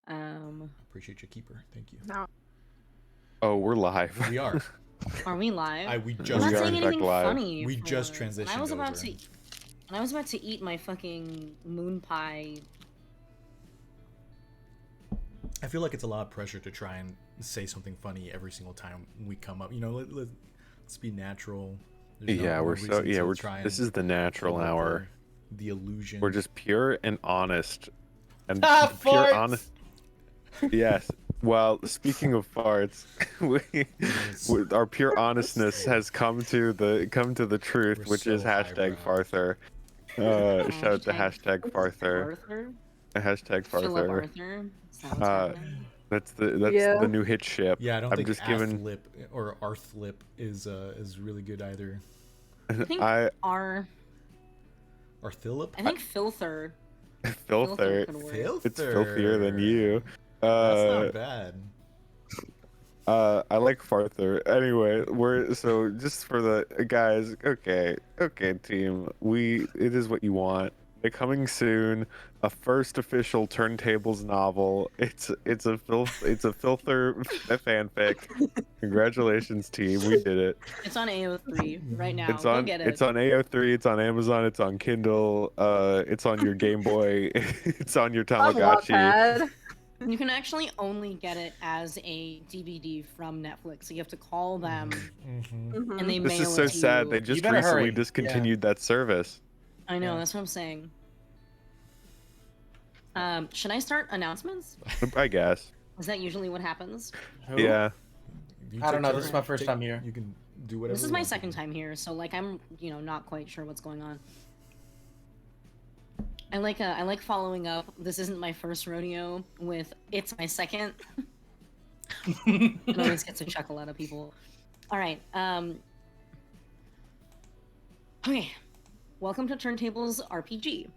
Appreciate your keeper. Thank you. No. Oh, we're live. We are. Are we live? We I'm just not We are saying in fact anything live. funny. We just And I transitioned was about over. to, and I was about to eat my fucking moon pie. I feel like it's a lot of pressure to try and say something funny every single time we come up. You know, let's be natural. There's Yeah, no we're reason so to we're try this and is the natural keep up hour. the illusion. We're just pure and honest. And pure Farts! honest. Yes. Well, speaking of farts, our pure honestness has come to the truth, We're which so is hashtag highbrow. Farther. Shout out to hashtag Philip Farther. Arthur. Hashtag Philip Farther. Arthur. Is that what's Uh, happening? that's the Yeah. new hit ship. Yeah, I don't I'm think just giving. Athlip or Arthlip is really good either. I think I Arthilip? I think Filther. Filther. could work. Filther. It's filthier than you. That's not bad. I like Farther. Anyway, we're so just for the guys. Okay, team. It is what you want. They're coming soon. A first official Turntables novel. It's a filther fanfic. Congratulations, team. We did it. It's on AO3 right now. It's Go on get it. it's on AO3. It's on Amazon. It's on Kindle. It's on your Game Boy. It's on your On Tamagotchi. Wattpad. You can actually only get it as a DVD from Netflix. So you have to call them, Mhm. and they This mail is so it to sad. you. They just better recently hurry. discontinued that service. I know, Yeah. that's what I'm saying. Should I start announcements? I guess. Is that usually what happens? Who? Yeah. I don't know, this is my first time here. You can do whatever. This is you my want to second do. time here, so like I'm, not quite sure what's going on. I like following up. This isn't my first rodeo with it's my second. It always gets a chuckle out of people. All right. Okay. Welcome to Turntables RPG.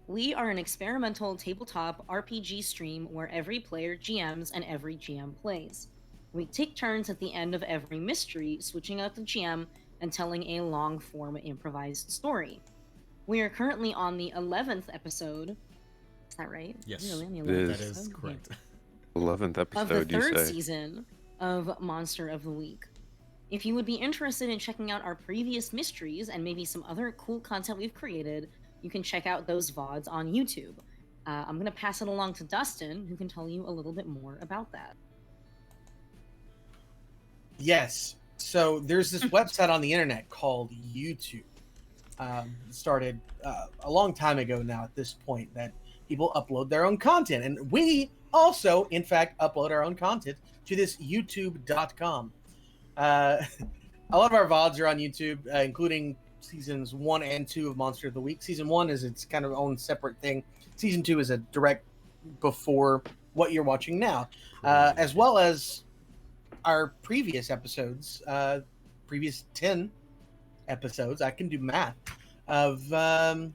We are an experimental tabletop RPG stream where every player GMs and every GM plays. We take turns at the end of every mystery, switching out the GM and telling a long-form improvised story. We are currently on the 11th episode. Is that right? Yes, Really on the It 11th that episode? is correct. 11th Of the episode, you third say? season of Monster of the Week. If you would be interested in checking out our previous mysteries and maybe some other cool content we've created, you can check out those VODs on YouTube. I'm going to pass it along to Dustin, who can tell you a little bit more about that. Yes. So there's this website on the internet called YouTube. Started a long time ago now at this point that people upload their own content. And we also, in fact, upload our own content to this youtube.com. A lot of our VODs are on YouTube, including seasons 1 and 2 of Monster of the Week. Season 1 is its kind of own separate thing. Season 2 is a direct before what you're watching now, as well as our previous episodes, previous 10 episodes. I can do math of I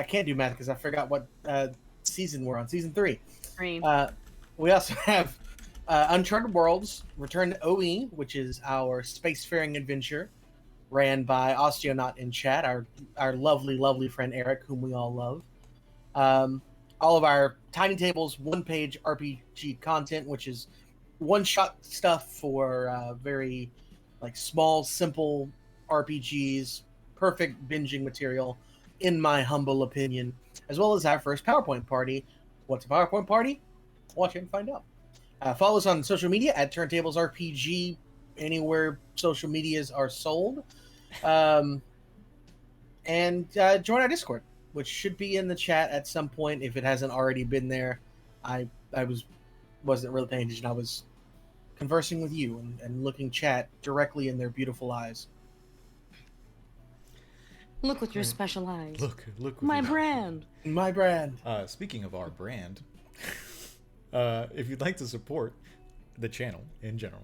can't do math because I forgot what season we're on. Season 3. Great. We also have Uncharted Worlds, Return to OE, which is our spacefaring adventure, ran by Osteonaut in chat, our lovely, lovely friend Eric, whom we all love. All of our Tiny Tables one-page RPG content, which is one-shot stuff for very small, simple RPGs, perfect binging material, in my humble opinion, as well as our first PowerPoint party. What's a PowerPoint party? Watch it and find out. Follow us on social media at Turntables RPG, anywhere social medias are sold. And join our Discord, which should be in the chat at some point if it hasn't already been there. I wasn't really paying attention. I was conversing with you and looking chat directly in their beautiful eyes. Look with your special eyes. Look. With My your- brand. My brand. Speaking of our brand, if you'd like to support the channel in general,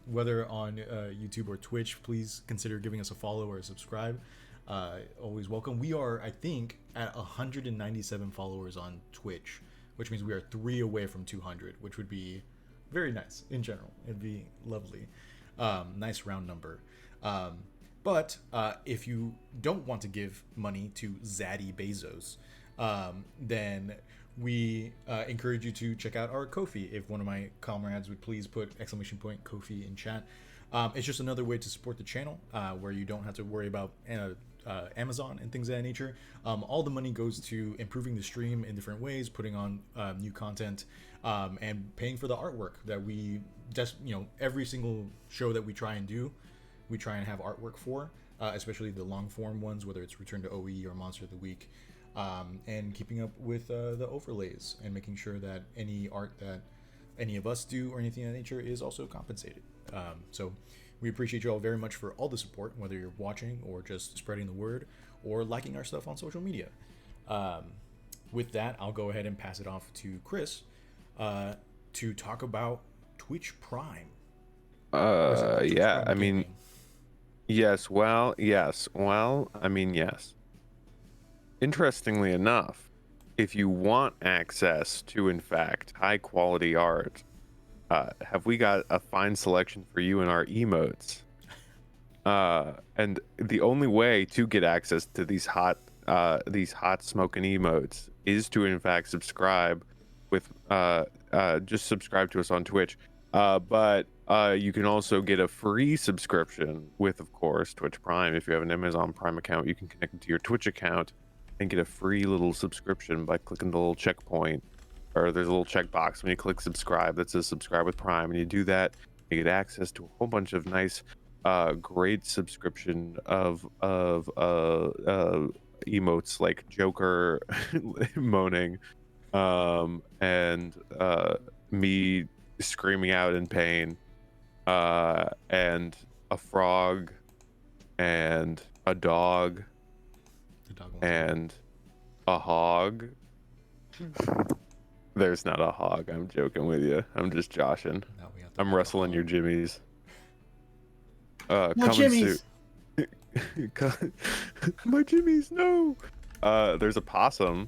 whether on YouTube or Twitch, please consider giving us a follow or a subscribe. Always welcome. We are, I think, at 197 followers on Twitch, which means we are 3 away from 200, which would be very nice in general. It'd be lovely. Nice round number. But if you don't want to give money to Zaddy Bezos, then we encourage you to check out our Ko-fi. If one of my comrades would please put exclamation point Ko-fi in chat. It's just another way to support the channel where you don't have to worry about Amazon and things of that nature. All the money goes to improving the stream in different ways, putting on new content, and paying for the artwork that we just, every single show that we try and do, we try and have artwork for, especially the long form ones, whether it's Return to OE or Monster of the Week, and keeping up with the overlays and making sure that any art that any of us do or anything of that nature is also compensated. So we appreciate you all very much for all the support, whether you're watching or just spreading the word or liking our stuff on social media. With that, I'll go ahead and pass it off to Chris to talk about Twitch Prime. Yeah, I mean, Gaming. yes. Well, yes. Well, I mean, yes. Interestingly enough, if you want access to, in fact, high quality art, have we got a fine selection for you in our emotes? And the only way to get access to these hot smoking emotes is to, in fact, subscribe with just subscribe to us on Twitch. But you can also get a free subscription with, of course, Twitch Prime. If you have an Amazon Prime account, you can connect it to your Twitch account and get a free little subscription by clicking the little checkpoint, or there's a little checkbox when you click subscribe that says subscribe with Prime, and you do that, you get access to a whole bunch of nice, great subscription of emotes like Joker moaning, and me screaming out in pain, and a frog, and a dog, and a hog. There's not a hog. I'm joking with you. I'm just joshing. I'm wrestling your jimmies. No jimmies. My jimmies, no. There's a possum.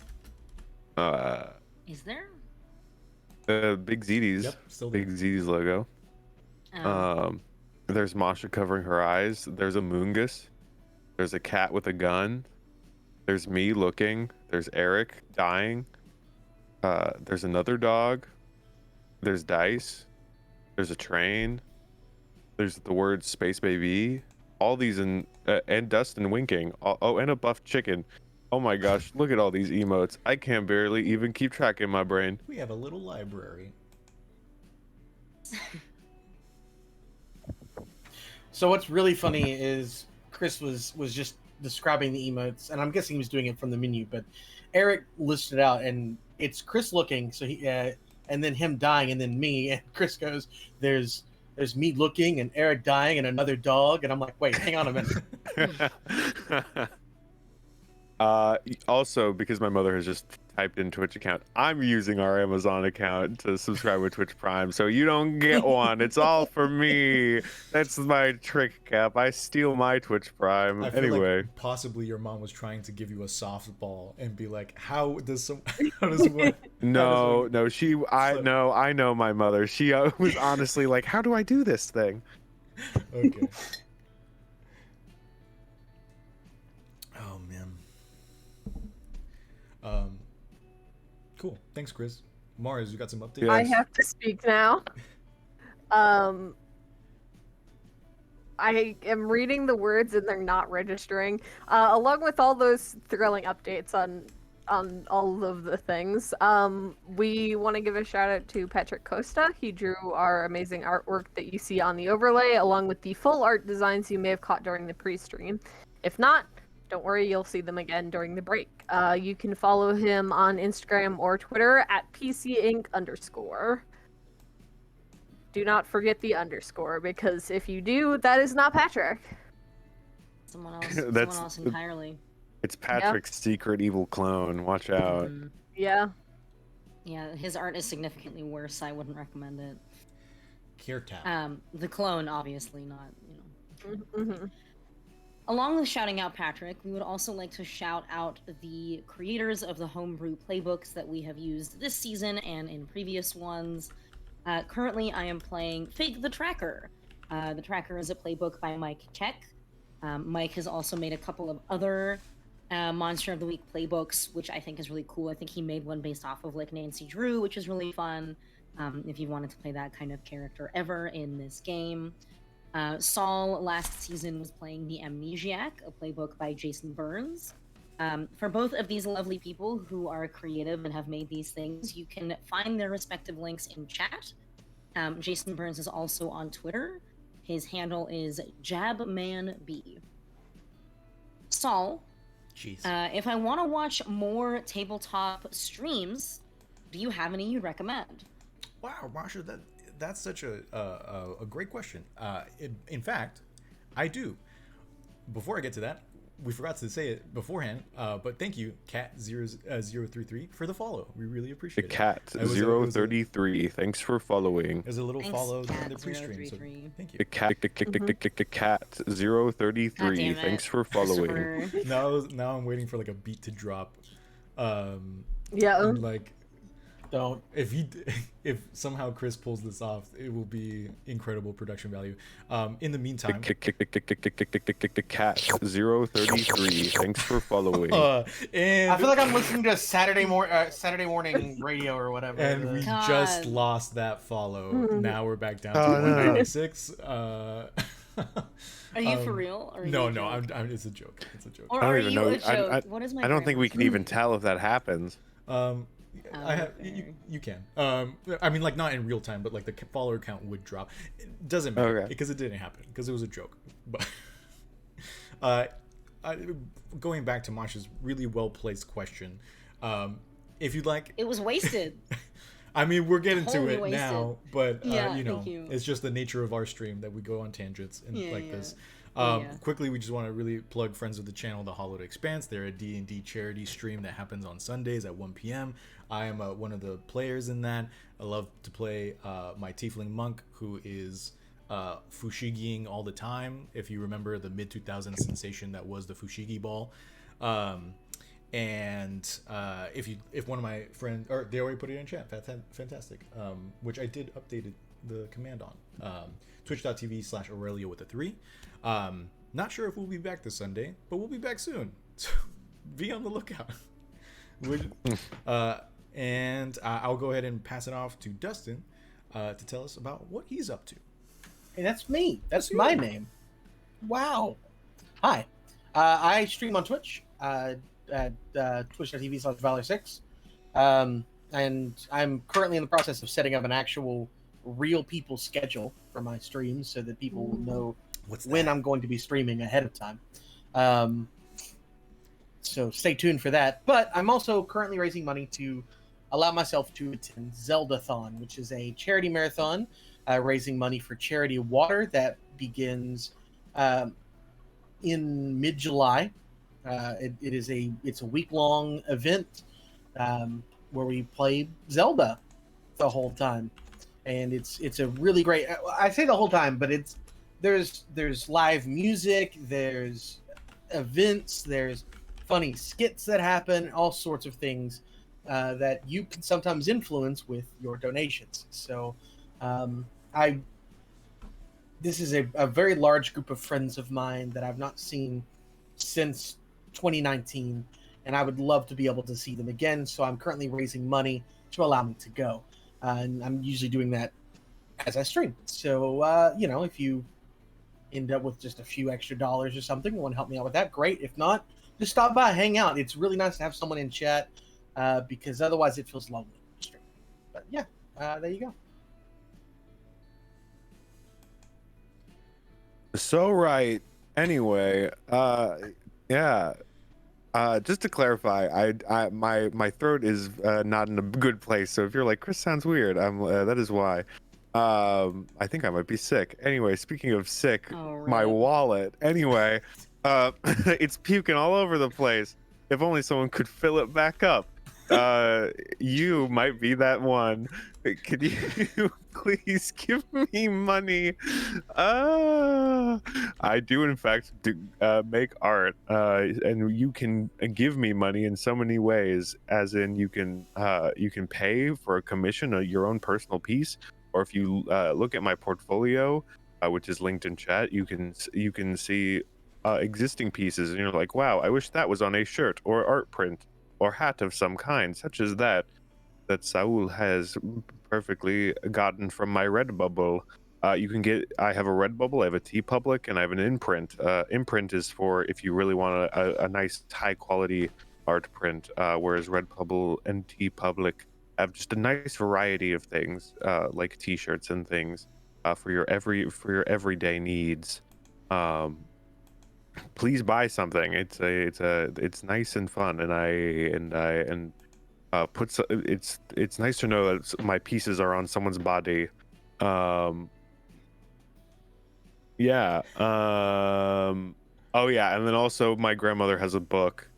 Is there? Big ZD's. Yep, still there. Big ZD's logo. There's Masha covering her eyes. There's a Moongus. There's a cat with a gun. There's me looking. There's Eric dying. There's another dog. There's Dice. There's a train. There's the word Space Baby. All these and Dustin winking. Oh, and a buffed chicken. Oh my gosh, look at all these emotes. I can barely even keep track in my brain. We have a little library. So what's really funny is Chris was just describing the emotes, and I'm guessing he was doing it from the menu, but Eric listed out, and it's Chris looking, so he and then him dying, and then me, and Chris goes, there's me looking, and Eric dying, and another dog, and I'm like, wait, hang on a minute. Also, because my mother has just typed in Twitch account, I'm using our Amazon account to subscribe with Twitch Prime, so you don't get one. It's all for me. That's my trick, Cap. I steal my Twitch Prime. I feel Anyway, like possibly your mom was trying to give you a softball and be like, how does one? no, I know my mother. She was honestly like, how do I do this thing? Okay. Oh man. Cool. Thanks, Chris. Mars, you got some updates? I have to speak now. I am reading the words and they're not registering. Along with all those thrilling updates on all of the things, we want to give a shout out to Patrick Costa. He drew our amazing artwork that you see on the overlay, along with the full art designs you may have caught during the pre-stream. If not, don't worry, you'll see them again during the break. You can follow him on Instagram or Twitter at PCInc_. Do not forget the underscore, because if you do, that is not Patrick. Someone else entirely. It's Patrick's secret evil clone. Watch out. Mm-hmm. Yeah. Yeah, his art is significantly worse. I wouldn't recommend it. Care tap. The clone, obviously, not, Mm-hmm. Along with shouting out Patrick, we would also like to shout out the creators of the homebrew playbooks that we have used this season and in previous ones. Currently, I am playing Fake the Tracker. The Tracker is a playbook by Mike Check. Mike has also made a couple of other Monster of the Week playbooks, which I think is really cool. I think he made one based off of like Nancy Drew, which is really fun. If you wanted to play that kind of character ever in this game. Saul last season was playing the Amnesiac, a playbook by Jason Burns. For both of these lovely people who are creative and have made these things, you can find their respective links in chat. Jason Burns is also on Twitter. His handle is JabManB. Saul, Jeez. if I want to watch more tabletop streams, do you have any you recommend? Wow, Marsha, that's such a great question. In fact, I do. Before I get to that, we forgot to say it beforehand, but thank you, Cat033, for the follow. We really appreciate it. Cat033, thanks for following. There's a little Thanks, follow during the pre-stream, so Cat033. thank you. The Cat033, God damn it. thanks for following. Now I'm waiting for like a beat to drop. Yeah. Like Don't. if somehow Chris pulls this off, it will be incredible production value. In the meantime, Cat033, thanks for following. and I feel like I'm listening to Saturday morning radio or whatever. and we God. just lost that follow. Now we're back down to Oh, no. 196. Are you for real? Or are No, you a no, joke? it's a joke. It's a joke. Or I don't are even you know. a joke? What is my I don't think we grammar? can even tell if that happens. I have Okay. you can. I mean, like not in real time, but like the follower count would drop. It doesn't matter Okay. because it didn't happen because it was a joke. But going back to Masha's really well placed question, if you'd like, It was wasted. I mean, we're getting to Totally it wasted. now, but Yeah, you know, thank you. it's just the nature of our stream that we go on tangents and Yeah, like yeah. this. Yeah. Quickly, we just want to really plug friends of the channel, The Hollowed Expanse. They're a D&D charity stream that happens on Sundays at 1 p.m. I am one of the players in that. I love to play my tiefling monk, who is Fushigiing all the time. If you remember the mid-2000s sensation that was the Fushigi ball. And if one of my friends, or they already put it in chat, fantastic. Which I did updated the command on. Twitch.tv/Aurelio with a 3. Not sure if we'll be back this Sunday, but we'll be back soon. So be on the lookout. And I'll go ahead and pass it off to Dustin to tell us about what he's up to. Hey, that's me. That's That's my you. name. Wow. Hi. I stream on Twitch at twitch.tv/Valor6. And I'm currently in the process of setting up an actual real people schedule for my streams so that people will know What's when that? I'm going to be streaming ahead of time. So stay tuned for that. But I'm also currently raising money to allow myself to attend Zeldathon, which is a charity marathon raising money for charity water that begins in mid-July. It's a week-long event where we play Zelda the whole time, and it's a really great. I say the whole time, but there's live music, there's events, there's funny skits that happen, all sorts of things that you can sometimes influence with your donations. So this is a very large group of friends of mine that I've not seen since 2019, and I would love to be able to see them again. So I'm currently raising money to allow me to go, and I'm usually doing that as I stream. So if you end up with just a few extra dollars or something, you want to help me out with that, great. If not, just stop by, hang out. It's really nice to have someone in chat because otherwise it feels lonely to stream. But yeah, there you go. So right. Anyway, yeah. Just to clarify, my throat is not in a good place. So if you're like, Chris sounds weird, that is why. I think I might be sick. Anyway, speaking of sick, Oh, my really? wallet. Anyway, it's puking all over the place. If only someone could fill it back up. You might be that one. Could you please give me money? I do in fact make art, and you can give me money in so many ways. As in, you can pay for a commission of your own personal piece, or if you look at my portfolio, which is linked in chat, you can see existing pieces, and you're like, wow, I wish that was on a shirt or art print or hat of some kind, such as that Saul has perfectly gotten from my Redbubble. You can get. I have a Redbubble, I have a TeePublic, and I have an imprint. Imprint is for if you really want a nice high quality art print, whereas Redbubble and TeePublic have just a nice variety of things, like T-shirts and things, for your everyday needs. Please buy something. It's nice and fun, and it's nice to know that my pieces are on someone's body. Yeah. Oh yeah, and then also my grandmother has a book,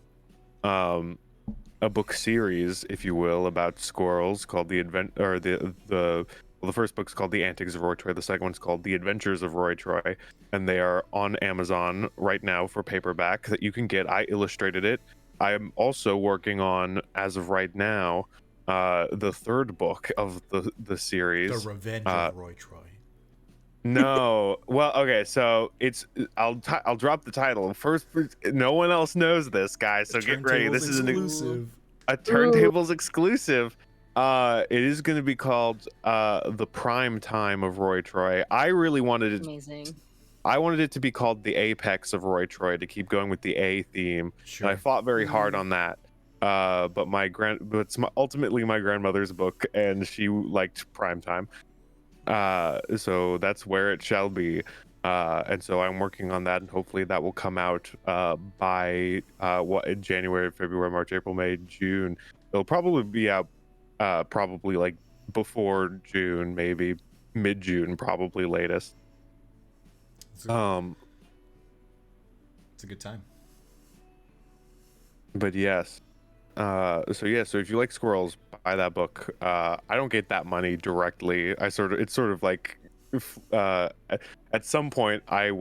a book series, if you will, about squirrels called the first book's called The Antics of Roy Troy. The second one's called The Adventures of Roy Troy, and they are on Amazon right now for paperback that you can get. I illustrated it. I am also working on, as of right now, the third book of the series. The Revenge of Roy Troy. No, well, okay, so I'll drop the title first. No one else knows this, guys, so get ready. This is exclusive. a Turntables exclusive. It is going to be called The Prime Time of Roy Troy. I really wanted it. Amazing. I wanted it to be called The Apex of Roy Troy to keep going with the A theme. Sure. And I fought very hard on that. But it's ultimately my grandmother's book, and she liked Prime Time. So that's where it shall be. And so I'm working on that, and hopefully that will come out by January, February, March, April, May, June. It'll probably be out probably like before June, maybe mid-June, probably latest. It's a good time. But yes. So if you like squirrels, buy that book. I don't get that money directly. It's sort of like at some point I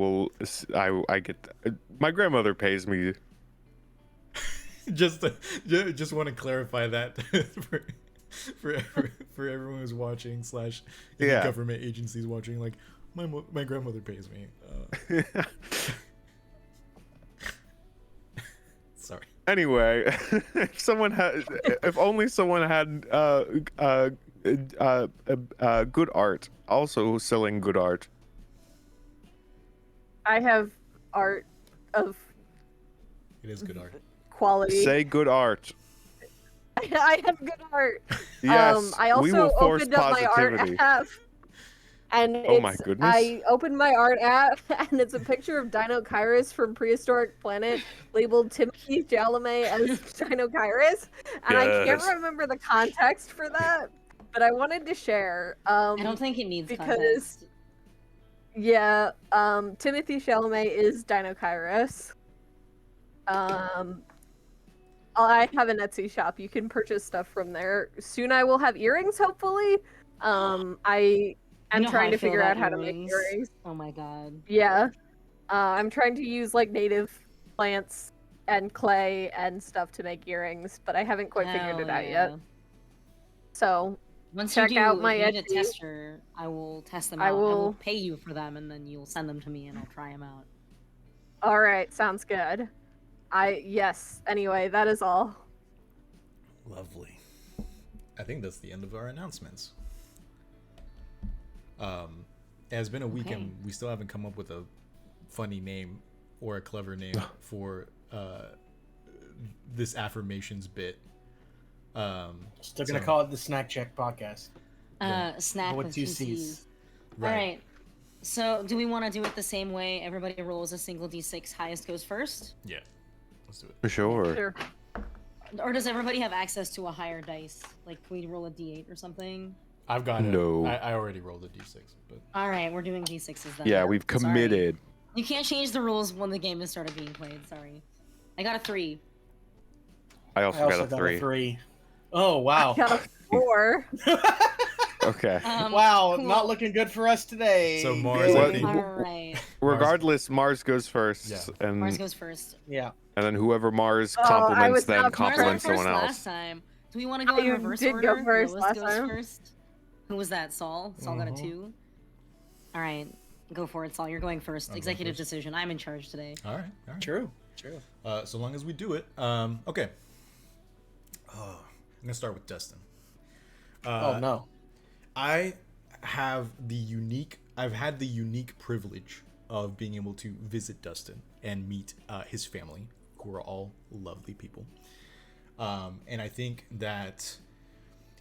get my grandmother pays me. just want to clarify that for everyone who's watching / Yeah. government agencies watching, like my grandmother pays me. Sorry. Anyway, if only someone had good art, also selling good art. I have art of It is good art. quality. Say good art. I have good art. Yes, I also we will force opened up my positivity. art app, and Oh my goodness. I opened my art app, and it's a picture of Dino Kyrus from Prehistoric Planet, labeled Timothy Chalamet as Dino Kyrus, and I can't Yes. remember the context for that, but I wanted to share. I don't think it needs because context. yeah, Timothy Chalamet is Dino Kyrus. I have an Etsy shop. You can purchase stuff from there. Soon I will have earrings, hopefully. I am You know trying I to feel figure out about how to make earrings. Oh my god. Yeah. I'm trying to use like native plants and clay and stuff to make earrings, but I haven't quite figured it out yet. So Once check you do, out my if you need a Etsy. tester, I will test them I out. I will will- pay you for them, and then you'll send them to me, and I'll try them out. all right, sounds good. Yes. Anyway, that is all. Lovely. I think that's the end of our announcements. It has been a week, Okay. and we still haven't come up with a funny name or a clever name for this affirmations bit. Still gonna So- call it the Snack Check Podcast. Yeah. Snack With with two two Cs. C's. All right. So, do we want to do it the same way? Everybody rolls a single d6. Highest goes first. Yeah. Let's do it. For sure. Sure. Or does everybody have access to a higher dice? Like, can we roll a d8 or something? I've got it. No. I already rolled a d6, but All right, we're doing d6s then. Yeah, we've Sorry. committed. You can't change the rules when the game has started being played. Sorry. I got a 3. I I also also got a 3. Oh wow! Got a 4. Okay. Wow, cool. not looking good for us today. So Mars, Well, I think. All right. Regardless, Mars goes first, Yeah. and Mars goes first. Yeah. and then whoever Mars Oh, I compliments was then not Mars went compliments first someone last else. time. Do we want to go in You reverse did order? go first Lois last goes time. first. Who was that? Saul? Saul got a 2. All right. Go for it, Saul. You're going first. I'm going Executive first. decision. I'm in charge today. All right. All right. True. So long as we do it. Okay. I'm gonna start with Dustin. Oh no. I've had the unique privilege of being able to visit Dustin and meet his family, who are all lovely people. And I think that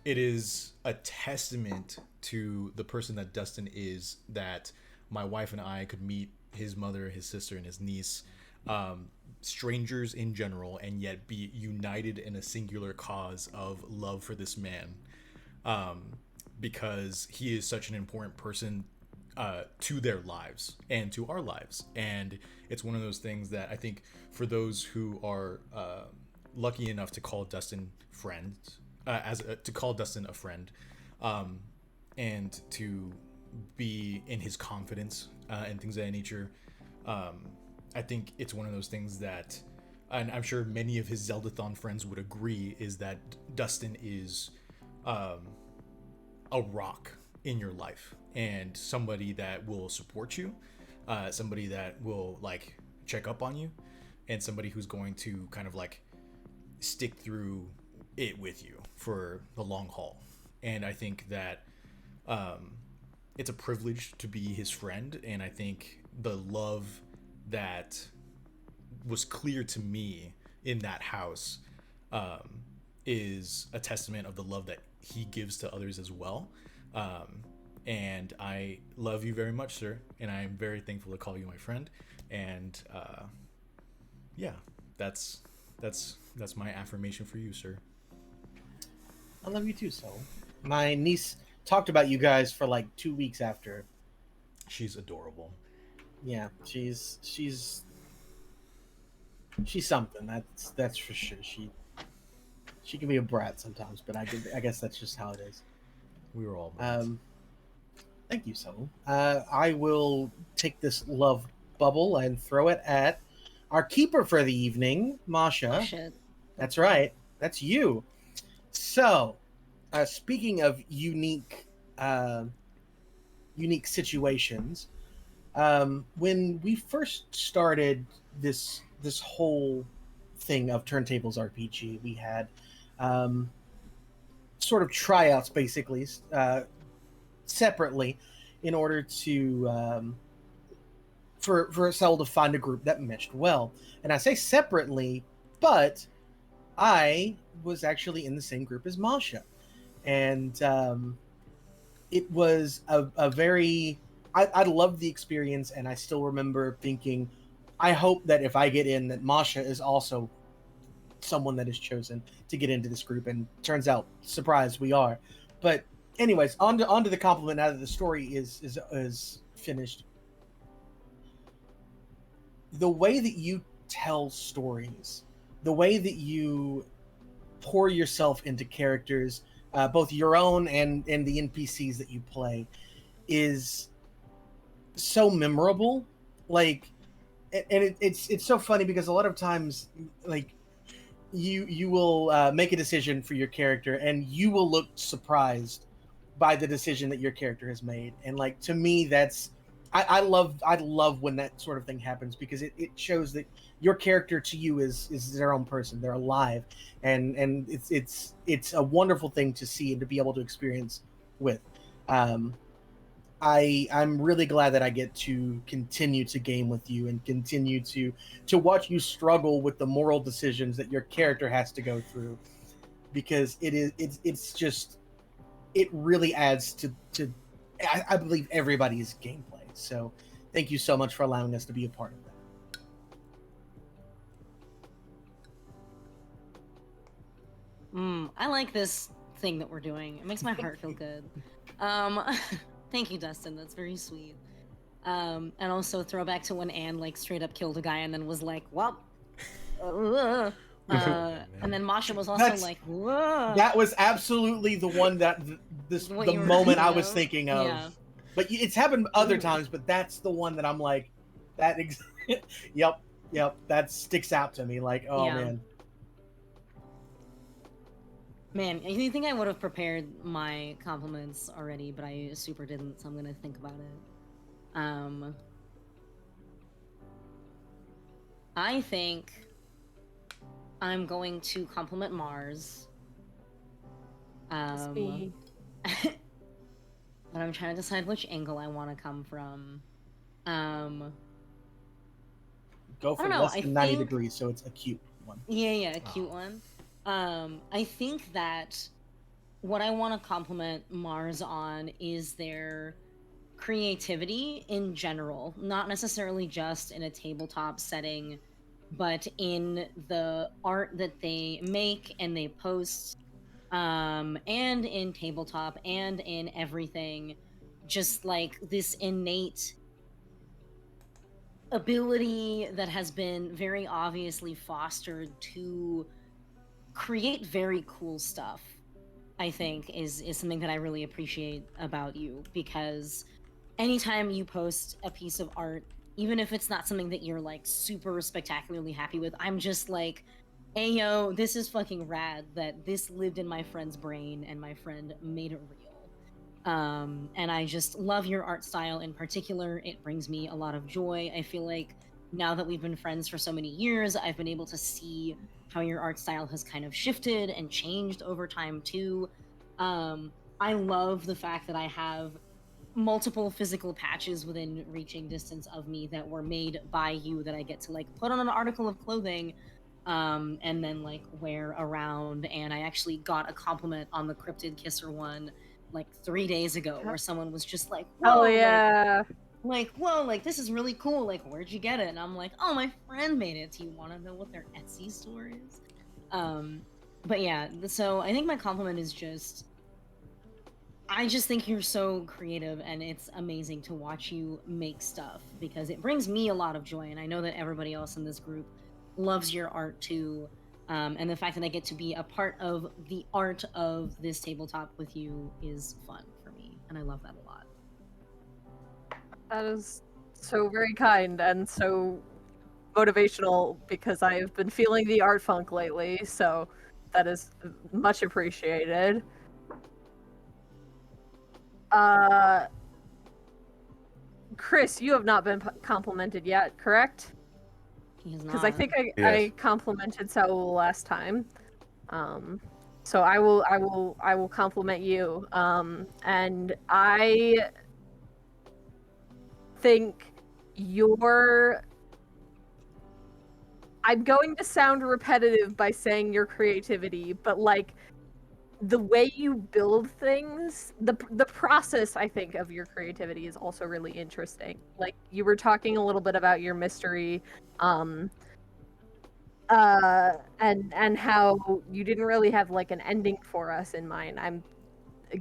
it is a testament to the person that Dustin is that my wife and I could meet his mother, his sister, and his niece, strangers in general, and yet be united in a singular cause of love for this man. Because he is such an important person to their lives and to our lives. And it's one of those things that I think for those who are lucky enough to call Dustin friends, to call Dustin a friend, and to be in his confidence and things of that nature, I think it's one of those things that, and I'm sure many of his Zeldathon friends would agree, is that Dustin is a rock in your life and somebody that will support you, somebody that will like check up on you, and somebody who's going to kind of like stick through it with you for the long haul. And I think that it's a privilege to be his friend, and I think the love that was clear to me in that house is a testament of the love that he gives to others as well. And I love you very much, sir, and I am very thankful to call you my friend. And yeah, that's my affirmation for you, sir. I love you too, Soul. My niece talked about you guys for like 2 weeks after. She's adorable. Yeah, she's something. That's for sure. She can be a brat sometimes, but I guess that's just how it is. We were all brats. Thank you, Soul. I will take this love bubble and throw it at our keeper for the evening, Masha. Oh, shit. That's right. That's you. So, speaking of unique situations, when we first started this whole thing of Turntables RPG, we had sort of tryouts, basically, separately, in order to for Cell to find a group that meshed well. And I say separately, but I was actually in the same group as Masha, and it was a very I loved the experience, and I still remember thinking, I hope that if I get in, that Masha is also someone that is chosen to get into this group. And turns out, surprise, we are. But anyways, on to the compliment now that the story is finished. The way that you tell stories, the way that you pour yourself into characters, both your own and the NPCs that you play, is so memorable. Like, and it's so funny because a lot of times, like, you will make a decision for your character and you will look surprised by the decision that your character has made. And like, to me, that's I love when that sort of thing happens, because it shows that your character to you is their own person. They're alive, and it's a wonderful thing to see and to be able to experience with. I'm really glad that I get to continue to game with you and continue to watch you struggle with the moral decisions that your character has to go through, because it's just, it really adds to I believe everybody's gameplay. So thank you so much for allowing us to be a part of that. I like this thing that we're doing. It makes my heart feel good. Thank you, Dustin. That's very sweet. And also throwback to when Anne like straight up killed a guy and then was like, "Well," and then Masha was also like, "Whoa." That was absolutely the one that the moment I was thinking of. Yeah. But it's happened other times, but that's the one that I'm like, yep, that sticks out to me. Like, oh Yeah. Man, you think I would have prepared my compliments already, but I super didn't, so I'm gonna think about it. I think I'm going to compliment Mars. It's me. But I'm trying to decide which angle I want to come from. Go I for don't know, less I than 90 think- degrees, so it's a cute one. Yeah, a cute one. I think that what I want to compliment Mars on is their creativity in general, not necessarily just in a tabletop setting, but in the art that they make and they post, and in tabletop and in everything. Just like this innate ability that has been very obviously fostered to create very cool stuff, I think is something that I really appreciate about you, because anytime you post a piece of art, even if it's not something that you're like super spectacularly happy with, I'm just like, hey yo, this is fucking rad that this lived in my friend's brain and my friend made it real. And I just love your art style in particular. It brings me a lot of joy. I feel like now that we've been friends for so many years, I've been able to see how your art style has kind of shifted and changed over time too. I love the fact that I have multiple physical patches within reaching distance of me that were made by you that I get to like put on an article of clothing, and then like wear around. And I actually got a compliment on the Cryptid Kisser one like 3 days ago, where someone was just like, Oh whoa, yeah. like whoa, like this is really cool, like where'd you get it? And I'm like, oh, my friend made it. Do you want to know what their Etsy store is? But yeah, so I think my compliment is just, I just think you're so creative, and it's amazing to watch you make stuff because it brings me a lot of joy, and I know that everybody else in this group loves your art too. And the fact that I get to be a part of the art of this tabletop with you is fun for me, and I love that a lot. That is so very kind and so motivational because I have been feeling the art funk lately, so that is much appreciated. Chris, you have not been complimented yet, correct? He is Because I not. think I Yes. complimented Saul last time. So I will compliment you. And I think I'm going to sound repetitive by saying your creativity, but like the way you build things, the process I think of your creativity is also really interesting. Like you were talking a little bit about your mystery, and how you didn't really have like an ending for us in mind. I'm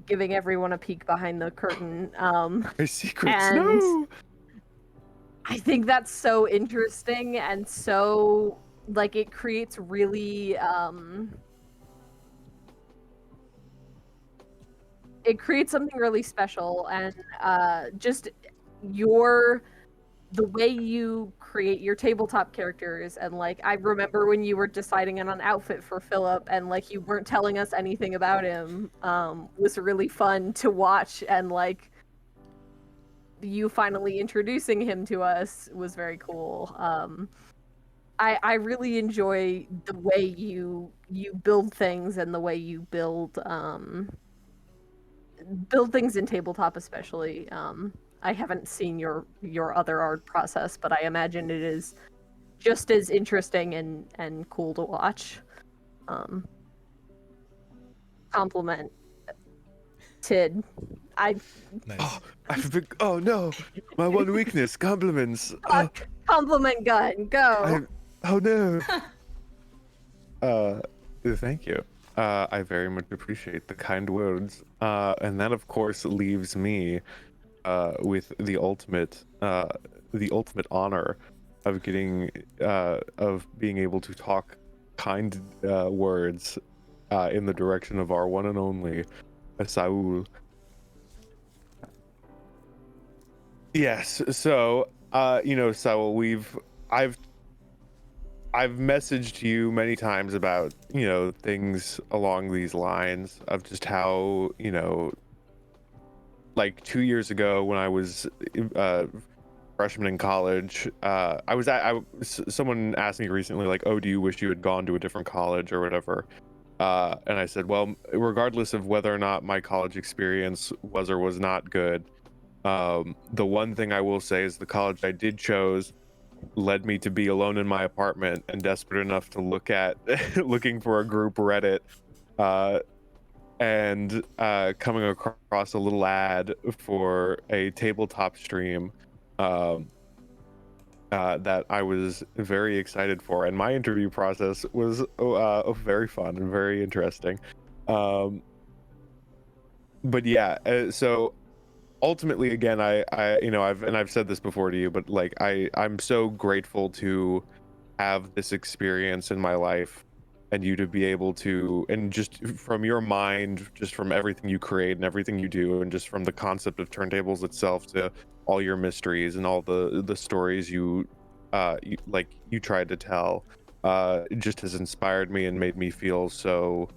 giving everyone a peek behind the curtain. My secrets, And no! I think that's so interesting and so like it creates really it creates something really special, and just the way you create your tabletop characters. And like I remember when you were deciding on an outfit for Philip and like you weren't telling us anything about him, was really fun to watch, and like you finally introducing him to us was very cool. I really enjoy the way you build things and the way you build things in tabletop especially. I haven't seen your other art process, but I imagine it is just as interesting and cool to watch. Compliment Tid. Nice. Oh no, my one weakness, compliments. Compliment gun, go. Oh no. Thank you. I very much appreciate the kind words. And that of course leaves me with the ultimate honor of getting of being able to talk kind words in the direction of our one and only Saul. Yes, so Saul, I've messaged you many times about, things along these lines of just how, like 2 years ago when I was freshman in college, someone asked me recently, like, oh, do you wish you had gone to a different college or whatever? And I said, well, regardless of whether or not my college experience was or was not good, the one thing I will say is the college I did chose led me to be alone in my apartment and desperate enough to look at looking for a group Reddit, and coming across a little ad for a tabletop stream that I was very excited for, and my interview process was very fun and very interesting. But yeah, so ultimately, again, I've said this before to you, but like I'm so grateful to have this experience in my life, and you to be able to, and just from your mind, just from everything you create and everything you do, and just from the concept of turntables itself to all your mysteries and all the stories you tried to tell, it just has inspired me and made me feel so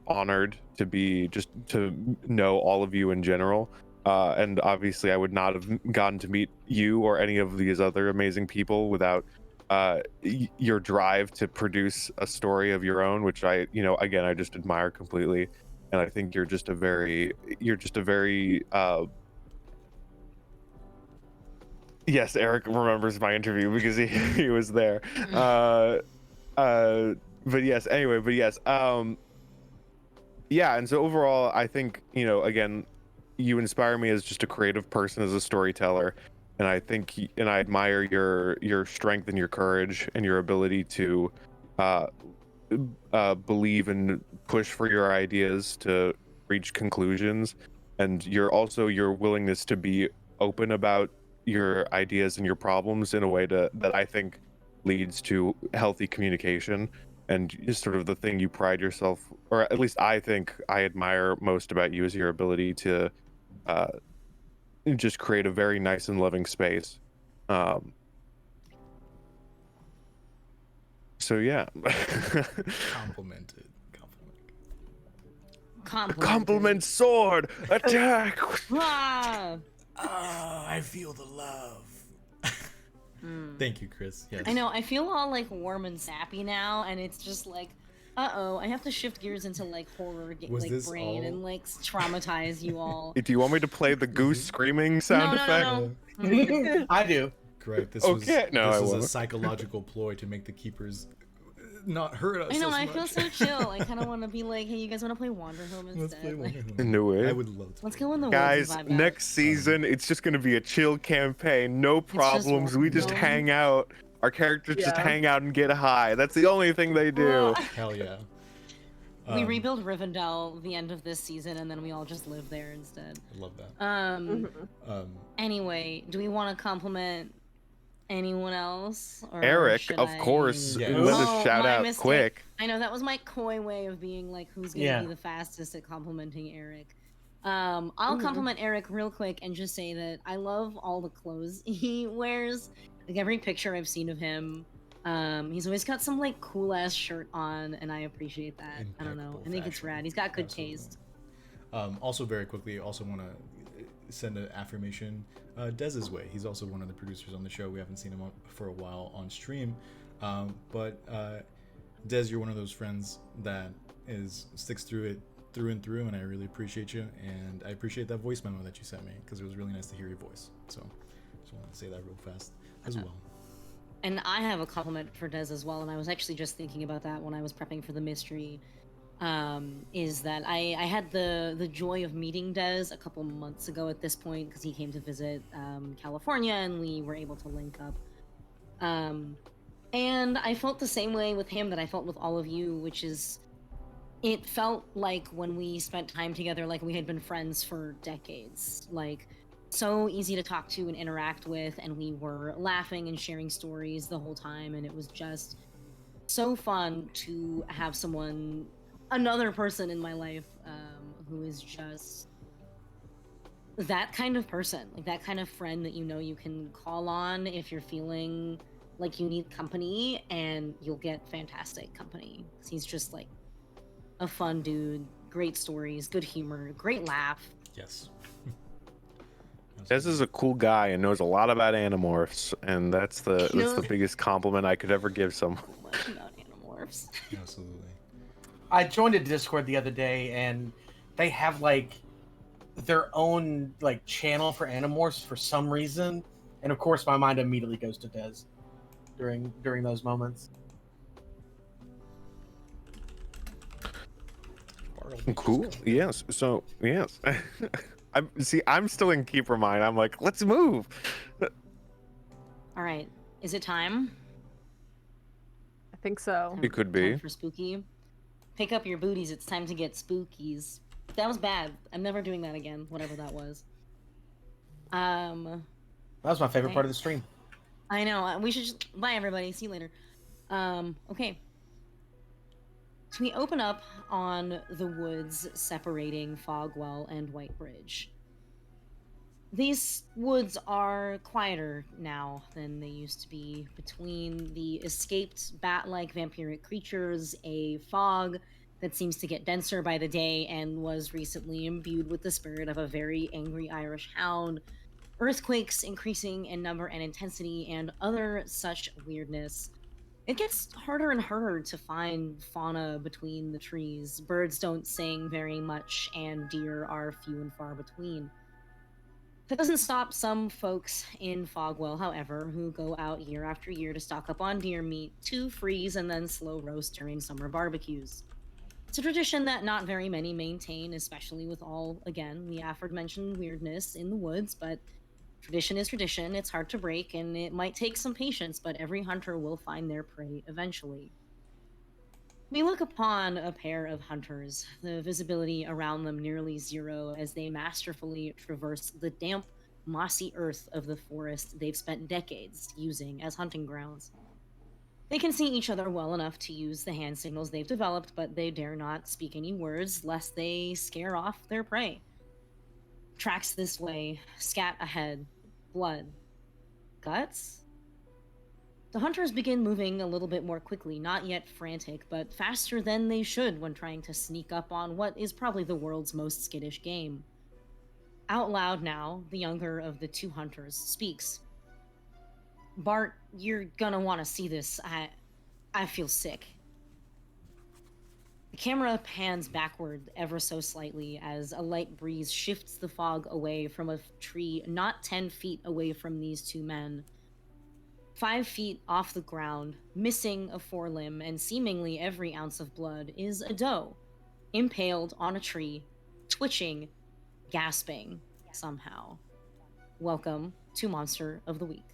honored to be, just to know all of you in general. And obviously I would not have gotten to meet you or any of these other amazing people without your drive to produce a story of your own, which again, I just admire completely. And I think you're just a very yes, Eric remembers my interview because he was there. But yes, anyway, yeah. And so overall, I think, again, you inspire me as just a creative person, as a storyteller, and I think and I admire your strength and your courage and your ability to believe and push for your ideas to reach conclusions, and your willingness to be open about your ideas and your problems in a way that I think leads to healthy communication, and just sort of the thing you pride yourself, or at least I think I admire most about you, is your ability to just create a very nice and loving space. So yeah. Complimented. Compliment sword attack. Ah! Oh, I feel the love. Thank you, Chris. Yes. I know, I feel all like warm and sappy now, and it's just like, I have to shift gears into like horror brain and like traumatize you all. Do you want me to play the goose screaming sound effect? No. I do. Correct. This was a psychological ploy to make the keepers not hurt us. I know, as I much. feel so chill. I kind of want to be like, hey, you guys want to play Wanderhome instead? Let's play Like, Wonder Woman. No way. I would love to. let's go in the Guys, woods and vibe out. next season it's just gonna be a chill campaign. No problems. We just Wanderhome. hang out. Our characters just hang out and get high. That's the only thing they do. Hell yeah. We rebuild Rivendell the end of this season, and then we all just live there instead. I love that. Anyway, do we want to compliment anyone else? Or Eric, should of I- course. Yeah. Let us Oh, shout my out mistake. quick. I know that was my coy way of being like, who's gonna be the fastest at complimenting Eric. I'll compliment Eric real quick and just say that I love all the clothes he wears. Like every picture I've seen of him, he's always got some like cool ass shirt on, and I appreciate that. I don't know. I think it's rad. He's got good taste. Also, very quickly, also want to send an affirmation Dez's way. He's also one of the producers on the show. We haven't seen him for a while on stream, but Dez, you're one of those friends that sticks through it through and through, and I really appreciate you, and I appreciate that voice memo that you sent me, because it was really nice to hear your voice. So just want to say that real fast as well. And I have a compliment for Dez as well, and I was actually just thinking about that when I was prepping for the mystery. Is that I had the joy of meeting Dez a couple months ago at this point, because he came to visit California, and we were able to link up. And I felt the same way with him that I felt with all of you, which is, it felt like when we spent time together, like we had been friends for decades. Like, so easy to talk to and interact with, and we were laughing and sharing stories the whole time, and it was just so fun to have another person in my life who is just that kind of person, like that kind of friend that you can call on if you're feeling like you need company, and you'll get fantastic company. He's just like a fun dude, great stories, good humor, great laugh. Yes. Des is a cool guy and knows a lot about Animorphs, and that's the biggest compliment I could ever give someone. So much about Animorphs. Absolutely. I joined a Discord the other day, and they have like their own like channel for Animorphs for some reason, and of course my mind immediately goes to Des during those moments. Cool. Yes. So yes. I'm still in keeper mind. I'm like, let's move. All right, is it time? I think so. It could be. Time for spooky. Pick up your booties. It's time to get spookies. That was bad. I'm never doing that again. Whatever that was. That was my favorite part of the stream. I know. We should just... Bye, everybody. See you later. Okay. So we open up on the woods separating Fogwell and White Bridge. These woods are quieter now than they used to be. Between the escaped bat-like vampiric creatures, a fog that seems to get denser by the day and was recently imbued with the spirit of a very angry Irish hound, earthquakes increasing in number and intensity, and other such weirdness. It gets harder and harder to find fauna between the trees. Birds don't sing very much, and deer are few and far between. That doesn't stop some folks in Fogwell, however, who go out year after year to stock up on deer meat to freeze and then slow roast during summer barbecues. It's a tradition that not very many maintain, especially with all, again, the aforementioned weirdness in the woods, but tradition is tradition. It's hard to break, and it might take some patience, but every hunter will find their prey eventually. We look upon a pair of hunters, the visibility around them nearly zero as they masterfully traverse the damp, mossy earth of the forest they've spent decades using as hunting grounds. They can see each other well enough to use the hand signals they've developed, but they dare not speak any words lest they scare off their prey. Tracks this way, scat ahead, blood, guts? The hunters begin moving a little bit more quickly, not yet frantic, but faster than they should when trying to sneak up on what is probably the world's most skittish game. Out loud now, the younger of the two hunters speaks. Bart, you're gonna want to see this. I feel sick. The camera pans backward ever so slightly as a light breeze shifts the fog away from a tree not 10 feet away from these two men. 5 feet off the ground, missing a forelimb and seemingly every ounce of blood, is a doe, impaled on a tree, twitching, gasping, somehow. Welcome to Monster of the Week.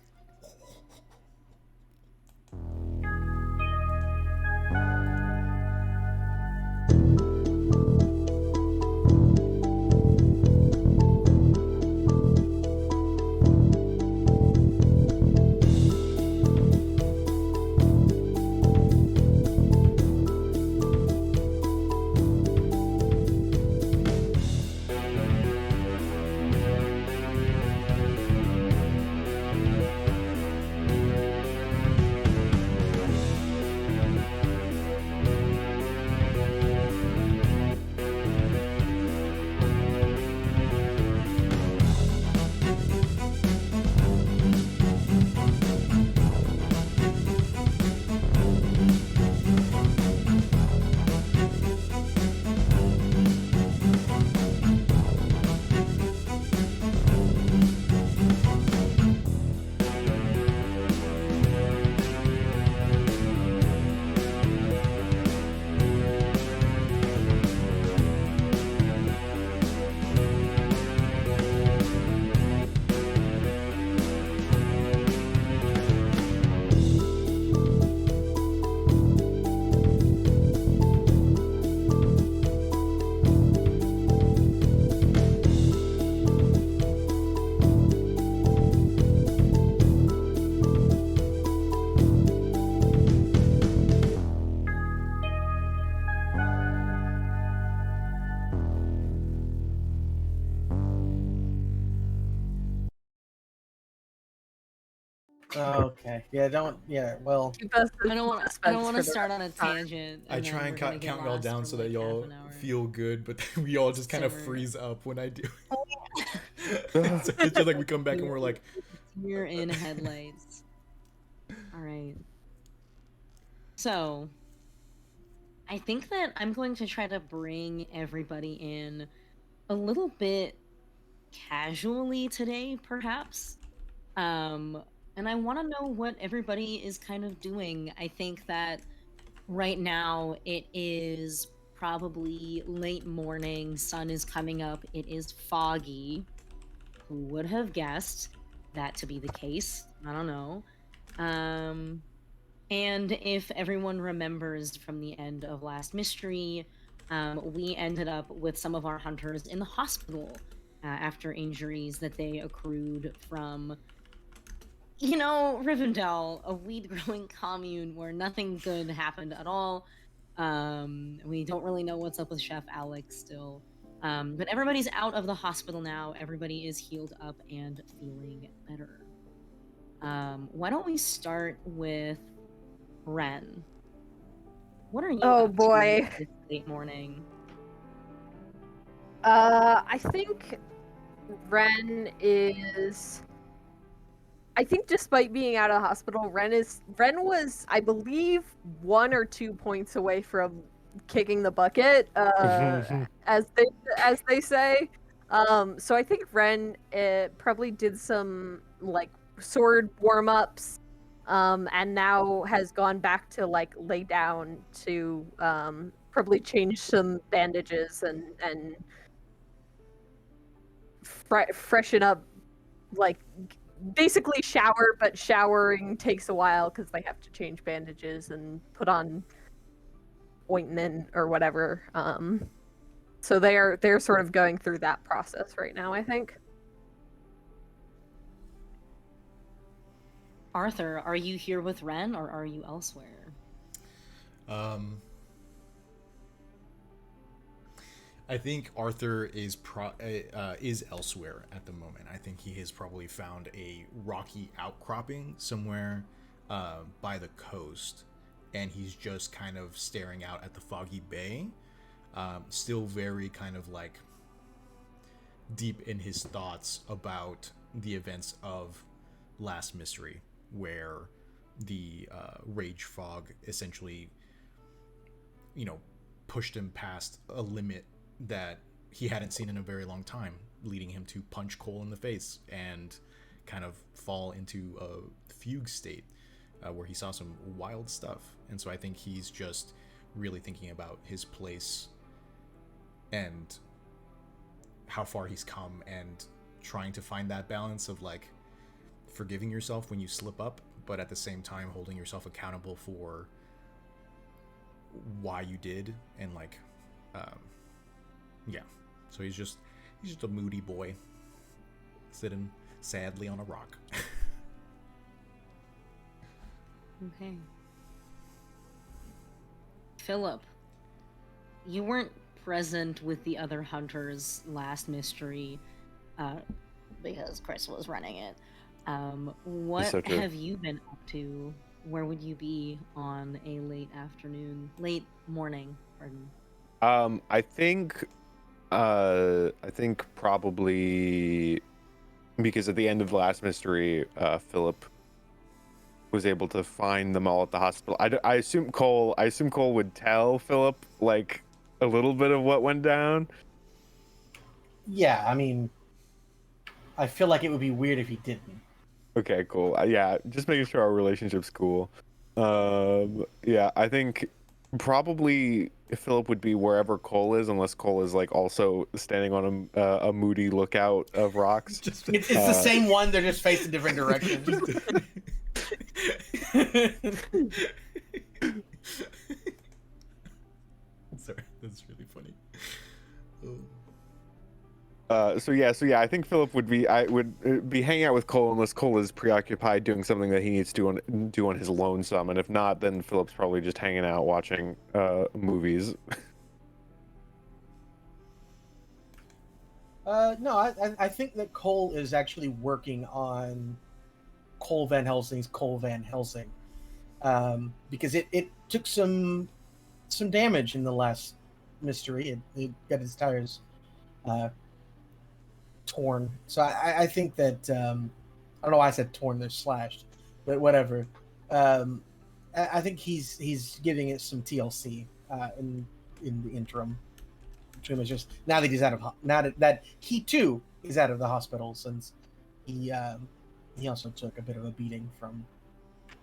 Okay. Yeah. Don't. Yeah. Well. Keep us in I don't want suspense to for the start on a rest of the time. tangent. I and then try and we're gonna count get y'all lost down for so like that y'all half an hour. feel good, but we all just kind of Simmer. freeze up when I do. it's just like we come back and we're like, You're in headlights. All right. So, I think that I'm going to try to bring everybody in a little bit casually today, perhaps. And I want to know what everybody is kind of doing. I think that right now it is probably late morning, sun is coming up, it is foggy. Who would have guessed that to be the case? I don't know. Um, and if everyone remembers from the end of last mystery, we ended up with some of our hunters in the hospital after injuries that they accrued from, Rivendell, a weed growing commune where nothing good happened at all. We don't really know what's up with Chef Alex still. But everybody's out of the hospital now. Everybody is healed up and feeling better. Why don't we start with Ren? What are you Oh, up boy. to this late morning? I think Ren is. I think despite being out of the hospital, Ren was, I believe, 1 or 2 points away from kicking the bucket, as they say. So I think Ren probably did some like sword warm ups, and now has gone back to like lay down to probably change some bandages and freshen up, like basically shower, but showering takes a while because they have to change bandages and put on ointment or whatever. So they're sort of going through that process right now, I think. Arthur, are you here with Ren or are you elsewhere? I think Arthur is elsewhere at the moment. I think he has probably found a rocky outcropping somewhere by the coast, and he's just kind of staring out at the foggy bay, still very kind of like deep in his thoughts about the events of last mystery, where the rage fog essentially, pushed him past a limit that he hadn't seen in a very long time, leading him to punch Cole in the face and kind of fall into a fugue state where he saw some wild stuff. And so I think he's just really thinking about his place and how far he's come and trying to find that balance of like forgiving yourself when you slip up, but at the same time holding yourself accountable for why you did. And like so he's just a moody boy sitting sadly on a rock. Okay. Philip, you weren't present with the other hunters last mystery because Chris was running it. What so true. have you been up to? Where would you be on a late morning, pardon? I think probably because at the end of the last mystery, Philip was able to find them all at the hospital. I assume Cole would tell Philip like a little bit of what went down. Yeah, I mean, I feel like it would be weird if he didn't. Okay, cool. Yeah, just making sure our relationship's cool. Yeah, I think probably Philip would be wherever Cole is, unless Cole is like also standing on a moody lookout of rocks. It's the same one. They're just facing different directions. Sorry, that's really funny. Oh. So yeah, I think Philip would be hanging out with Cole unless Cole is preoccupied doing something that he needs to do on his lonesome, and if not, then Philip's probably just hanging out watching movies. No, I think that Cole is actually working on Cole Van Helsing's Cole Van Helsing, because it took some damage in the last mystery. It got its tires torn. So I think that I don't know why I said torn. They're slashed, but whatever. I think he's giving it some TLC in the interim. Between is just now that he's out of now that he too is out of the hospital, since he also took a bit of a beating from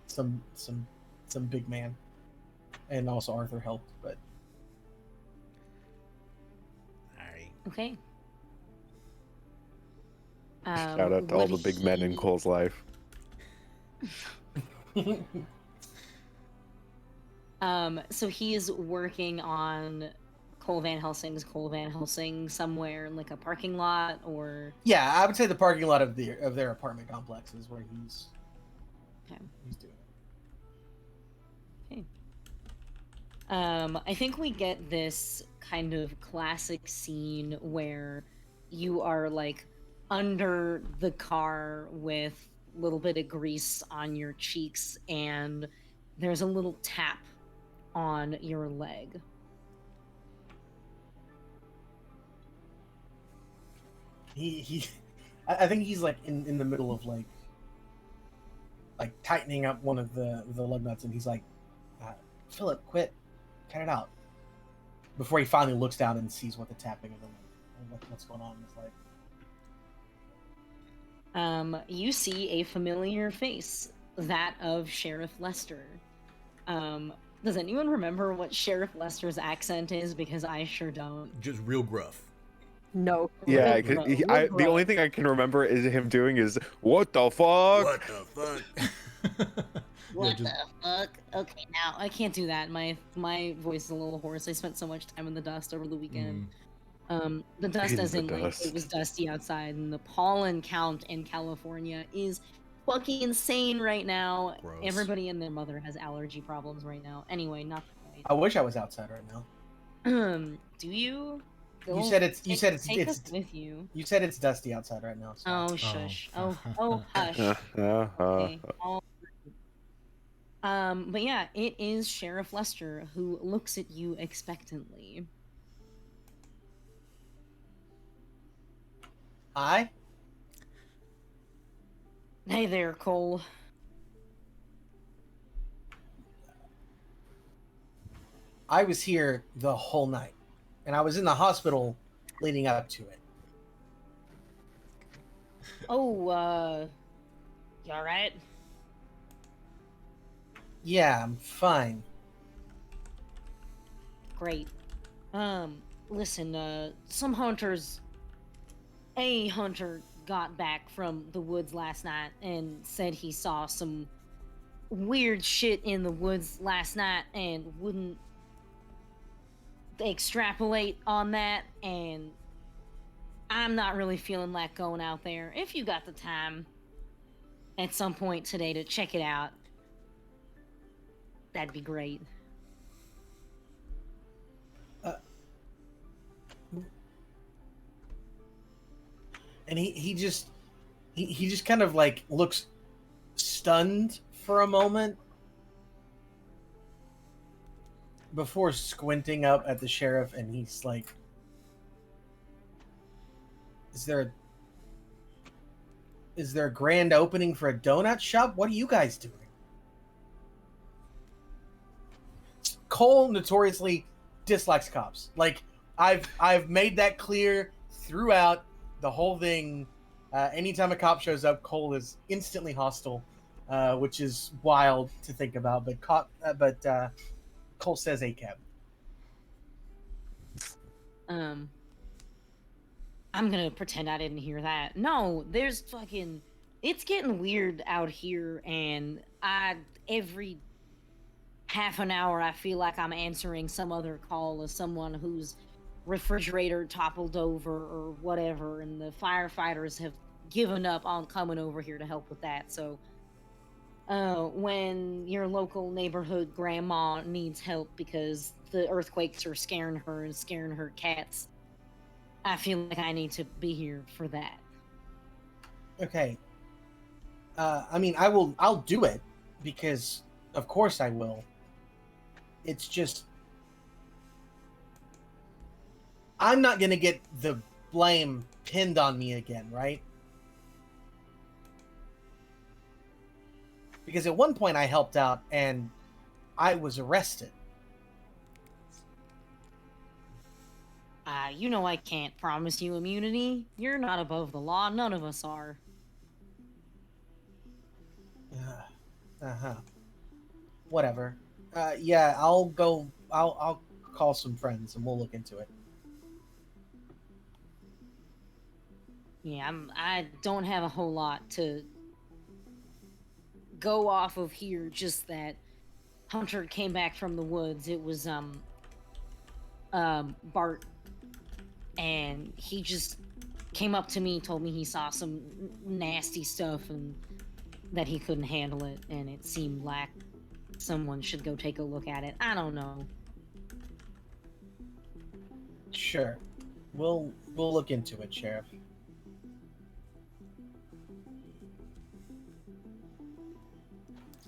some big man, and also Arthur helped. But All right. Okay. Shout out to all the big men in Cole's life. So he is working on Cole Van Helsing somewhere in like a parking lot, or yeah, I would say the parking lot of their apartment complex is where he's doing it. okay. I think we get this kind of classic scene where you are like under the car with a little bit of grease on your cheeks, and there's a little tap on your leg. I think he's like in the middle of like tightening up one of the lug nuts, and he's like, Philip, quit, cut it out. Before he finally looks down and sees what the tapping of what's going on is like. You see a familiar face, that of Sheriff Lester. Does anyone remember what Sheriff Lester's accent is? Because I sure don't. Just real gruff. No. Yeah, Real the only thing I can remember is him doing is "What the fuck." What the fuck? What the fuck? Okay, now I can't do that. My voice is a little hoarse. I spent so much time in the dust over the weekend. The dust, In as the in like dust. it was dusty outside, and the pollen count in California is fucking insane right now. Gross. Everybody and their mother has allergy problems right now. Anyway, not the point. I wish I was outside right now. Do you? You said it's take us with you. You said it's dusty outside right now. So. Oh shush. Oh hush. Okay. But yeah, it is Sheriff Lester who looks at you expectantly. Hi. Hey there, Cole. I was here the whole night, and I was in the hospital leading up to it. Oh, you alright? Yeah, I'm fine. Great. Listen, some hunters... A hunter got back from the woods last night and said he saw some weird shit in the woods last night and wouldn't extrapolate on that, and I'm not really feeling like going out there. If you got the time at some point today to check it out, that'd be great. And he just kind of like looks stunned for a moment before squinting up at the sheriff, and he's like, is there a grand opening for a donut shop? What are you guys doing? Cole notoriously dislikes cops. Like, I've made that clear throughout the whole thing. Anytime a cop shows up, Cole is instantly hostile, which is wild to think about. But Cole says ACAB. I'm gonna pretend I didn't hear that. No, there's fucking... It's getting weird out here, and every half an hour I feel like I'm answering some other call of someone whose refrigerator toppled over or whatever, and the firefighters have given up on coming over here to help with that. So when your local neighborhood grandma needs help because the earthquakes are scaring her and scaring her cats, I feel like I need to be here for that. Okay. I mean, I'll do it, because of course I will. It's just, I'm not gonna get the blame pinned on me again, right? Because at one point I helped out and I was arrested. You know I can't promise you immunity. You're not above the law. None of us are. Whatever. Yeah, I'll go. I'll call some friends and we'll look into it. Yeah, I don't have a whole lot to go off of here. Just that Hunter came back from the woods. It was Bart, and he just came up to me, told me he saw some nasty stuff and that he couldn't handle it, and it seemed like someone should go take a look at it. I don't know. Sure, we'll look into it, Sheriff.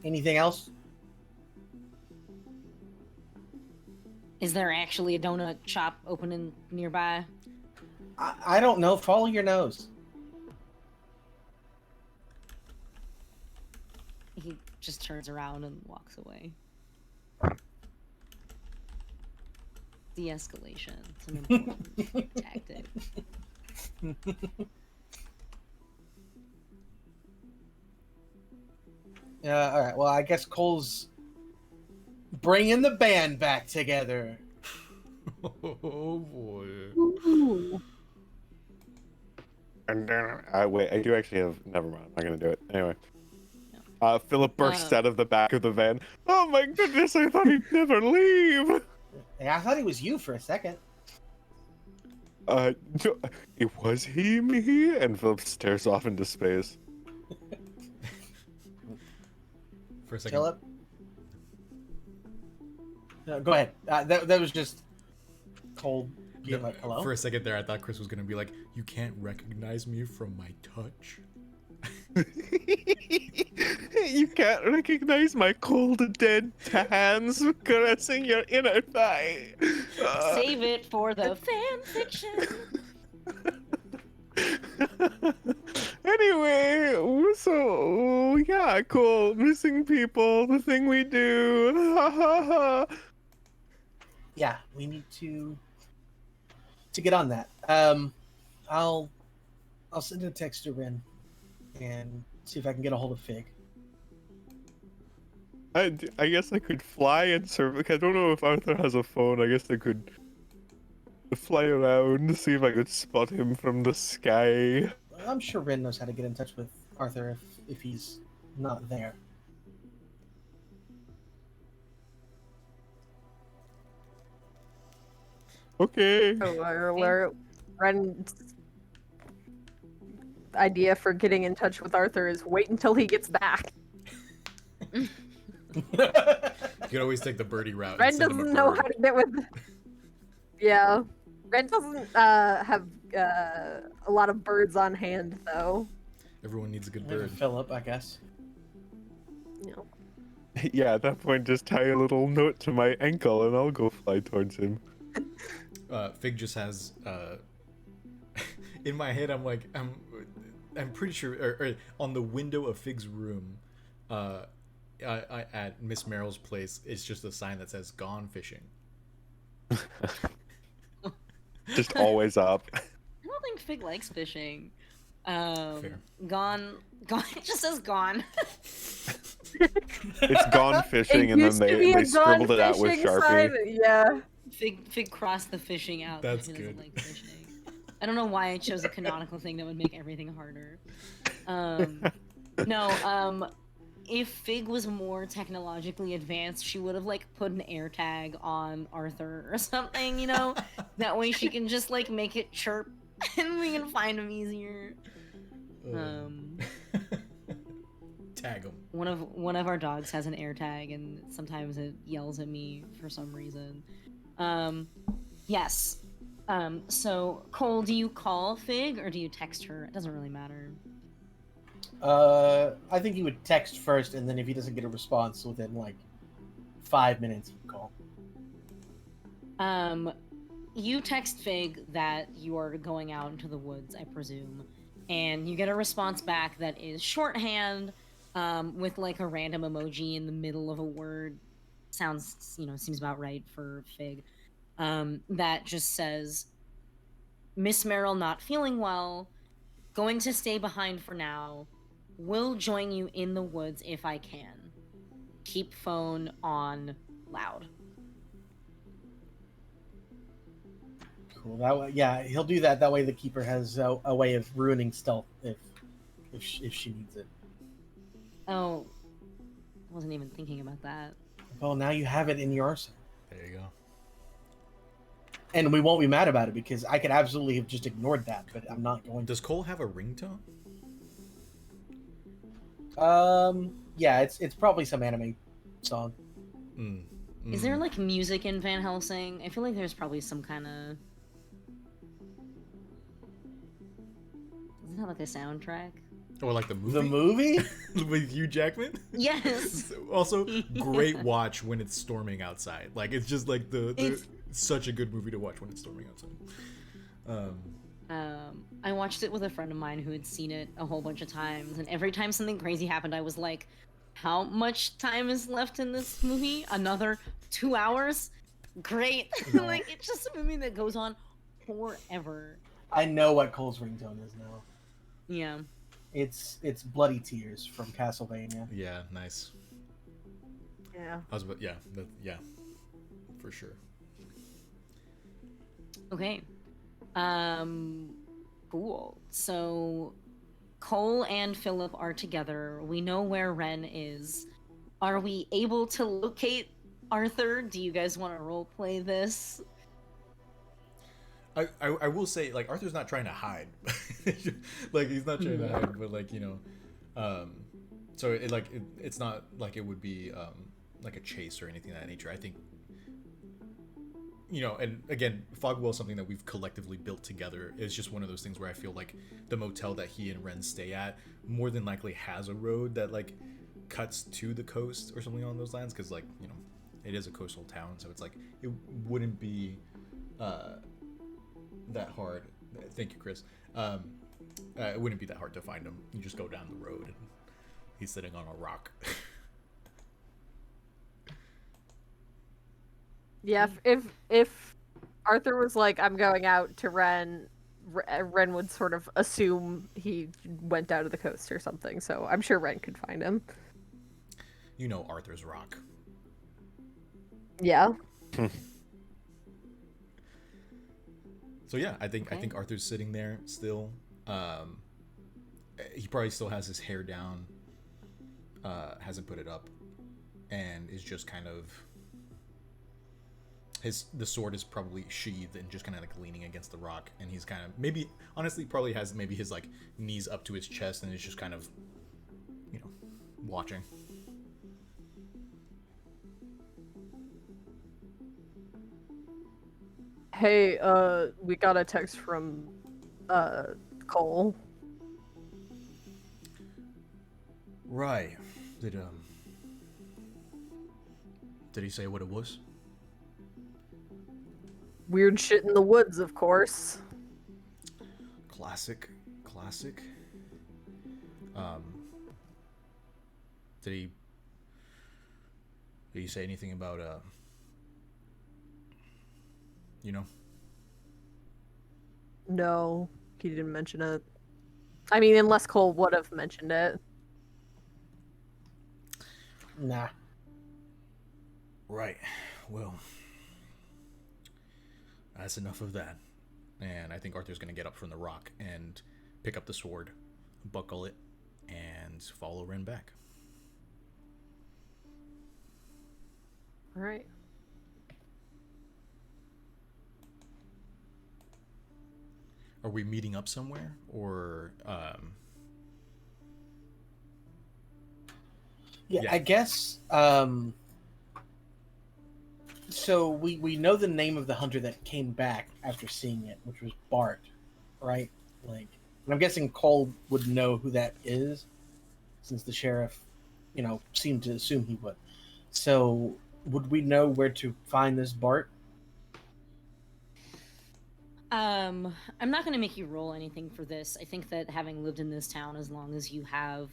Anything else? Is there actually a donut shop opening nearby? I don't know. Follow your nose. He just turns around and walks away. De-escalation. It's an important tactic. All right. Well, I guess Cole's bringing the band back together. Oh boy. Ooh. And then, wait, I do actually have. Never mind. I'm not gonna do it anyway. Philip bursts out of the back of the van. Oh my goodness! I thought he'd never leave. Yeah, I thought it was you for a second. No, it was he, me, and Philip stares off into space. For a second. Philip. No, go ahead. That was just Cole being like, hello. For a second there, I thought Chris was gonna be like, "You can't recognize me from my touch." You can't recognize my cold, dead hands caressing your inner thigh. Save it for the fan fiction. Anyway, so yeah, cool. Missing people, the thing we do. Ha ha ha. Yeah, we need to get on that. I'll send a text to Ren and see if I can get a hold of Fig. I guess I could fly and serve. I don't know if Arthur has a phone. I guess I could fly around, see if I could spot him from the sky. I'm sure Ren knows how to get in touch with Arthur if he's not there. Okay. Where Ren's idea for getting in touch with Arthur is wait until he gets back. You could always take the birdie route. Ren and send him a doesn't know bird. how to get with. Yeah, Ren doesn't have a lot of birds on hand though. Everyone needs a good Maybe bird. Philip, I guess. No. Yeah, at that point, just tie a little note to my ankle and I'll go fly towards him. Fig just has. In my head, I'm like, I'm pretty sure, or on the window of Fig's room, at Miss Merrill's place, it's just a sign that says "Gone fishing." Just always up. I don't think Fig likes fishing. Fair. Gone. It just says gone. It's gone fishing, It and then used to be they a scribbled gone it out with fishing Sharpie. sign, yeah. Fig crossed the fishing out. That's He doesn't good. like fishing. I don't know why I chose a canonical thing that would make everything harder. No, if Fig was more technologically advanced, she would have like put an air tag on Arthur or something, you know? That way she can just like make it chirp and we can find him easier. Tag him. One of our dogs has an air tag and sometimes it yells at me for some reason. Yes. So Cole, do you call Fig or do you text her? It doesn't really matter. I think he would text first, and then if he doesn't get a response within like 5 minutes, he'd call. you text Fig that you are going out into the woods, I presume, and you get a response back that is shorthand, with like a random emoji in the middle of a word. Sounds, seems about right for Fig. That just says, Miss Merrill not feeling well, going to stay behind for now. Will join you in the woods if I can. Keep phone on loud. Cool. That way, yeah, he'll do that. That way, the keeper has a way of ruining stealth if she needs it. Oh, I wasn't even thinking about that. Well, now you have it in your arsenal, There you go. and we won't be mad about it because I could absolutely have just ignored that, but I'm not going Does Cole have a ringtone? to. Yeah, it's probably some anime song. Is there like music in Van Helsing? I feel like there's probably some kind of. Isn't that like a soundtrack? Or like the movie? The movie? With Hugh Jackman? Yes. Also, great watch when it's storming outside. Like, it's just like it's such a good movie to watch when it's storming outside. I watched it with a friend of mine who had seen it a whole bunch of times, and every time something crazy happened, I was like, how much time is left in this movie? Another 2 hours? Great. Like, it's just a movie that goes on forever. I know what Cole's ringtone is now. Yeah. It's Bloody Tears from Castlevania. Yeah, nice. Yeah. Yeah, for sure. Okay. Cool. So Cole and Philip are together. We know where Ren is. Are we able to locate Arthur? Do you guys want to roleplay this? I will say, like, Arthur's not trying to hide. Like, he's not trying to hide, but like, so it's not like it would be like a chase or anything of that nature. I think, and again, Fogwell is something that we've collectively built together. It's just one of those things where I feel like the motel that he and Ren stay at more than likely has a road that like cuts to the coast or something along those lines, because like, it is a coastal town, so it's like it wouldn't be that hard. Thank you, Chris. It wouldn't be that hard to find him. You just go down the road and he's sitting on a rock. Yeah, if Arthur was like, I'm going out to Ren, Ren would sort of assume he went down to the coast or something, so I'm sure Ren could find him. Arthur's rock. Yeah. So yeah, I think Arthur's sitting there still. He probably still has his hair down, hasn't put it up, and is just kind of the sword is probably sheathed and just kind of like leaning against the rock, and he's kind of probably has maybe his like knees up to his chest and is just kind of watching. Hey, we got a text from Cole. Right. Did he say what it was? Weird shit in the woods, of course. Classic. Did he say anything about No, he didn't mention it. I mean, unless Cole would have mentioned it. Nah. Right. Well, that's enough of that. And I think Arthur's going to get up from the rock and pick up the sword, buckle it, and follow Ren back. All right. Are we meeting up somewhere, or Yeah, Yeah. I guess. So we know the name of the hunter that came back after seeing it, which was Bart, right? Like, and I'm guessing Cole would know who that is, since the sheriff, seemed to assume he would. So, would we know where to find this Bart? I'm not gonna make you roll anything for this. I think that having lived in this town as long as you have,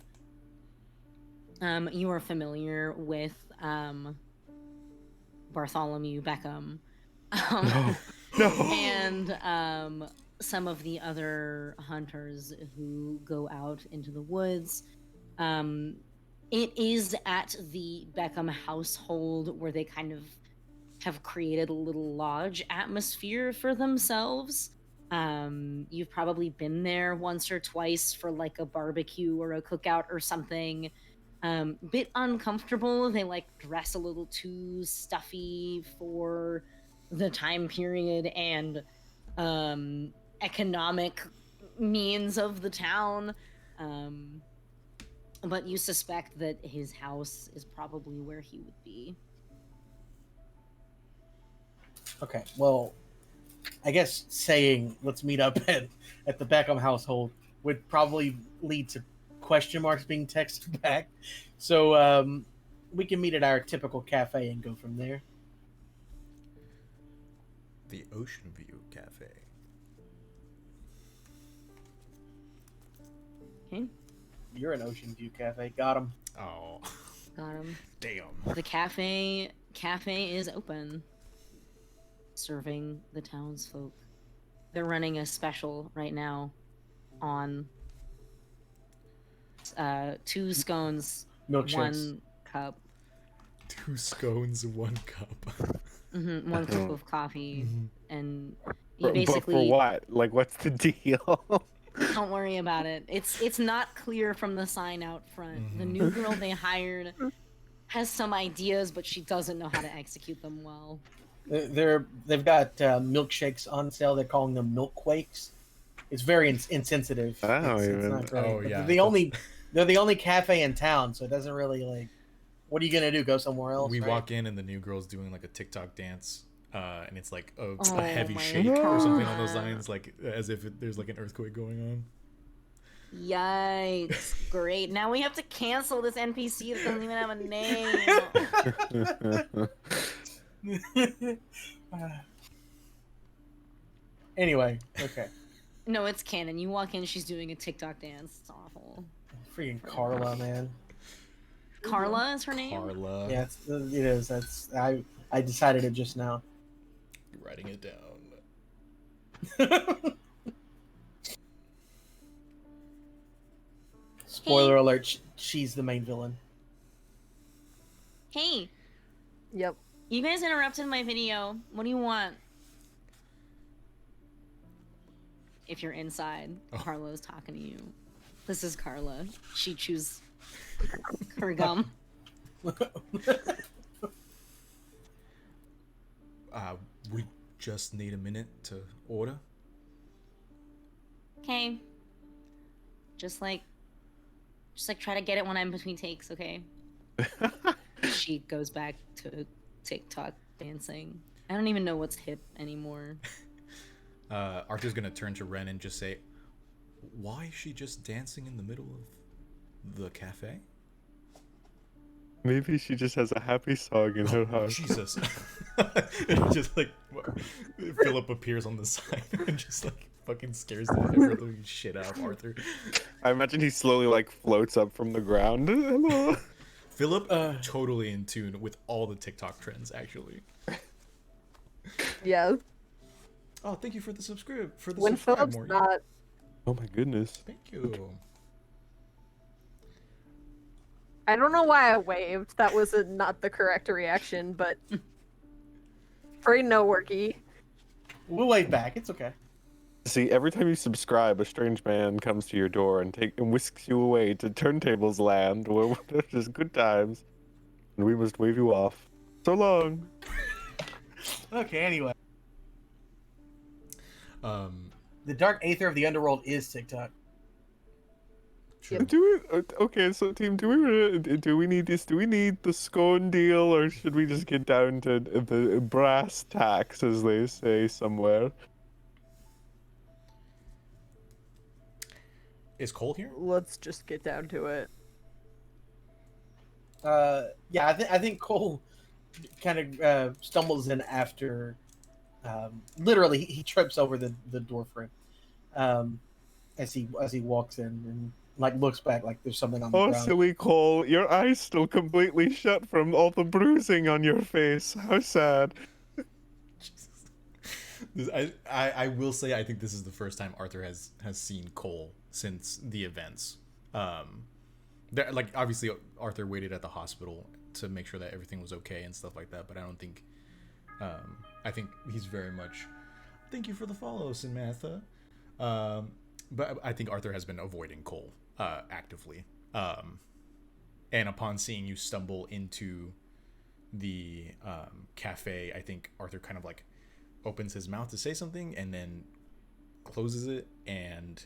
you are familiar with Bartholomew Beckham, No. No. and some of the other hunters who go out into the woods. It is at the Beckham household where they kind of have created a little lodge atmosphere for themselves. You've probably been there once or twice for like a barbecue or a cookout or something. Bit uncomfortable. They like dress a little too stuffy for the time period and economic means of the town. But you suspect that his house is probably where he would be. Okay, well, I guess saying let's meet up at the Beckham household would probably lead to question marks being texted back. So we can meet at our typical cafe and go from there. The Ocean View Cafe. Okay, You're an Ocean View Cafe. Got him. Oh, got him. damn. The cafe is open, serving the townsfolk. They're running a special right now on 2 scones, Milkshakes. 1 cup, 2 scones, 1 cup. 1 cup of coffee, and you But for basically what? Like, what's the deal? don't worry about it. It's not clear from the sign out front. The new girl they hired has some ideas, but she doesn't know how to execute them well. They've got milkshakes on sale. They're calling them milk quakes. It's very insensitive. I don't It's even- not great. Oh, But yeah, they're the only cafe in town, so it doesn't really like. What are you gonna do? Go somewhere else? We right? walk in and the new girl's doing like a TikTok dance, and it's like a Oh heavy my shake or something along those God. lines, like as if there's like an earthquake going on. Yikes! Great. Now we have to cancel this NPC that doesn't even have a name. Anyway, okay. No, it's canon. You walk in, she's doing a TikTok dance. It's awful. Freaking Carla, man. Carla is her name? Carla. Yeah, it is. I decided it just now. Writing it down. Spoiler alert: she's the main villain. Hey, Yep. you guys interrupted my video. What do you want? If you're inside, Oh. Carla's talking to you. This is Carla. She chews her gum. We just need a minute to order. Okay. Just like try to get it when I'm between takes, okay? She goes back to TikTok dancing. I don't even know what's hip anymore. Arthur's gonna turn to Ren and just say, "Why is she just dancing in the middle of the cafe?" Maybe she just has a happy song in her heart. Jesus. And just like Philip appears on the side and just like fucking scares the ever-living shit out of Arthur. I imagine he slowly like floats up from the ground. Hello. Philip totally in tune with all the TikTok trends, actually. Yeah. Oh, thank you for the subscribe When Philip's Morgan. not. Oh my goodness. Thank you. I don't know why I waved. That was not the correct reaction, but. Pretty no worky. We'll wave back. It's okay. See, every time you subscribe, a strange man comes to your door and whisks you away to Turntables land, where there's good times, and we must wave you off. So long. Okay. Anyway, The the Dark Aether of the Underworld is TikTok. true. Okay, so team, do we need this? Do we need the scone deal, or should we just get down to the brass tacks, as they say somewhere? Is Cole here? Let's just get down to it. Yeah, I think Cole kind of stumbles in after Literally, he trips over the door frame as he walks in and like looks back like there's something on the Oh, ground. silly Cole, your eyes still completely shut from all the bruising on your face. How sad. Jesus. I will say I think this is the first time Arthur has seen Cole since the events. Like obviously Arthur waited at the hospital to make sure that everything was okay and stuff like that, but I don't think I think he's very much thank you for the follow, Samantha. But I think Arthur has been avoiding Cole actively. And upon seeing you stumble into the cafe, I think Arthur kind of like opens his mouth to say something and then closes it and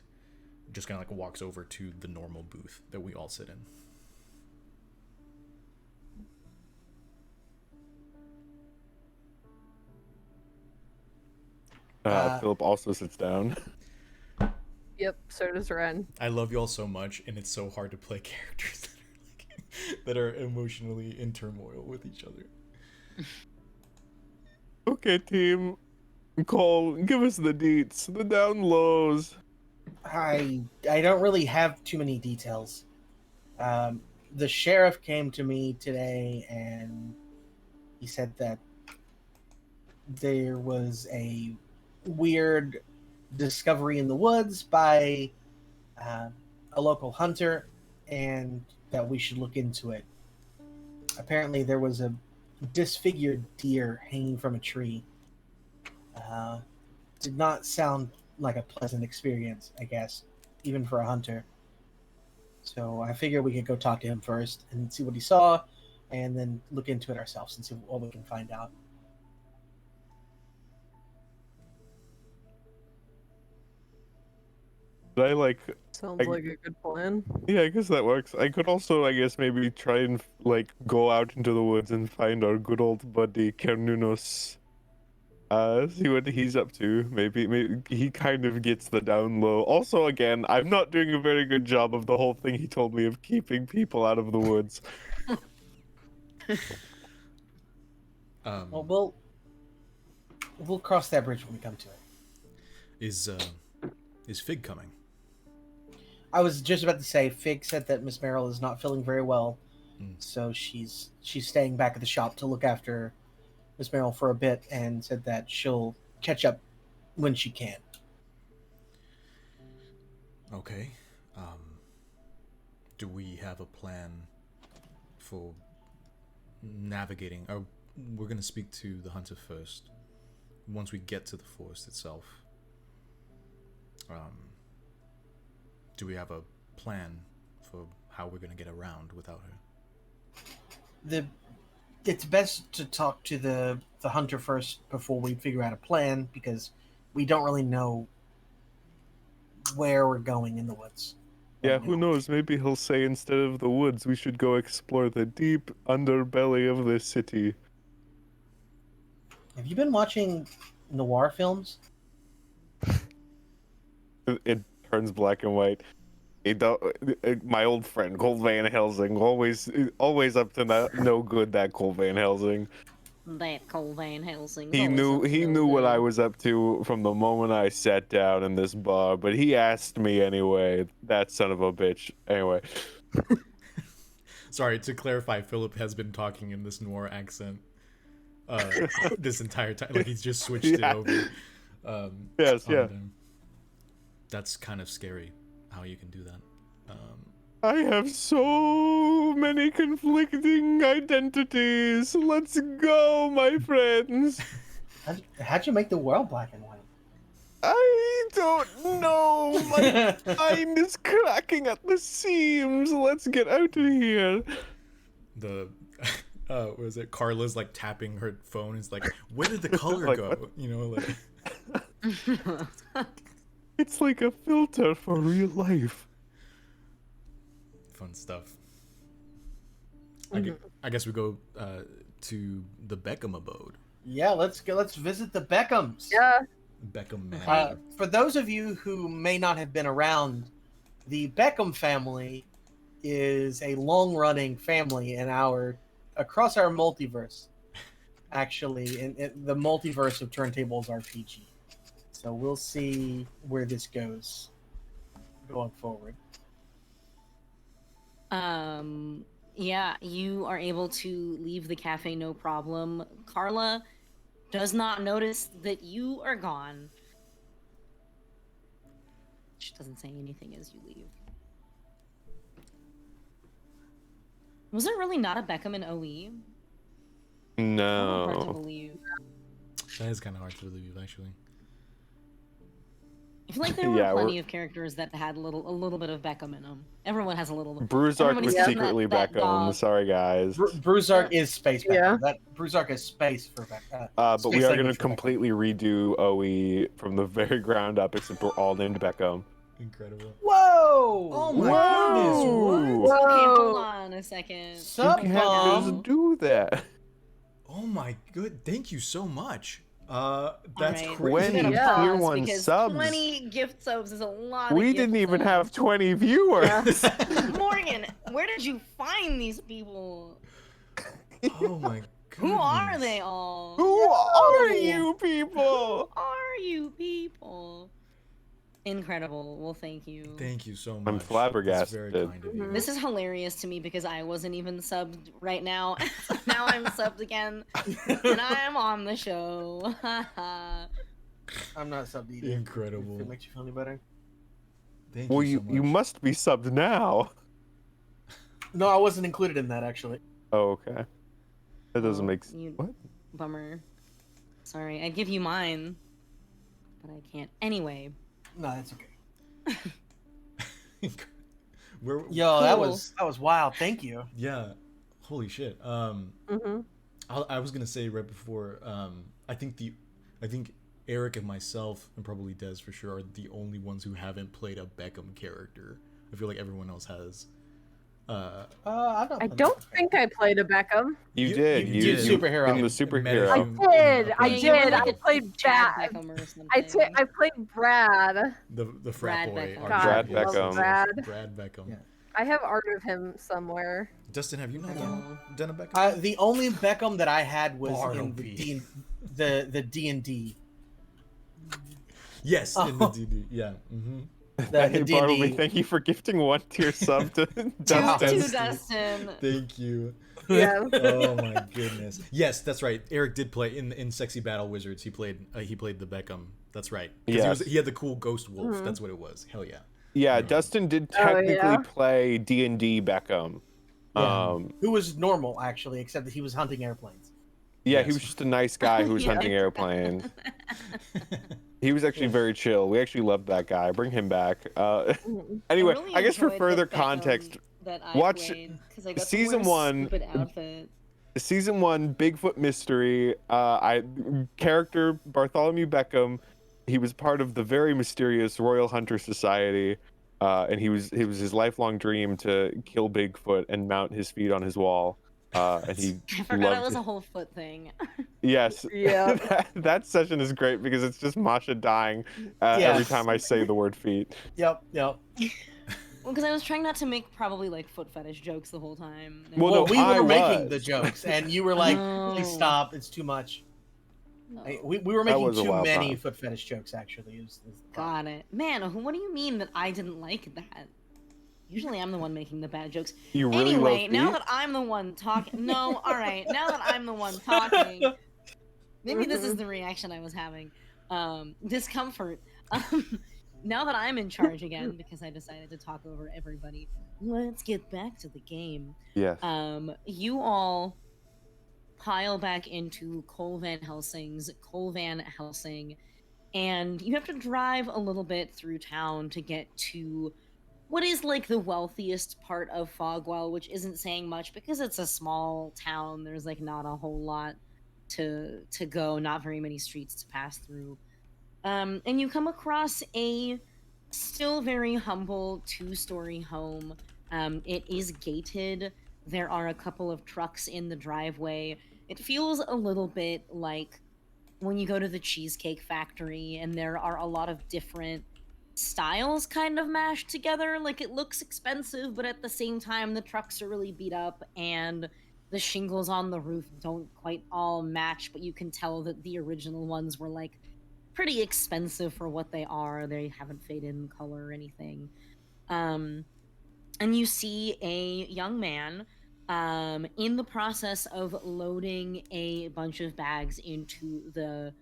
just kind of like walks over to the normal booth that we all sit in. Philip also sits down. Yep, so does Ren. I love y'all so much, and it's so hard to play characters that are like that are emotionally in turmoil with each other. Okay, team. Cole, give us the deets, the down lows. I don't really have too many details. The sheriff came to me today and he said that there was a weird discovery in the woods by a local hunter and that we should look into it. Apparently there was a disfigured deer hanging from a tree. Did not sound like a pleasant experience, I guess, even for a hunter. So I figured we could go talk to him first and see what he saw, and then look into it ourselves and see what we can find out. I like Sounds like a good plan. Yeah, I guess that works. I could also, I guess, maybe try and like go out into the woods and find our good old buddy Kernunos. See what he's up to. Maybe he kind of gets the down low. Also, again, I'm not doing a very good job of the whole thing he told me of keeping people out of the woods. Well, we'll cross that bridge when we come to it. Is Fig coming? I was just about to say, Fig said that Miss Merrill is not feeling very well, so she's staying back at the shop to look after Miss Merrill for a bit, and said that she'll catch up when she can. Okay. Do we have a plan for navigating? Oh, we're gonna speak to the hunter first. Once we get to the forest itself, do we have a plan for how we're gonna get around without her? It's best to talk to the hunter first before we figure out a plan, because we don't really know where we're going in the woods. Yeah, who knows? Maybe he'll say instead of the woods, we should go explore the deep underbelly of the city. Have you been watching noir films? It turns black and white. My old friend Cole Van Helsing, always up to no good. That Cole Van Helsing. That Cole Van Helsing. He knew what I was up to from the moment I sat down in this bar, but he asked me anyway. That son of a bitch. Anyway. Sorry, to clarify, Philip has been talking in this noir accent this entire time. Like he's just switched it over. Yes, yeah. That's kind of scary how you can do that. I have so many conflicting identities. Let's go, my friends. How'd you make the world black and white? I don't know. My mind is cracking at the seams. Let's get out of here. What was it? Carla's like tapping her phone. It's like, where did the color Like, go? what? You know, like. It's like a filter for real life. Fun stuff. I guess we go to the Beckham abode. Yeah, let's go. Let's visit the Beckhams. Yeah. Beckham Manor. For those of you who may not have been around, the Beckham family is a long-running family in across our multiverse. actually, in the multiverse of Turntables RPG. So we'll see where this goes going forward. Yeah, you are able to leave the cafe no problem. Carla does not notice that you are gone. She doesn't say anything as you leave. Was there really not a Beckham in OE? Hard to No. believe. That is kind of hard to believe, actually. I feel like there were Yeah, plenty of characters that had a little bit of Beckham in them. Everyone has a little. Bruzark everybody's was got secretly that Beckham. dog. Sorry, guys. Bruzark is space Beckham. Yeah. That Bruzark is space for Beckham. But we space are going to language for Beckham. completely redo OE from the very ground up, except we're all named Beckham. Incredible. Whoa! Oh my Whoa! goodness! What? Okay, hold Whoa. on a second. You Sup, can't Mom? just do that. Oh my good! Thank you so much. That's Alright, crazy. When we gotta Yeah. tier pause 1 because subs, 20 gift subs is a lot. we of gift didn't even subs. have 20 viewers. Morgan, where did you find these people? Oh my goodness. Who are they all? Who are you people? Who are you people? Incredible. Well, thank you. Thank you so much. I'm flabbergasted. That's very kind of you. This is hilarious to me because I wasn't even subbed right now. So now I'm subbed again, and I am on the show. I'm not subbed either. Incredible. If it makes you feel any better. Thank Well, you so much. you must be subbed now. No, I wasn't included in that actually. Oh, okay. That doesn't Oh, make you- what? Bummer. Sorry, I'd give you mine, but I can't. Anyway. No, that's okay. Where, Yo, that Cool. was wild. Thank you. yeah. Holy shit. Mm-hmm. I was gonna say right before. I think Eric and myself and probably Des for sure are the only ones who haven't played a Beckham character. I feel like everyone else has. I don't think I played a Beckham. You You- did. you You did. Superhero. In the In superhero. I Medicine. did. I Yeah, you were did. like I a played Chad Brad. Beckham or something. I played Brad. The frat Brad boy. Beckham. our God, Brad yes, Beckham. yes, Brad. Brad Beckham. Yeah. I have art of him somewhere. Dustin, have you not Oh. done a Beckham? The only Beckham that I had was in Bartleby. the D&D. Yes, in the Oh. DD. Yeah. Mm-hmm. The Hey, D&D. Bartleby, thank you for gifting 1 tier sub to To Dustin. Dustin. Thank you. Yeah. Oh my goodness. Yes, that's right. Eric did play in Sexy Battle Wizards. He played the Beckham. That's right. 'Cause Yes. he had the cool ghost wolf. Mhm. That's what it was. Hell yeah. Yeah, Dustin did Oh, technically yeah? play D&D Beckham. Yeah. Who was normal actually, except that he was hunting airplanes. Yeah, Yes. he was just a nice guy who was Yeah. hunting airplanes. He was actually very chill. We actually loved that guy. Bring him back. Anyway, really I guess for enjoyed the further Beckham context, that I watch played, 'cause I got to season wear a 1. stupid outfit. Season 1, Bigfoot Mystery. Character Bartholomew Beckham. He was part of the very mysterious Royal Hunter Society, and he was his lifelong dream to kill Bigfoot and mount his feet on his wall. And he I forgot it loved was a whole foot thing. Yes. Yeah. that session is great because it's just Masha dying every Yes. time I say the word feet. Yep. Well, because I was trying not to make probably like foot fetish jokes the whole time. And- Well, Well, no, we I were making was. the jokes, and you were like, No. "Please stop! It's too much." No. We were That making was a too wild many time. foot fetish jokes. Actually, it was the Got problem. it. Man, what do you mean that I didn't like that? Usually I'm the one making the bad jokes. You really Anyway, love now feet? that I'm the one talking, no, all right. Now that I'm the one talking, maybe this is the reaction I was having. Discomfort. Now that I'm in charge again because I decided to talk over everybody, let's get back to the game. Yes. You all pile back into Cole Van Helsing, and you have to drive a little bit through town to get to what is like the wealthiest part of Fogwell, which isn't saying much because it's a small town. There's like not a whole lot to go, not very many streets to pass through. And you come across a still very humble 2-story home. It is gated. There are a couple of trucks in the driveway. It feels a little bit like when you go to the Cheesecake Factory and there are a lot of different styles kind of mashed together. Like, it looks expensive, but at the same time the trucks are really beat up, and the shingles on the roof don't quite all match, but you can tell that the original ones were like pretty expensive for what they are. They haven't faded in color or anything. And you see a young man in the process of loading a bunch of bags into the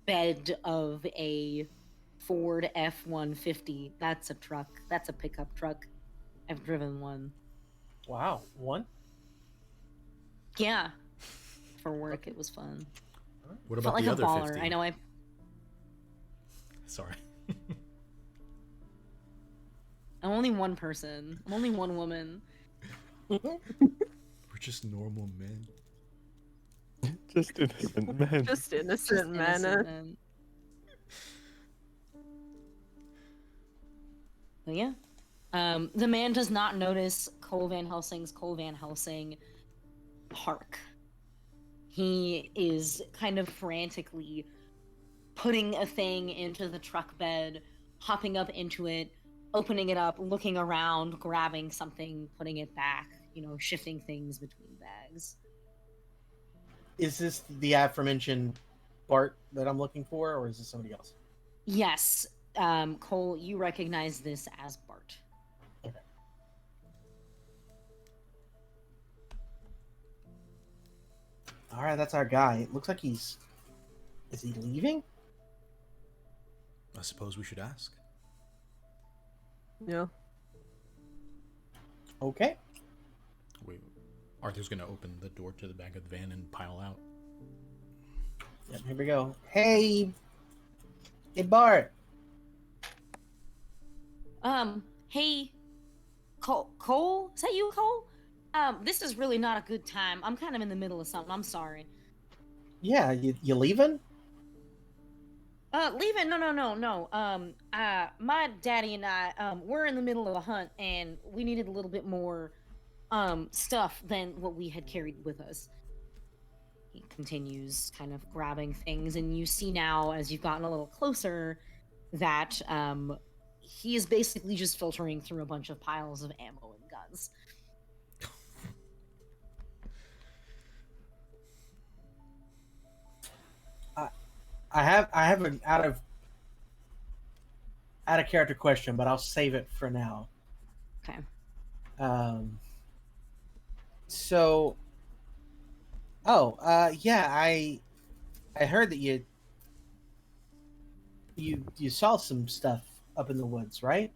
bed of a Ford F-150. That's a truck. That's a pickup truck. I've driven one. Wow, one. Yeah, for work it was fun. What Felt about like the a other baller. 50? I know. Sorry. I'm only one person. I'm only one woman. We're just normal men. Just innocent men. Just innocent, Just man. innocent men. But yeah. The man does not notice Cole Van Helsing's Cole Van Helsing hark. He is kind of frantically putting a thing into the truck bed, hopping up into it, opening it up, looking around, grabbing something, putting it back, shifting things between bags. Is this the aforementioned Bart that I'm looking for, or is this somebody else? Yes, Cole, you recognize this as Bart. Okay. All right, that's our guy. It looks like is he leaving? I suppose we should ask. Yeah. Okay. Wait, Arthur's gonna open the door to the back of the van and pile out. Yep, here we go. Hey, Bart. Hey, Cole? Is that you, Cole? This is really not a good time. I'm kind of in the middle of something. I'm sorry. Yeah, you leaving? Leaving? No. My daddy and I, we're in the middle of a hunt, and we needed a little bit more, stuff than what we had carried with us. He continues kind of grabbing things, and you see now, as you've gotten a little closer, that, he is basically just filtering through a bunch of piles of ammo and guns. I have an out of character question, but I'll save it for now. Okay. So, yeah, I heard that you saw some stuff up in the woods, right?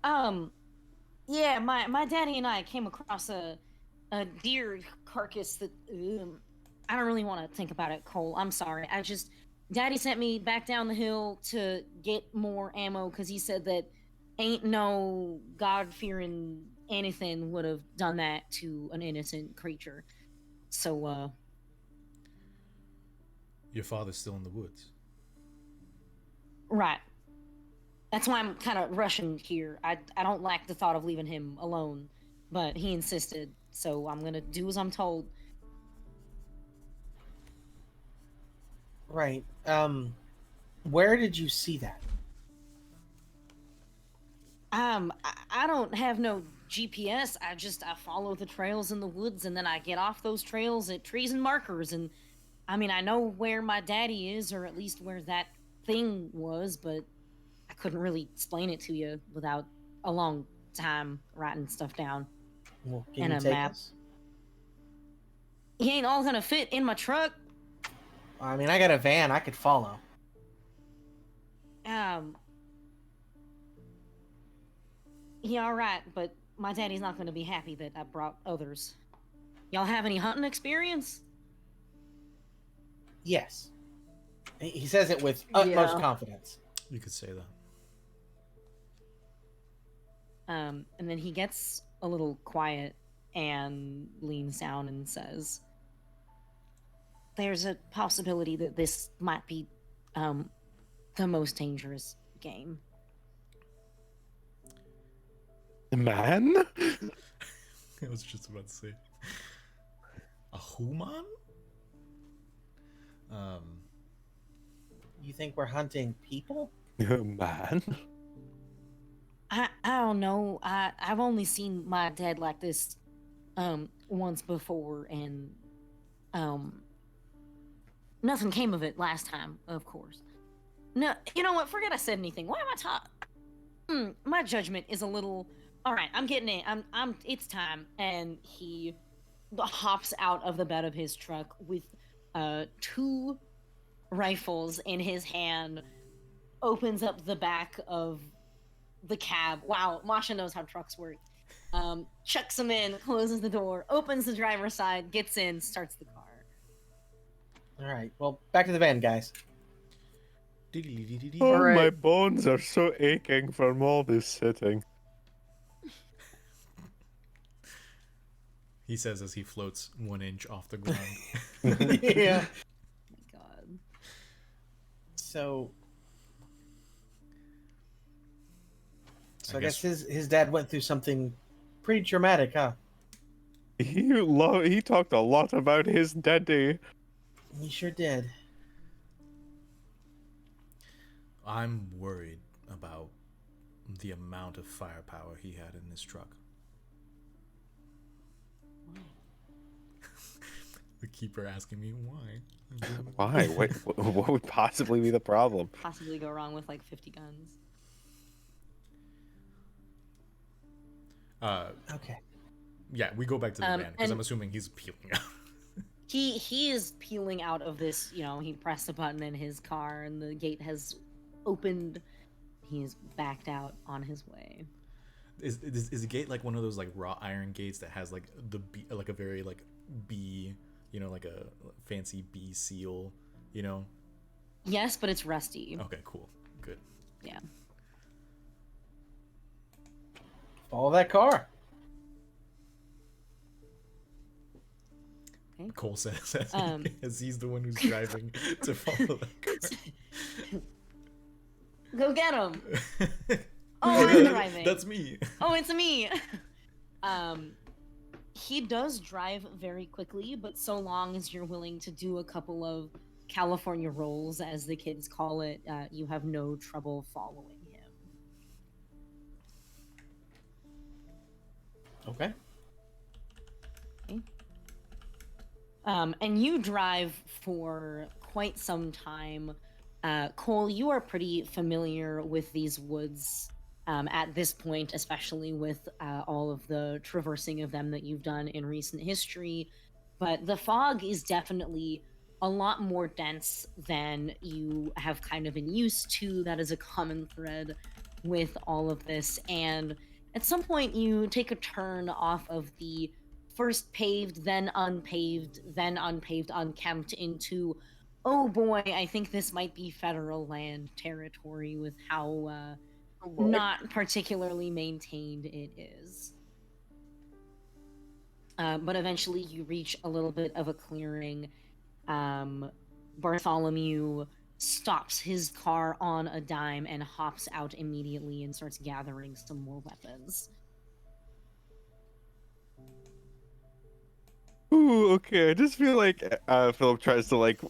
Yeah, my daddy and I came across a deer carcass that I don't really want to think about it, Cole. I'm sorry. Daddy sent me back down the hill to get more ammo because he said that ain't no God-fearing anything would have done that to an innocent creature. So, Your father's still in the woods. right. That's why I'm kind of rushing here. I don't like the thought of leaving him alone, but he insisted, so I'm gonna do as I'm told. Right. Where did you see that? I don't have no GPS. I follow the trails in the woods, and then I get off those trails at trees and markers, and I know where my daddy is, or at least where that thing was, but I couldn't really explain it to you without a long time writing stuff down. Well, can And you a take map. us? He ain't all gonna fit in my truck. I mean, I got a van. I could follow. Yeah, all right, but my daddy's not gonna be happy that I brought others. Y'all have any hunting experience? Yes. He says it with utmost Yeah. confidence. You could say that. And then he gets a little quiet and leans down and says, "There's a possibility that this might be, the most dangerous game." Man? I was just about to say. A human? You think we're hunting people? Man? I don't know. I've only seen my dad like this once before, and nothing came of it last time, of course. No, you know what? Forget I said anything. Why am I talking? My judgment is a little. All right, I'm getting it. I'm. It's time. And he hops out of the bed of his truck with 2 rifles in his hand. Opens up the back of the cab. Wow, Masha knows how trucks work. Chucks them in, closes the door, opens the driver's side, gets in, starts the car. All right. Well, back to the van, guys. Oh, Alright. my bones are so aching from all this sitting. He says as he floats 1 inch off the ground. Yeah. Oh my god. So I I guess guess- his dad went through something pretty traumatic, huh? He talked a lot about his daddy. He sure did. I'm worried about the amount of firepower he had in his truck. The keeper asking me why. Why? What would possibly be the problem? Possibly go wrong with like 50 guns. Okay. Yeah, we go back to the van because and- I'm assuming he's peeling out. He is peeling out of this, he pressed a button in his car and the gate has opened. He is backed out on his way. Is the gate like one of those like wrought iron gates that has like the B, like a very like B, like a fancy B seal, Yes, but it's rusty. Okay, cool, good. Yeah. Follow that car. Okay. Cole says Um, as he's the one who's driving to follow the Go get him. car. Oh, I'm driving. That's me. Oh, it's me. He does drive very quickly, but so long as you're willing to do a couple of California rolls, as the kids call it, you have no trouble following him. Okay. And you drive for quite some time. Cole, you are pretty familiar with these woods at this point, especially with all of the traversing of them that you've done in recent history. But the fog is definitely a lot more dense than you have kind of been used to. That is a common thread with all of this. And at some point, you take a turn off of the first paved, then unpaved, unkempt into, oh boy, I think this might be federal land territory with how Oh boy. not particularly maintained it is. But eventually you reach a little bit of a clearing. Bartholomew stops his car on a dime and hops out immediately and starts gathering some more weapons. Ooh, okay. I just feel like Philip tries to like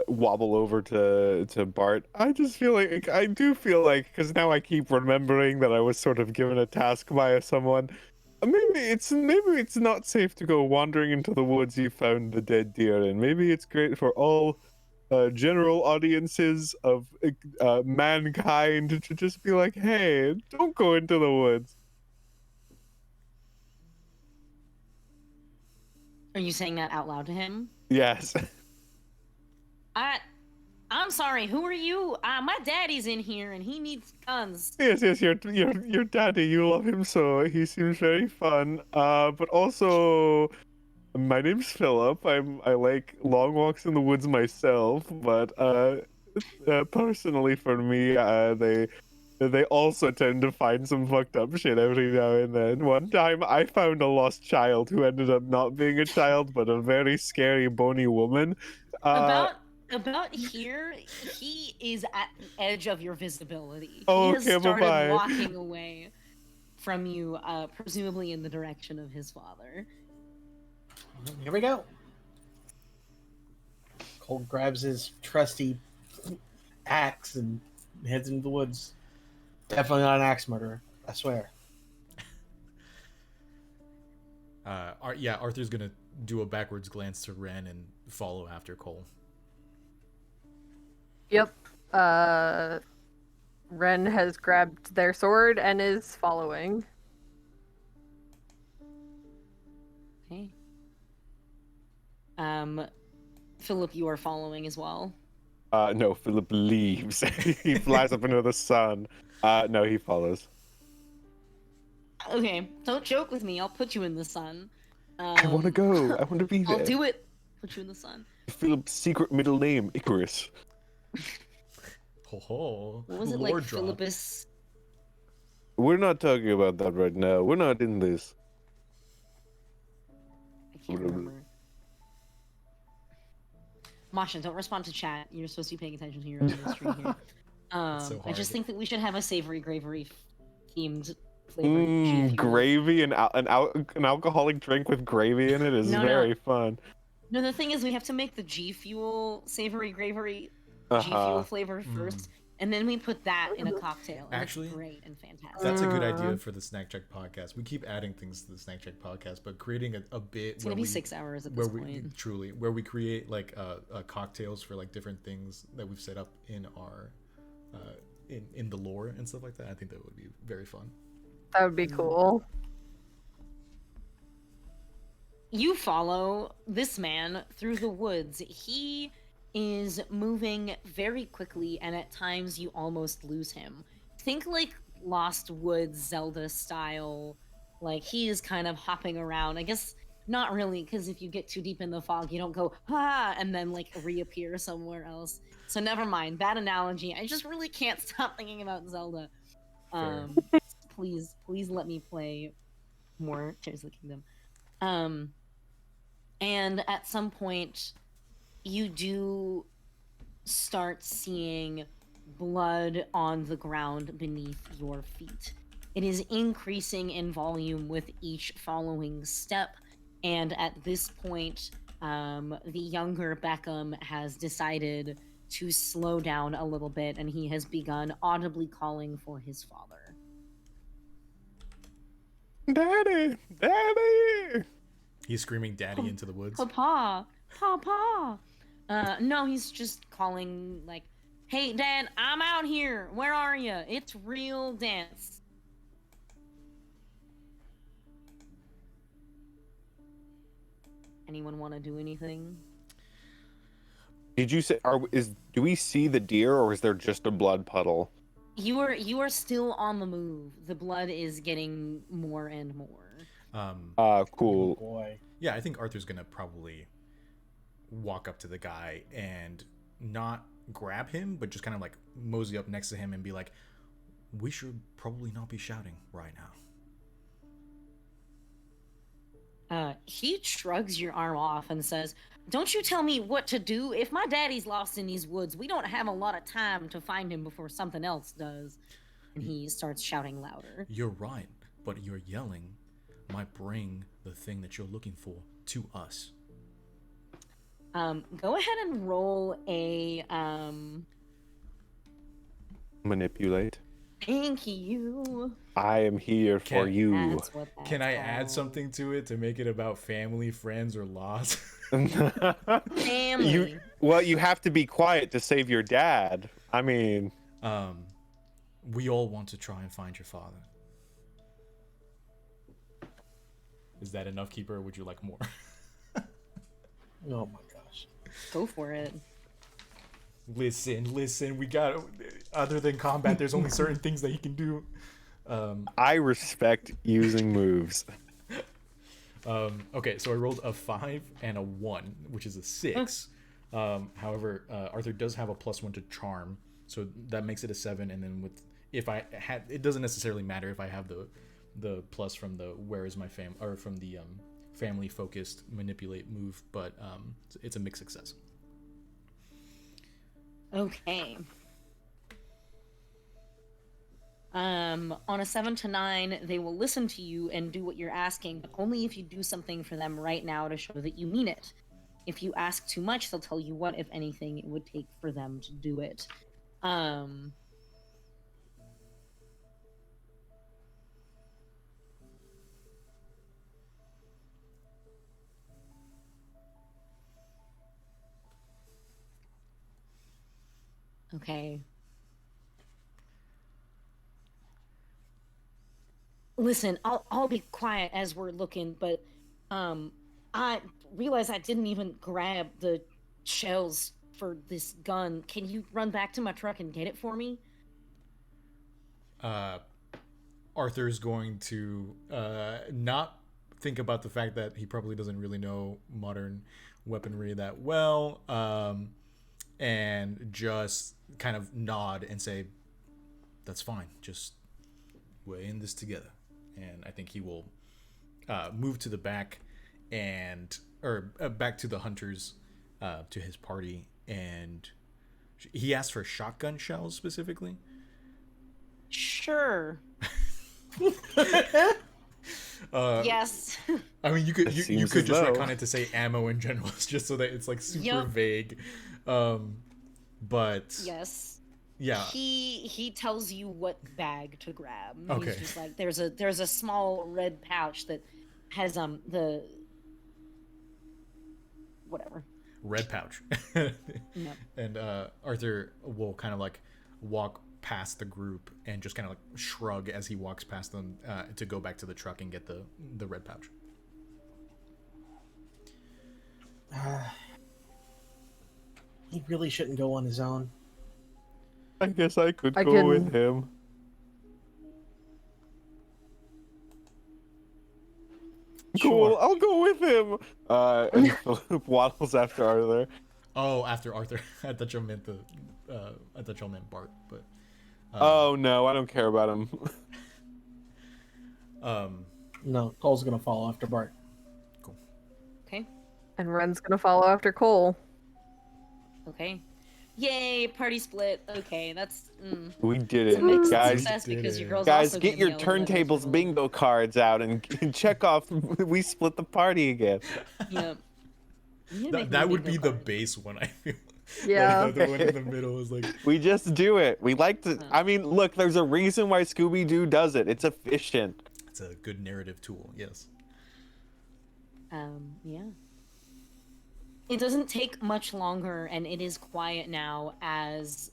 wobble over to Bart. I just feel like because now I keep remembering that I was sort of given a task by someone. Maybe it's not safe to go wandering into the woods you found the dead deer in. Maybe it's great for all general audiences of mankind to just be like, hey, don't go into the woods. Are you saying that out loud to him? Yes. I'm sorry, who are you? My daddy's in here and he needs guns. Yes, your daddy, you love him so. He seems very fun. But also, my name's Philip. I like long walks in the woods myself, but personally for me, they also tend to find some fucked up shit every now and then. One time, I found a lost child who ended up not being a child, but a very scary, bony woman. About here, he is at the edge of your visibility. Oh, he has okay, started bye-bye. walking away from you, presumably in the direction of his father. Here we go. Cole grabs his trusty axe and heads into the woods. Definitely not an axe murderer, I swear. Arthur's gonna do a backwards glance to Ren and follow after Cole. Yep. Ren has grabbed their sword and is following. Okay. Philip, you are following as well. No, Philip leaves. He flies up into the sun. No, he follows. Okay, don't joke with me. I'll put you in the sun. I want to go. I want to be there. I'll do it. Put you in the sun. Philip's secret middle name, Icarus. Ho ho. What was it Lore like, drop. Philippus? We're not talking about that right now. We're not in this. I can't remember. Masha, don't respond to chat. You're supposed to be paying attention to your own stream here. so I just hard. think that we should have a savory gravery themed flavor. G Fuel. Gravy and an alcoholic drink with gravy in it is No, very fun. No, the thing is, we have to make the G Fuel savory gravery G Uh-huh. Fuel flavor first, and then we put that in a cocktail. And Actually, it's great and fantastic. That's a good idea for the Snack Check podcast. We keep adding things to the Snack Check podcast, but creating a bit It's where gonna be we 6 hours at where this we point. truly where we create like cocktails for like different things that we've set up in our in the lore and stuff like that. I think that would be very fun. That would be cool. You follow this man through the woods. He is moving very quickly, and at times you almost lose him. Think like Lost Woods Zelda style. Like he is kind of hopping around. I guess not really, because if you get too deep in the fog, you don't go ah and then like reappear somewhere else. So never mind. Bad analogy. I just really can't stop thinking about Zelda. Please let me play more Tears of the Kingdom. And at some point, you do start seeing blood on the ground beneath your feet. It is increasing in volume with each following step, and at this point, the younger Beckham has decided to slow down a little bit, and he has begun audibly calling for his father. Daddy! Daddy! He's screaming "Daddy" into the woods. Papa! Papa! No, he's just calling, like, hey, Dad, I'm out here. Where are you? It's real dance. Anyone want to do anything? Did you say? Do we see the deer, or is there just a blood puddle? You are still on the move. The blood is getting more and more. Cool. Oh boy. Yeah, I think Arthur's gonna probably walk up to the guy and not grab him, but just kind of like mosey up next to him and be like, "We should probably not be shouting right now." He shrugs your arm off and says, "Don't you tell me what to do. If my daddy's lost in these woods, we don't have a lot of time to find him before something else does." And he starts shouting louder. You're right, but your yelling might bring the thing that you're looking for to us. Go ahead and roll a Manipulate. Thank you. I am here for Can- you. That's what that's Can I add called. something to it to make it about family, friends, or loss? Family. You have to be quiet to save your dad. I mean, We all want to try and find your father. Is that enough, Keeper, or would you like more? Oh my gosh. Go for it. Listen, we got, other than combat, there's only certain things that he can do. I respect using moves. Okay, so I rolled a 5 and a 1, which is a 6. However, Arthur does have a +1 to charm, so that makes it a 7. And then if I had, it doesn't necessarily matter if I have the plus from the where is my fam, or from the family focused manipulate move, but it's a mixed success. Okay. On a 7 to 9, they will listen to you and do what you're asking, but only if you do something for them right now to show that you mean it. If you ask too much, they'll tell you what, if anything, it would take for them to do it. Okay. Listen, I'll be quiet as we're looking, but I realize I didn't even grab the shells for this gun. Can you run back to my truck and get it for me? uh, Arthur's going to not think about the fact that he probably doesn't really know modern weaponry that well, and just kind of nod and say, "That's fine. Just we're in this together." And I think he will move to the back and or back to the hunters, to his party, and he asked for shotgun shells specifically. Sure. Yes. I mean, you could It you seems could as just though. retcon it to say ammo in general, just so that it's like super Yup. vague. But Yes. yeah, He tells you what bag to grab. Okay. He's just like there's a small red pouch that has the whatever. red pouch. No. And Arthur will kind of like walk past the group and just kind of like shrug as he walks past them, to go back to the truck and get the red pouch. He really shouldn't go on his own. I guess I could I go can- with him. Cool, Sure. I'll go with him. And Philip waddles after Arthur. Oh, after Arthur. I thought you meant I thought y'all meant Bart, but Oh no, I don't care about him. No, Cole's gonna follow after Bart. cool. Okay. And Ren's gonna follow after Cole. Okay. Yay, party split. Okay, that's We did it's a it, mixed guys. success We did because your it. girl's Guys, also get gonna your be a little bit turntables miserable. bingo cards out and check off. We split the party again. Yep. You need to make That me would bingo be the card. base one. I feel. Yeah. Like, the one in the middle is like. We just do it. We like to. Huh. I mean, look, there's a reason why Scooby Doo does it. It's efficient. It's a good narrative tool. Yes. Yeah. It doesn't take much longer, and it is quiet now as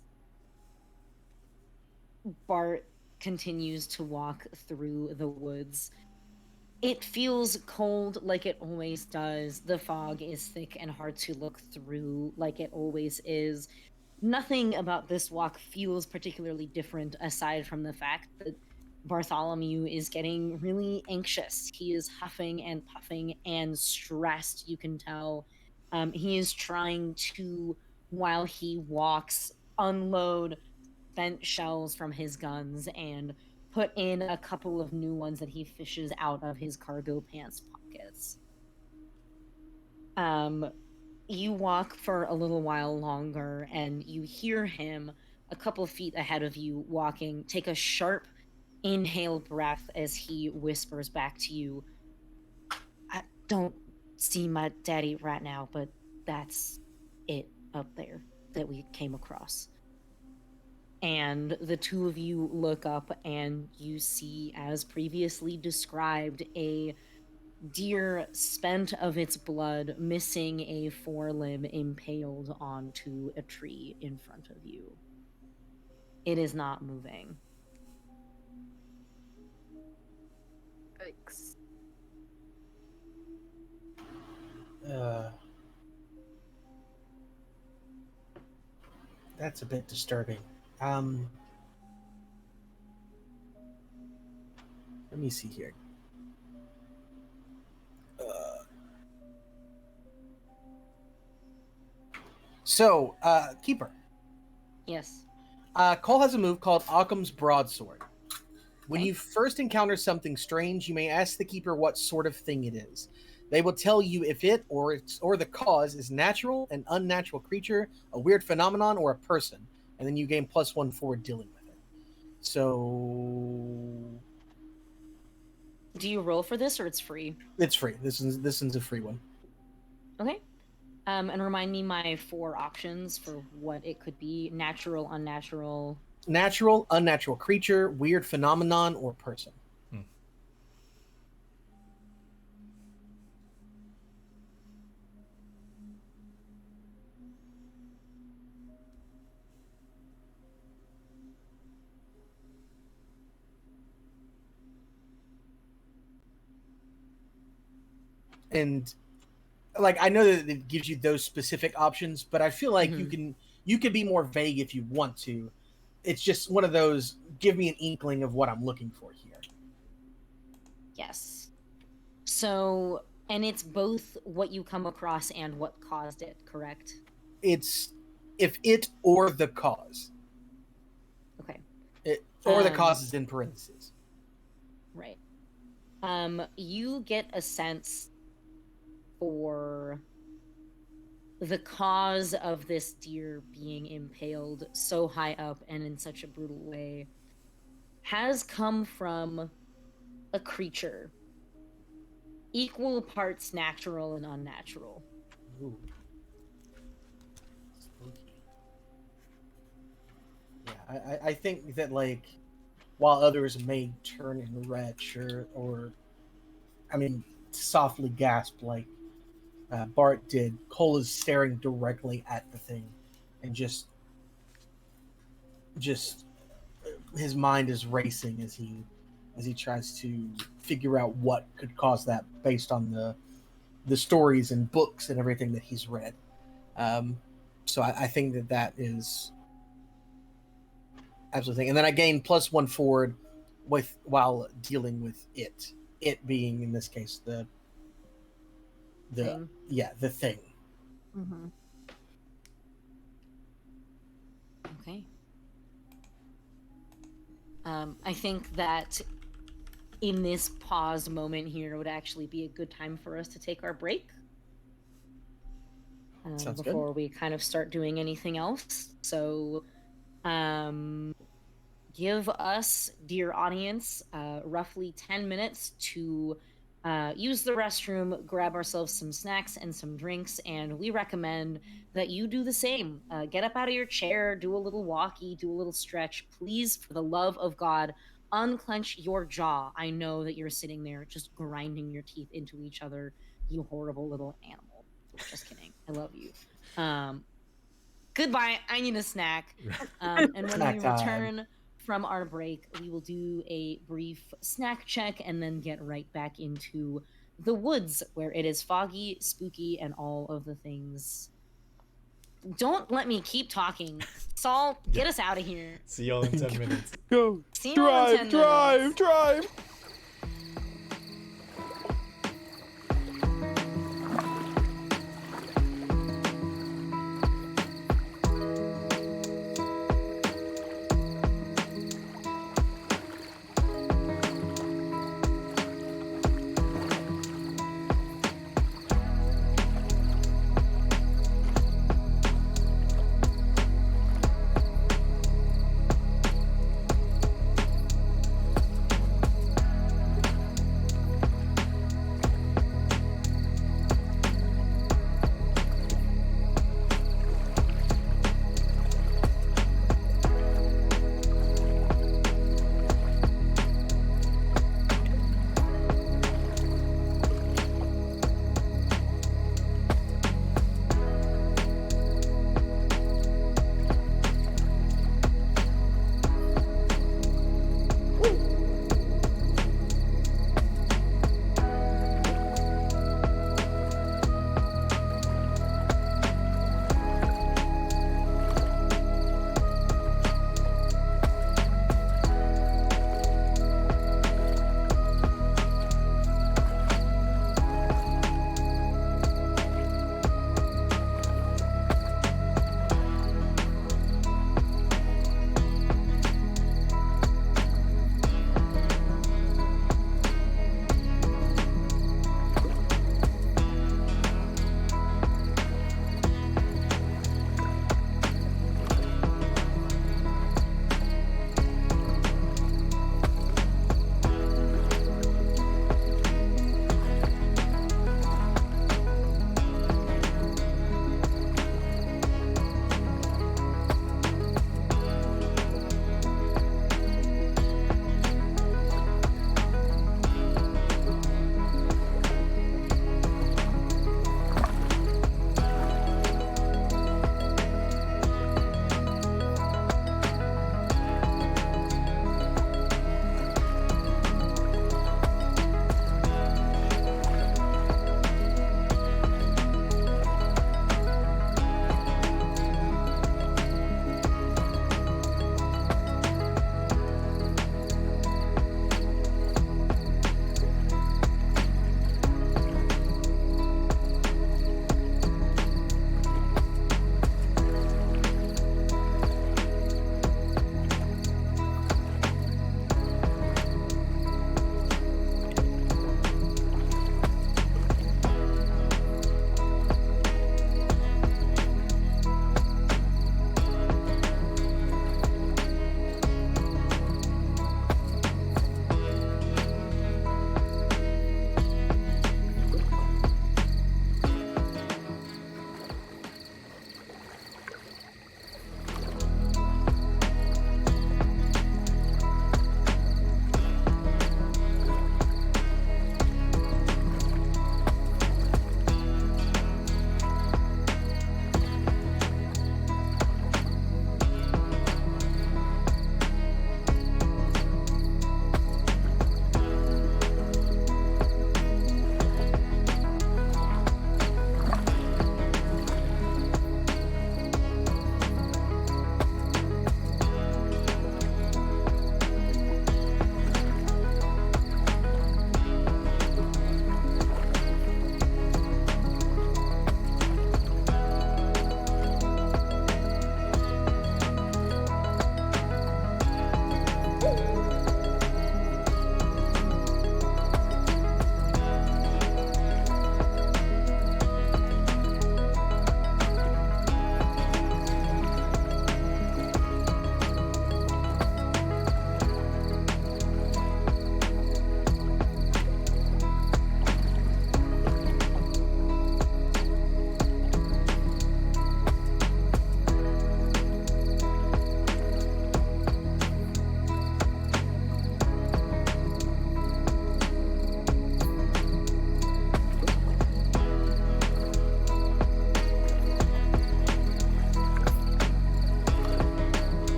Bart continues to walk through the woods. It feels cold like it always does. The fog is thick and hard to look through like it always is. Nothing about this walk feels particularly different aside from the fact that Bartholomew is getting really anxious. He is huffing and puffing and stressed, you can tell. He is trying to, while he walks, unload spent shells from his guns and put in a couple of new ones that he fishes out of his cargo pants pockets. You walk for a little while longer and you hear him a couple feet ahead of you walking take a sharp inhale breath as he whispers back to you, I don't see my daddy right now, but that's it up there that we came across. And the two of you look up and you see, as previously described, a deer spent of its blood, missing a forelimb, impaled onto a tree in front of you. It is not moving. Yikes. That's a bit disturbing. Let me see here. Keeper. Yes. Cole has a move called Occam's Broadsword. When Okay. you first encounter something strange, you may ask the Keeper what sort of thing it is. They will tell you if it or the cause is natural, an unnatural creature, a weird phenomenon, or a person, and then you gain +1 for dealing with it. So Do you roll for this or it's free? it's free. This one's a free one. Okay. And remind me my 4 options for what it could be: natural, unnatural. Natural, unnatural creature, weird phenomenon, or person. and like I know that it gives you those specific options, but I feel like you can be more vague if you want to. It's just one of those, give me an inkling of what I'm looking for here. Yes. So, and it's both what you come across and what caused it, correct? It's if it or the cause. Okay. Or the cause is in parentheses. Right. You get a sense for the cause of this deer being impaled so high up and in such a brutal way has come from a creature equal parts natural and unnatural. Ooh. Spooky. Yeah, I think that, like, while others may turn and retch or I mean, softly gasp like Bart did, Cole is staring directly at the thing and just his mind is racing as he tries to figure out what could cause that based on the stories and books and everything that he's read. So I think that is absolutely. And then I gain +1 forward while dealing with it. It being in this case the Thing. the thing. Mm-hmm. Okay. I think that in this pause moment here would actually be a good time for us to take our break. Sounds before good. we kind of start doing anything else. So, give us, dear audience, roughly 10 minutes to use the restroom, grab ourselves some snacks and some drinks, and we recommend that you do the same. Get up out of your chair, do a little walkie, do a little stretch. Please, for the love of God, unclench your jaw. I know that you're sitting there just grinding your teeth into each other, you horrible little animal. Just kidding. I love you. Goodbye. I need a snack. And when Snack we time. return from our break, we will do a brief snack check and then get right back into the woods where it is foggy, spooky, and all of the things. Don't let me keep talking. Saul, get us out of here. See y'all in 10 minutes. Go. See you all in 10 minutes. Drive.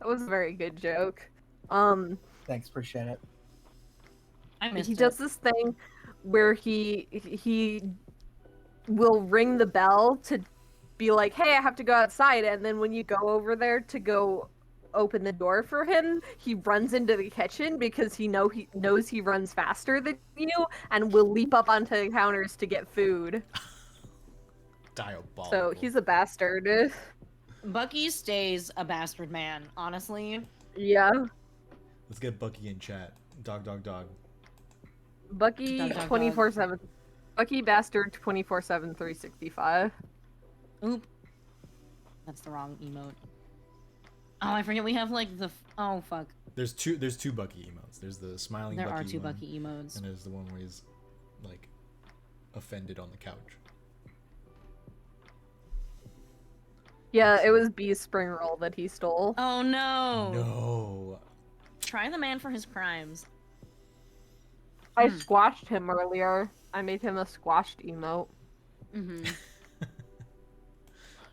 That was a very good joke. Thanks, appreciate it. I missed He it. does this thing where he will ring the bell to be like, "Hey, I have to go outside," and then when you go over there to go open the door for him, he runs into the kitchen because he knows he runs faster than you and will leap up onto the counters to get food. Diabolical. So he's a bastard. Bucky stays a bastard man, honestly. Yeah. Let's get Bucky in chat. Dog, dog, dog. Bucky Dog, dog, dog. 24/7. Bucky bastard 24/7 365. Oop. That's the wrong emote. Oh, I forget we have like the. Oh fuck. There's two Bucky emotes. There's the smiling There Bucky are two one, Bucky emotes. and there's the one where he's like offended on the couch. Yeah, it was B's spring roll that he stole. Oh no. No. Try the man for his crimes. I squashed him earlier. I made him a squashed emote. Mm-hmm.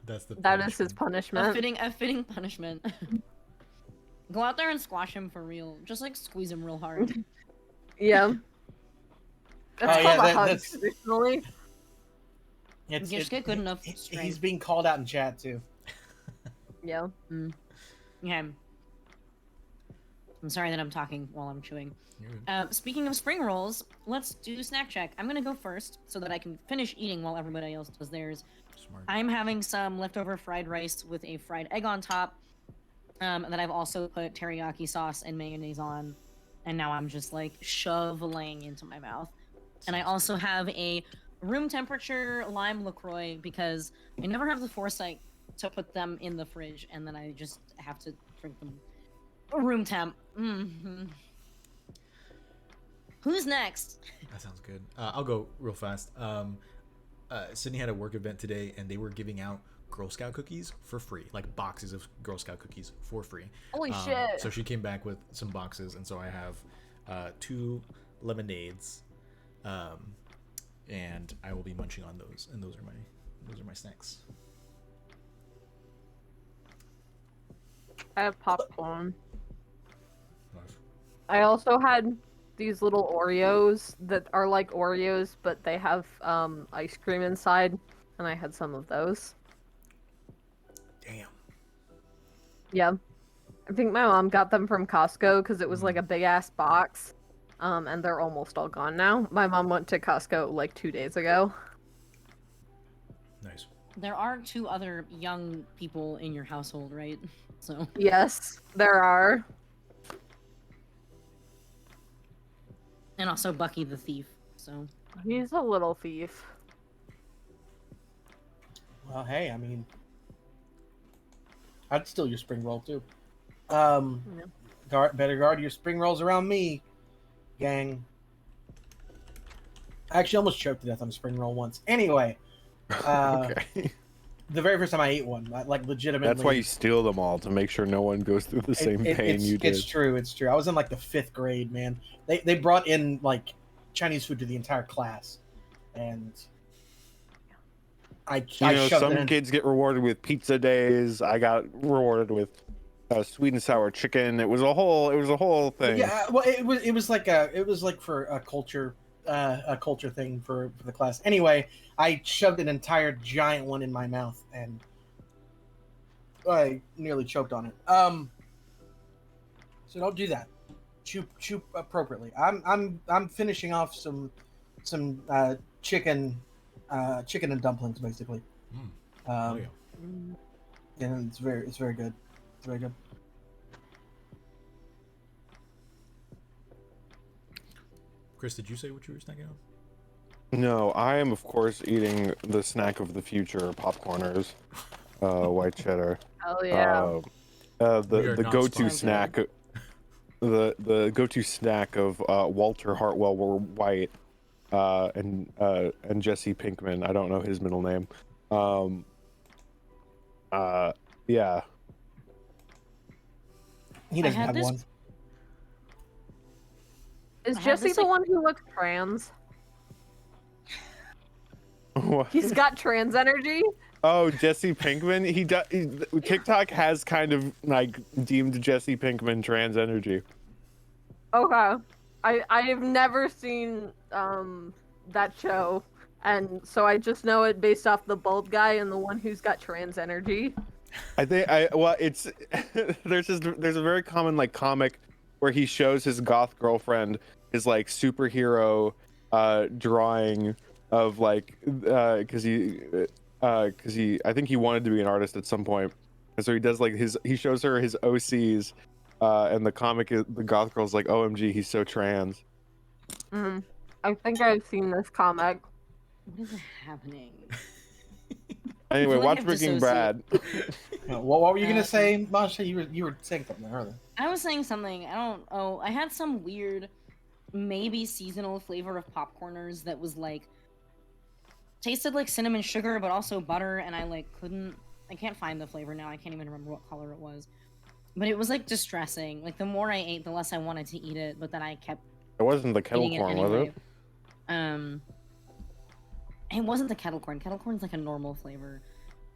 That's the. That is his punishment. punishment. A fitting punishment. Go out there and squash him for real. Just like squeeze him real hard. Yeah. That's Oh, called yeah, a hug that's- traditionally. Just get good enough He's strength. being called out in chat too. Yeah. Okay. I'm sorry that I'm talking while I'm chewing. You're good. Speaking of spring rolls, let's do snack check. I'm gonna go first so that I can finish eating while everybody else does theirs. Smart. I'm having some leftover fried rice with a fried egg on top. That I've also put teriyaki sauce and mayonnaise on. And now I'm just like shoveling into my mouth. And I also have a room temperature lime LaCroix because I never have the foresight to put them in the fridge and then I just have to drink them room temp. Mm-hmm. Who's next? That sounds good. I'll go real fast. Sydney had a work event today, and they were giving out Girl Scout cookies for free, like boxes of Girl Scout cookies for free. Holy shit. So she came back with some boxes, and so I have 2 lemonades, and I will be munching on those, and those are my snacks. I have popcorn. Nice. I also had these little Oreos that are like Oreos, but they have ice cream inside, and I had some of those. Damn. Yeah. I think my mom got them from Costco because it was like a big ass box. And they're almost all gone now. My mom went to Costco like 2 days ago. Nice. There are 2 other young people in your household, right? So Yes, there are. and also Bucky the thief. So He's a little thief. Well, hey, I mean, I'd steal your spring roll too. Better guard your spring rolls around me, gang. I actually almost choked to death on a spring roll once. Anyway, Okay. the very first time I ate one, like legitimately. That's why you steal them all, to make sure no one goes through the same pain you did. It's true. It's true. I was in like the 5th grade, man. They brought in like Chinese food to the entire class, and I shoved Some it in. kids get rewarded with pizza days. I got rewarded with sweet and sour chicken. It was a whole thing. Yeah, well, it was like for a culture thing for the class. Anyway, I shoved an entire giant one in my mouth and I nearly choked on it. So don't do that. Chew appropriately. I'm finishing off some chicken and dumplings basically. Oh, yeah. And it's very good. It's very good. Chris, did you say what you were snacking on? No, I am of course eating the snack of the future, popcorners, white cheddar. Oh yeah. We are The not go-to sponsored. snack, the go-to snack of Walter Hartwell White, and Jesse Pinkman. I don't know his middle name. Yeah. He doesn't had have this- one. Is I have Jesse this, the like- one who looks trans? He's got trans energy. Oh, Jesse Pinkman. TikTok has kind of like deemed Jesse Pinkman trans energy. Okay. I have never seen that show, and so I just know it based off the bald guy and the one who's got trans energy. It's there's a very common like comic where he shows his goth girlfriend his like superhero drawing of like because he I think he wanted to be an artist at some point, and so he does like he shows her his OCs, and the comic is the goth girl's like, OMG, he's so trans. I think I've seen this comic. What is happening? Anyway, I feel like watch I've Breaking dissociated. Bad. What were you gonna say, Masha? You were saying something earlier. I was saying something. I had some weird, maybe seasonal flavor of popcorners that was like tasted like cinnamon sugar, but also butter, and I can't find the flavor now. I can't even remember what color it was. But it was like distressing. Like the more I ate, the less I wanted to eat it. But then I kept. It wasn't the kettle eating corn, it was anyway. it? It wasn't the kettle corn. Kettle corn's like a normal flavor.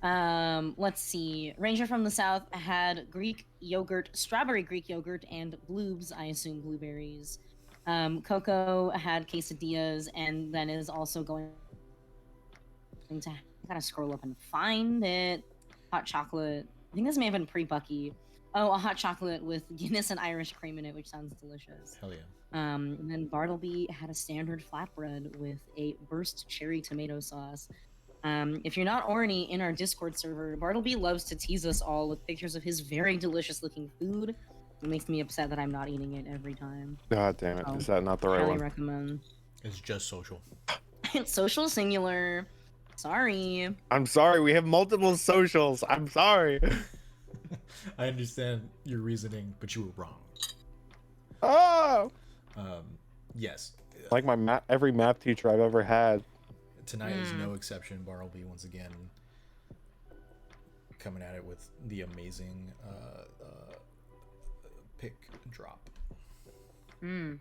Let's see. Ranger from the South had Greek yogurt, strawberry Greek yogurt, and bloobs, I assume blueberries. Coco had quesadillas, and then is also going to gotta scroll up and find it. Hot chocolate. I think this may have been pre-Bucky. Oh, a hot chocolate with Guinness and Irish cream in it, which sounds delicious. Hell yeah. And then Bartleby had a standard flatbread with a burst cherry tomato sauce. If you're not already in our Discord server, Bartleby loves to tease us all with pictures of his very delicious looking food. It makes me upset that I'm not eating it every time. God damn it! Oh, Is that not the right Highly one? recommend. It's just social. It's social singular. Sorry. I'm sorry. We have multiple socials. I'm sorry. I understand your reasoning, but you were wrong. Oh. Yes. Like every math teacher I've ever had. Tonight is no exception. Bartleby once again coming at it with the amazing pick drop. Let's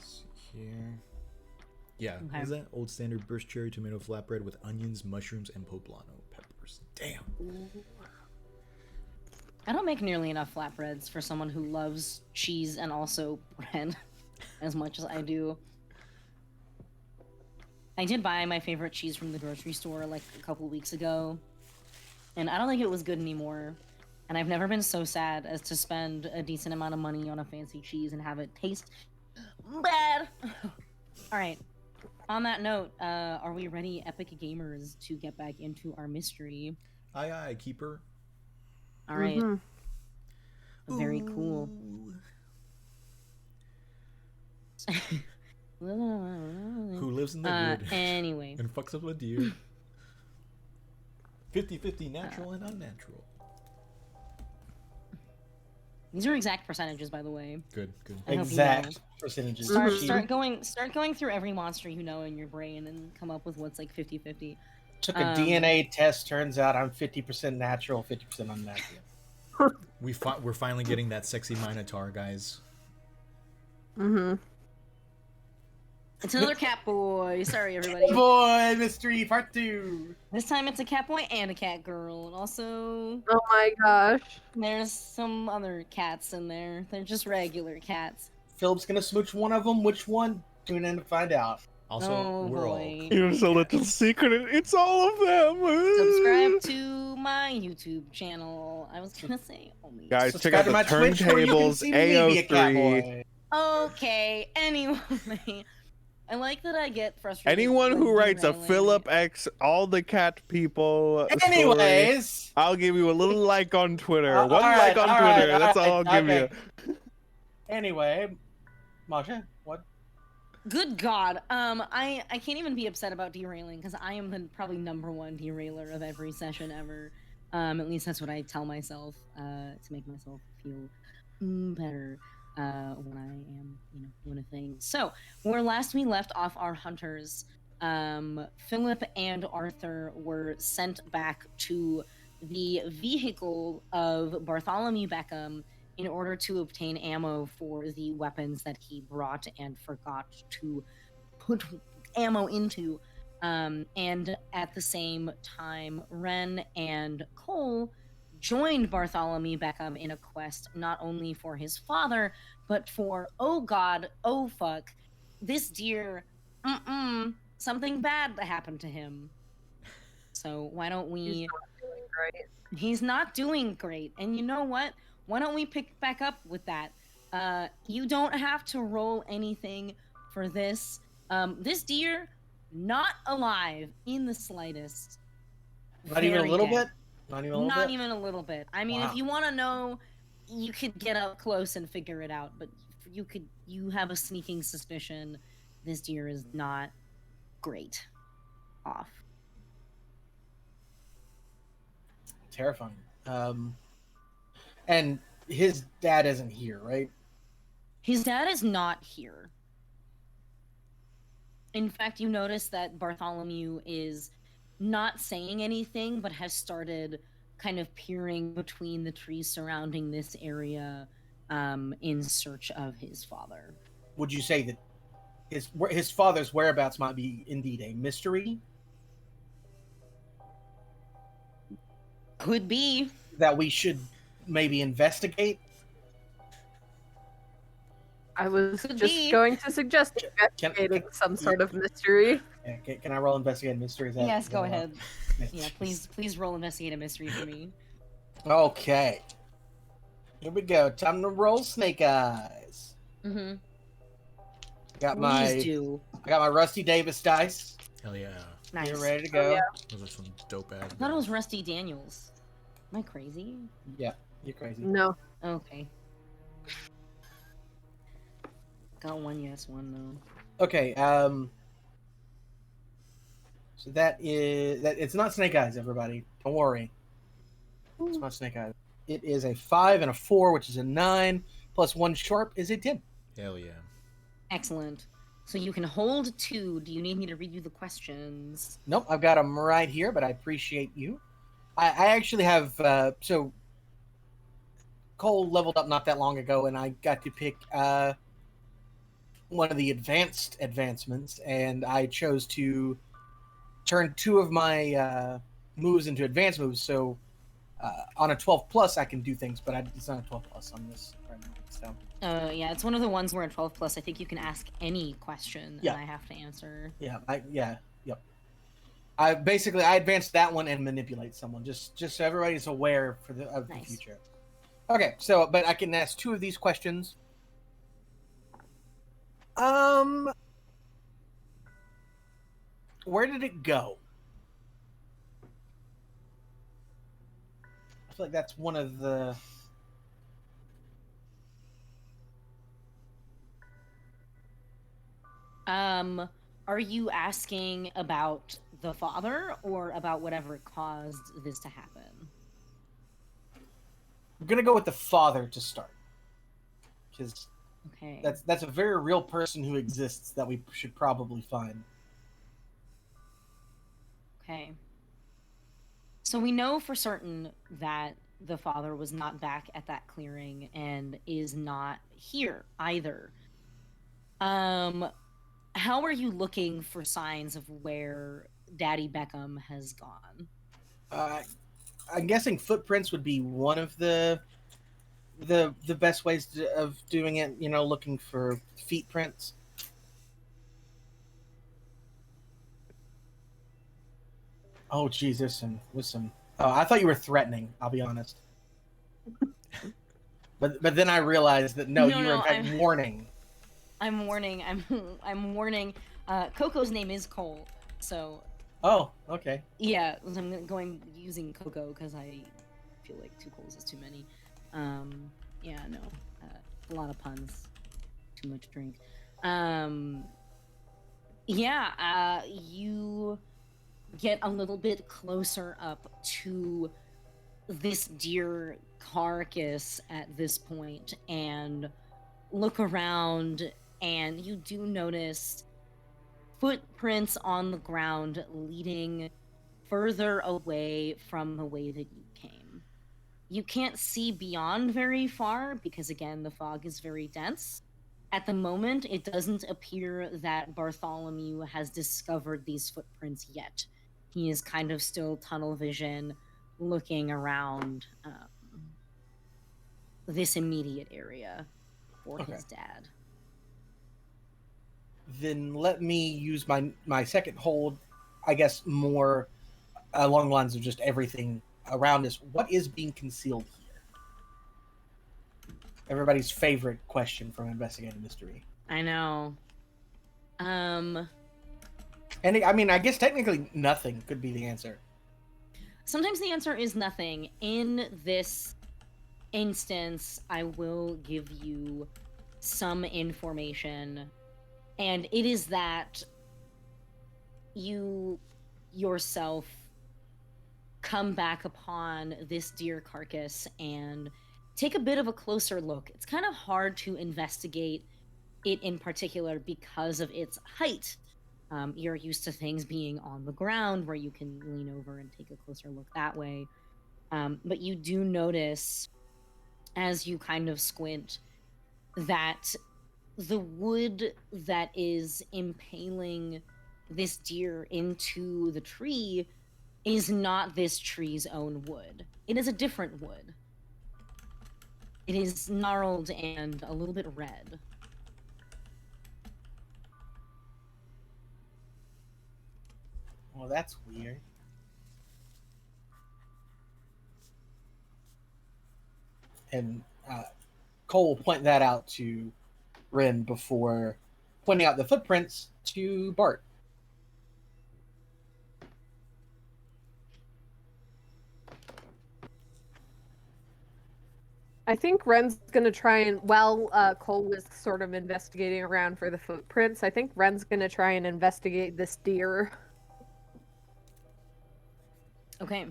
see here. Yeah, what is that? Old standard burst cherry tomato flatbread with onions, mushrooms, and poblano peppers. Damn. I don't make nearly enough flatbreads for someone who loves cheese and also bread as much as I do. I did buy my favorite cheese from the grocery store like a couple weeks ago, and I don't think it was good anymore. And I've never been so sad as to spend a decent amount of money on a fancy cheese and have it taste bad. All right. On that note, are we ready, epic gamers, to get back into our mystery? Aye, aye, keeper. All right. Very cool. Who lives in the wood anyway. and fucks up a deer. 50-50 natural and unnatural. These are exact percentages, by the way. Good. I hope you know. Exact percentages. Start going through every monster you know in your brain and come up with what's like 50-50. Took a DNA test. Turns out I'm 50% natural, 50% unnatural. We're finally getting that sexy Minotaur, guys. It's another cat boy. Sorry, everybody. Boy, mystery part 2. This time it's a cat boy and a cat girl, and also Oh my gosh. there's some other cats in there. They're just regular cats. Philip's gonna smooch one of them. Which one? Tune in to find out. Also, Oh, we're all. boy. Here's a little secret. It's all of them. Subscribe to my YouTube channel. I was gonna say only. Guys, check Subscribe out to the my Twitch where you can Turntables see me be a cat AO3. boy. Okay. Anyway, I like that I get frustrated. Anyone with who writes a derailing. Philip X all the cat people story, Anyways, I'll give you a little like on Twitter. One alright, like on alright, Twitter. That's all I'll alright, give okay. you. Anyway, Masha, what? Good God. I can't even be upset about derailing because I am the probably #1 derailer of every session ever. At least that's what I tell myself to make myself feel better when I am, doing a thing. So, where last we left off our hunters, Philip and Arthur were sent back to the vehicle of Bartholomew Beckham in order to obtain ammo for the weapons that he brought and forgot to put ammo into. And at the same time, Ren and Cole joined Bartholomew Beckham in a quest not only for his father, but for, oh god, oh fuck, this deer, something bad happened to him. So why don't we... Great. He's not doing great. And you know what? Why don't we pick back up with that? You don't have to roll anything for this. This deer, not alive in the slightest. Not even a Very little dead. bit. Not even a little Not bit. even a little bit. I mean, Wow. if you want to know, you could get up close and figure it out. But you have a sneaking suspicion this deer is not great off. Terrifying. And his dad isn't here, right? His dad is not here. In fact, you notice that Bartholomew is not saying anything, but has started kind of peering between the trees surrounding this area in search of his father. Would you say that his father's whereabouts might be indeed a mystery Could be. that we should maybe investigate? I was Could just be. going to suggest investigating some sort of mystery. Yeah, can I roll investigate mystery? Is that- Yes, is go that allowed? ahead. Yeah, please roll investigate a mystery for me. Okay. Here we go. Time to roll snake eyes. Mm-hmm. Got Please do. I got my Rusty Davis dice. Hell yeah. Nice. You're ready to go. yeah. Those are some dope ass. I thought it was Rusty Daniels. Am I crazy? Yeah, you're crazy. No. Okay. Got one yes, one no. Okay. So that is that. It's not snake eyes, everybody. Don't worry. It's not snake eyes. It is a 5 and a 4, which is a 9, plus 1 sharp is a 10. Hell yeah. Excellent. So you can hold 2. Do you need me to read you the questions? Nope, I've got them right here, but I appreciate you. I actually have. So Cole leveled up not that long ago, and I got to pick one of the advancements, and I chose to turn 2 of my moves into advanced moves. So on a 12 plus, I can do things, but it's not a 12 plus on this right now. So Yeah, it's one of the ones where in 12 plus, I think you can ask any question Yeah. and I have to answer. yep. I advanced that one and manipulate someone just so everybody's aware of the Nice. future. Okay, so but I can ask 2 of these questions. Where did it go? I feel like that's one of the. Are you asking about the father or about whatever caused this to happen? I'm gonna go with the father to start, because Okay. that's a very real person who exists that we should probably find. Okay. So we know for certain that the father was not back at that clearing and is not here either. How are you looking for signs of where Daddy Beckham has gone? I'm guessing footprints would be one of the best ways of doing it. You know, looking for feet prints. Oh, geez, there's some. Oh, I thought you were threatening. I'll be honest. But then I realized that no, No, you were in no, fact warning. I'm warning. I'm warning. Coco's name is Cole, so Oh, okay. yeah, I'm going using Coco because I feel like 2 Coles is too many. Yeah, no, a lot of puns, too much drink. Yeah, you get a little bit closer up to this deer carcass at this point and look around, and you do notice footprints on the ground leading further away from the way that you came. You can't see beyond very far because, again, the fog is very dense. At the moment, it doesn't appear that Bartholomew has discovered these footprints yet. He is kind of still tunnel vision, looking around this immediate area for Okay. his dad. Then let me use my second hold, I guess, more along the lines of just everything around us. What is being concealed here? Everybody's favorite question from Investigative Mystery. I know. And I mean, I guess technically nothing could be the answer. Sometimes the answer is nothing. In this instance, I will give you some information, and it is that you yourself come back upon this deer carcass and take a bit of a closer look. It's kind of hard to investigate it in particular because of its height. You're used to things being on the ground where you can lean over and take a closer look that way. But you do notice, as you kind of squint, that the wood that is impaling this deer into the tree is not this tree's own wood. It is a different wood. It is gnarled and a little bit red. Well, that's weird. And Cole will point that out to Ren before pointing out the footprints to Bart. I think Ren's gonna try and, while Cole was sort of investigating around for the footprints, I think Ren's gonna try and investigate this deer. Okay.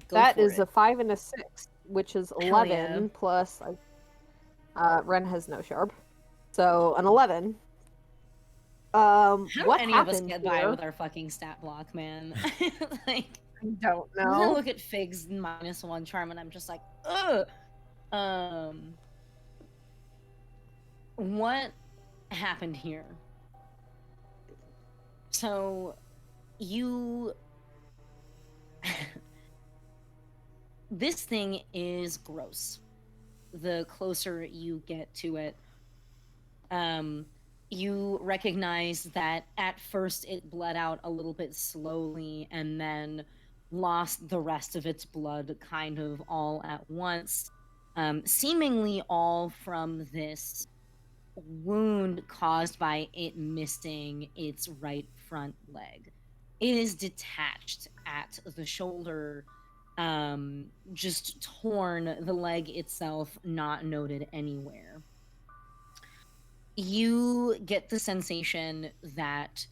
That is a 5 and a 6, which is Hell 11 yeah. plus. Ren has no sharp, so an 11. How What do any of us happened get by here? with our fucking stat block, man? Like, I don't I know. look at Fig's -1 charm and I'm just like, ugh. What happened here? So, you. This thing is gross. The closer you get to it, you recognize that at first it bled out a little bit slowly and then lost the rest of its blood kind of all at once, seemingly all from this wound caused by it missing its right front leg. It is detached at the shoulder, just torn, the leg itself not noted anywhere. You get the sensation that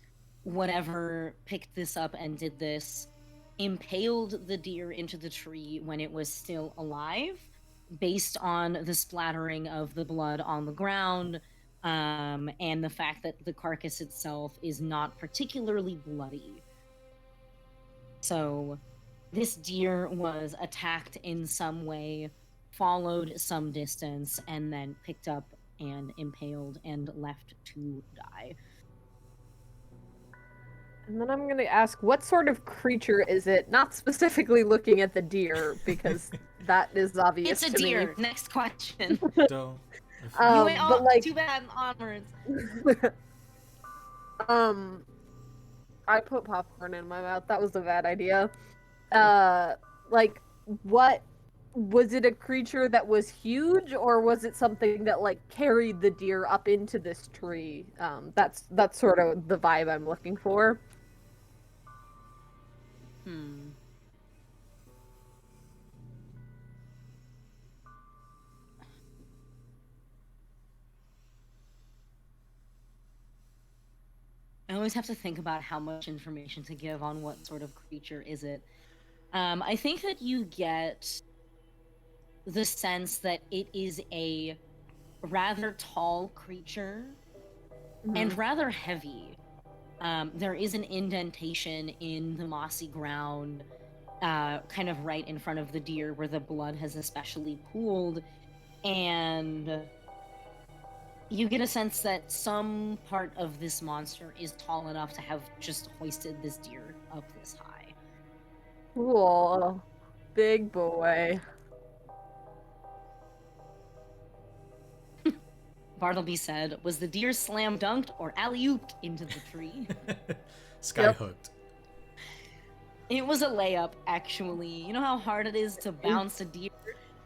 whatever picked this up and did this impaled the deer into the tree when it was still alive, based on the splattering of the blood on the ground, and the fact that the carcass itself is not particularly bloody. So this deer was attacked in some way, followed some distance, and then picked up and impaled and left to die. And then I'm gonna ask, what sort of creature is it? Not specifically looking at the deer, because that is obvious It's a to deer. Next question. So, Um, You but like, too bad. Onwards. I put popcorn in my mouth. That was a bad idea. Like, what was it? A creature that was huge, or was it something that like carried the deer up into this tree? That's sort of the vibe I'm looking for. I always have to think about how much information to give on what sort of creature is it. I think that you get the sense that it is a rather tall creature and rather heavy. There is an indentation in the mossy ground, kind of right in front of the deer where the blood has especially pooled, and you get a sense that some part of this monster is tall enough to have just hoisted this deer up this high. Cool. Big boy. Bartleby said, "Was the deer slam dunked or alley-ooped into the tree?" Sky hooked. It was a layup, actually. You know how hard it is to bounce a deer?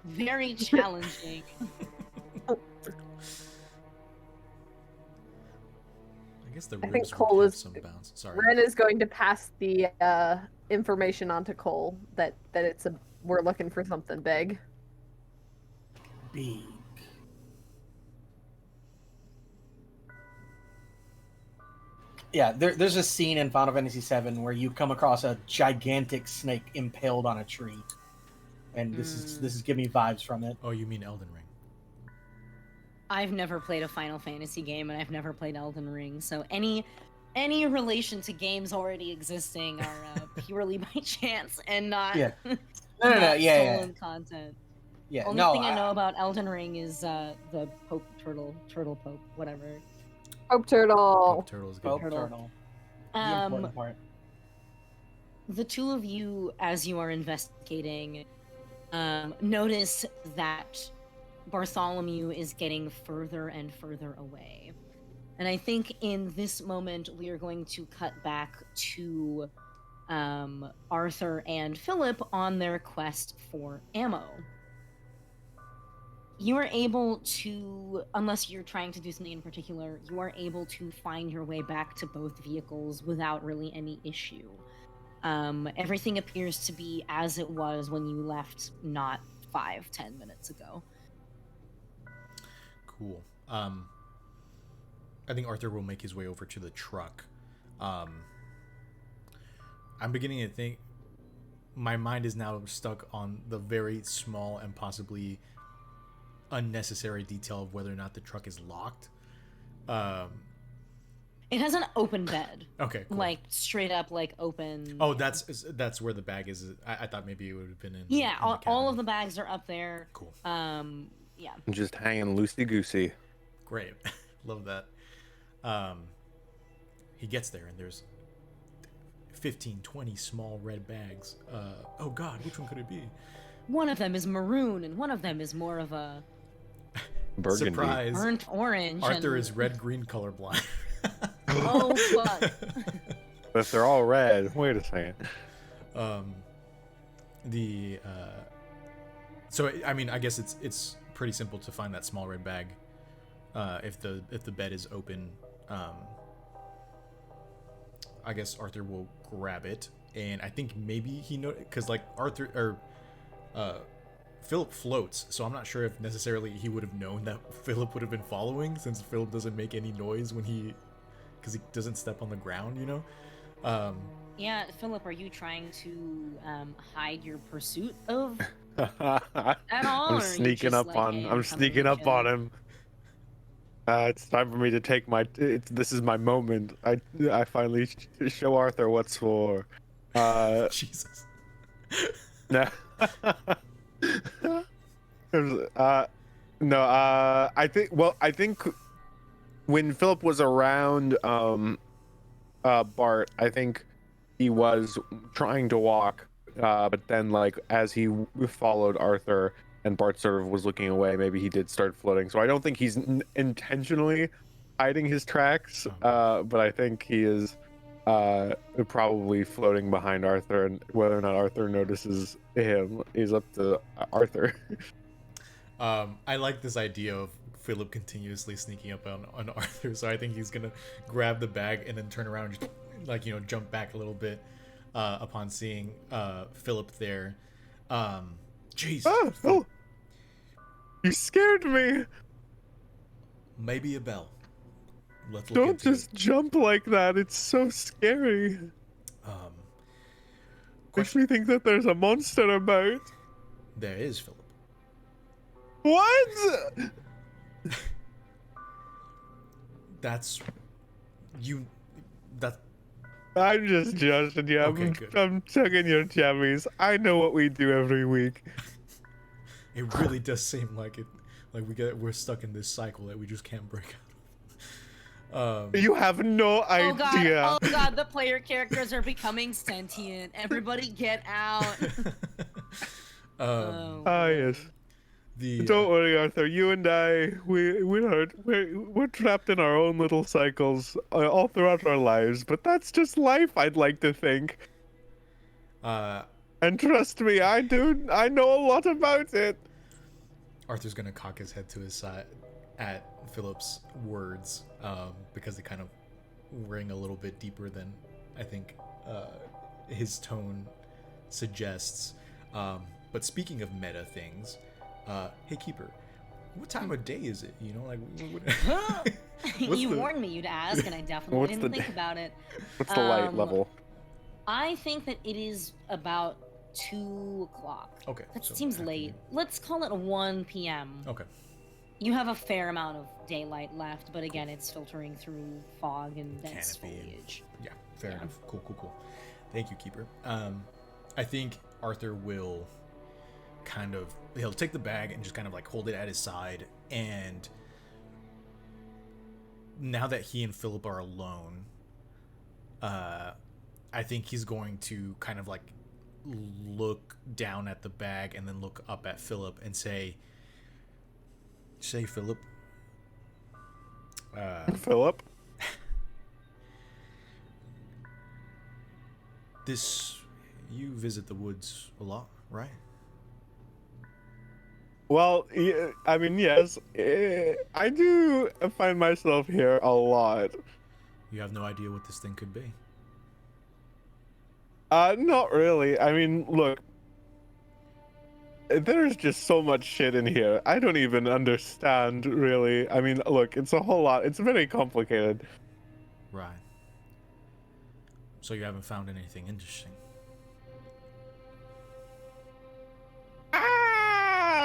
Very challenging. I guess the I think ribs Cole would have is- some bounce. Sorry. Ren is going to pass the information on to Cole that we're looking for something big. Big. Yeah, there's a scene in Final Fantasy VII where you come across a gigantic snake impaled on a tree, and this is giving me vibes from it. Oh, you mean Elden Ring? I've never played a Final Fantasy game, and I've never played Elden Ring, so any relation to games already existing are purely by chance and not Yeah. not Yeah. stolen content. Yeah, Only thing I know about Elden Ring is the Pope Turtle Pope, whatever. Pope Turtle. Pope Turtle is good. Pope Turtle. Turtle. The important part. The two of you, as you are investigating, notice that Bartholomew is getting further and further away. And I think in this moment, we are going to cut back to Arthur and Philip on their quest for ammo. You are able to, unless you're trying to do something in particular, you are able to find your way back to both vehicles without really any issue. Everything appears to be as it was when you left not 5-10 minutes ago. Cool. I think Arthur will make his way over to the truck. I'm beginning to think my mind is now stuck on the very small and possibly unnecessary detail of whether or not the truck is locked. It has an open bed. Okay, cool. Like straight up, like open. Oh, that's where the bag is. I thought maybe it would have been in. Yeah, in the all cabin. of the bags are up there. Cool. Yeah. Just hanging loosey goosey. Great. Love that. He gets there and there's 15, 20 small red bags. Oh God, which one could it be? One of them is maroon, and one of them is more of a Burgundy. Surprise. burnt orange. Arthur and... is red-green colorblind. Oh fuck. But if they're all red, wait a second. So I mean, I guess it's pretty simple to find that small red bag. If the bed is open, I guess Arthur will grab it, and I think maybe he because like Arthur or Philip floats, so I'm not sure if necessarily he would have known that Philip would have been following, since Philip doesn't make any noise because he doesn't step on the ground, you know. Yeah, Philip, are you trying to hide your pursuit of at all? or I'm are you sneaking just up like, on. "Hey, I'm coming sneaking to up chill"? on him. It's time for me to take my. This is my moment. I finally show Arthur what's for. Jesus. No. No. I think. Well, I think when Philip was around, Bart, I think he was trying to walk, but then like as he followed Arthur and Bart sort of was looking away, maybe he did start floating. So I don't think he's intentionally hiding his tracks, but I think he is probably floating behind Arthur, and whether or not Arthur notices him is up to Arthur. I like this idea of Philip continuously sneaking up on Arthur, so I think he's gonna grab the bag and then turn around and just, like, you know, jump back a little bit upon seeing Philip there. Jeez. Oh, you scared me. Maybe a bell. Let's look Don't into just jump like that. It's so scary. it. Makes me think that there's a monster about. There is Philip. What? That's you. That I'm just joshing you. Okay, good. I'm chugging your jammies. I know what we do every week. It really does seem like it. Like we're stuck in this cycle that we just can't break out of. You have no idea. Oh god, the player characters are becoming sentient. Everybody get out. Yes. Don't worry, Arthur. You and I, we're trapped in our own little cycles all throughout our lives. But that's just life, I'd like to think. And trust me, I do. I know a lot about it. Arthur's gonna cock his head to his side at Philip's words, because they kind of ring a little bit deeper than I think his tone suggests. But speaking of meta things, hey Keeper, what time of day is it? You know, like You warned me you'd ask, and I definitely didn't think about it. What's the light level? I think that it is about 2 o'clock. Okay. That so seems afternoon. late. Let's call it 1 p.m. Okay. You have a fair amount of daylight left, but again, it's filtering through fog and dense Canopy. foliage. Yeah, fair enough. Cool. Thank you, Keeper. I think Arthur will he'll take the bag and just kind of like hold it at his side, and now that he and Philip are alone, I think he's going to kind of like look down at the bag and then look up at Philip and say Philip, Philip? You visit the woods a lot, right? Well, I mean, yes. I do find myself here a lot. You have no idea what this thing could be. Not really. I mean, look. There's just so much shit in here. I don't even understand, really. I mean, look, it's a whole lot. It's very complicated. Right. So you haven't found anything interesting?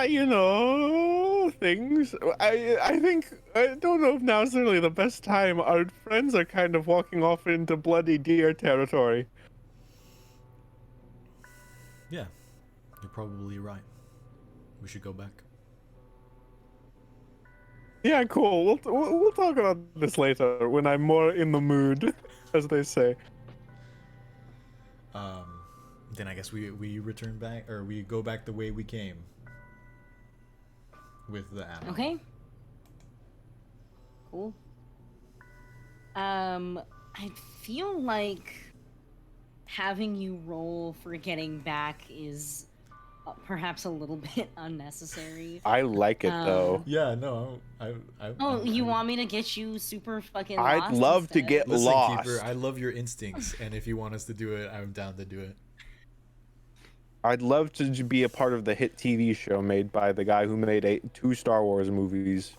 You know, things. I think, I don't know if now's really the best time. Our friends are kind of walking off into bloody deer territory. Yeah, you're probably right. We should go back. Yeah, cool. We'll talk about this later when I'm more in the mood, as they say. Then I guess we return back, or we go back the way we came with the ammo. Okay. Cool. I feel like having you roll for getting back is perhaps a little bit unnecessary. I like it though. Yeah, no, You want me to get you super fucking I'd lost love to instead? get Listen, lost. Keeper, I love your instincts, and if you want us to do it, I'm down to do it. I'd love to be a part of the hit TV show made by the guy who made 2 Star Wars movies.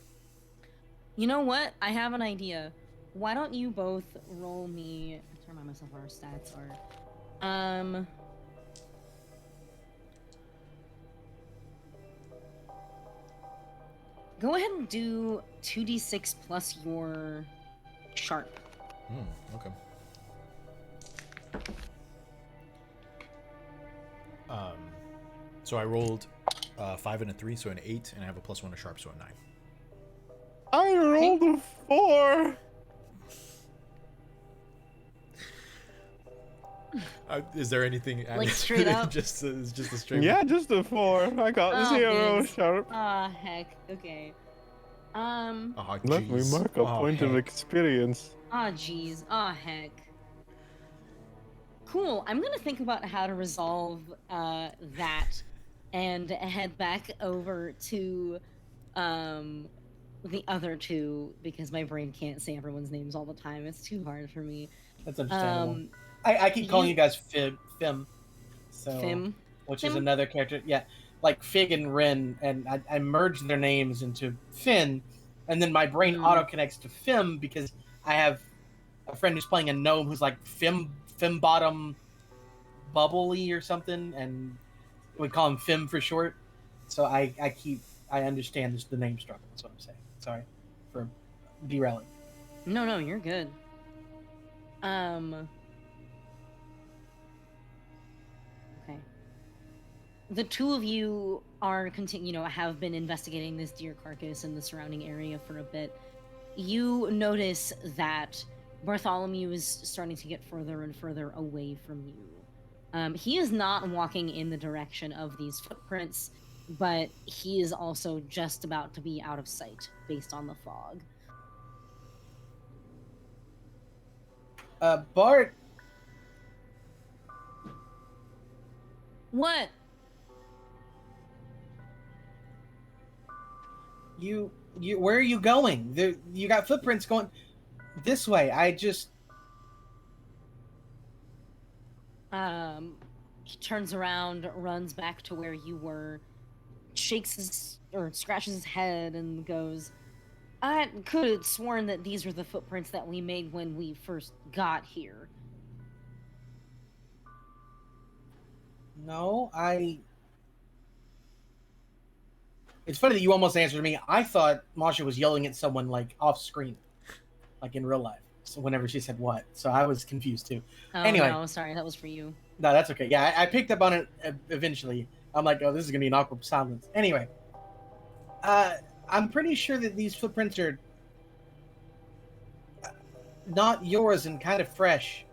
You know what? I have an idea. Why don't you both roll me? I'm trying to remind myself what our stats are. Go ahead and do 2d6 plus your sharp. Okay. So I rolled 5 and a 3, so an 8, and I have a +1 to sharp, so a 9. I rolled a 4. Is there anything Like, straight up? just a straight? Yeah, just a 4. I got 0 biz. sharp. Ah, heck. Okay. Oh, Let me jeez. mark a Oh, point of heck. experience. Ah, jeez. Ah, heck. Cool. I'm gonna think about how to resolve that and head back over to the other two because my brain can't say everyone's names all the time. It's too hard for me. That's understandable. I keep calling you guys Fim. So, Fim? which Fim? is another character. Yeah, like Fig and Rin, and I merged their names into Finn, and then my brain auto connects to Fim because I have a friend who's playing a gnome who's like Fim Bottom Bubbly or something, and we call him Fim for short. So I understand the name struggle. That's what I'm saying. Sorry for derailing. No, you're good. the two of you are have been investigating this deer carcass in the surrounding area for a bit. You notice that Bartholomew is starting to get further and further away from you. He is not walking in the direction of these footprints, but he is also just about to be out of sight based on the fog. Bart, What? where are you going? You got footprints going this way. He turns around, runs back to where you were, scratches his head and goes, I could have sworn that these were the footprints that we made when we first got here. No, It's funny that you almost answered me. I thought Masha was yelling at someone like off screen, like in real life. So whenever she said what, so I was confused too. Oh, Anyway. no, sorry, that was for you. No, that's okay. Yeah, I picked up on it eventually. I'm like, oh, this is gonna be an awkward silence. Anyway, I'm pretty sure that these footprints are not yours and kind of fresh.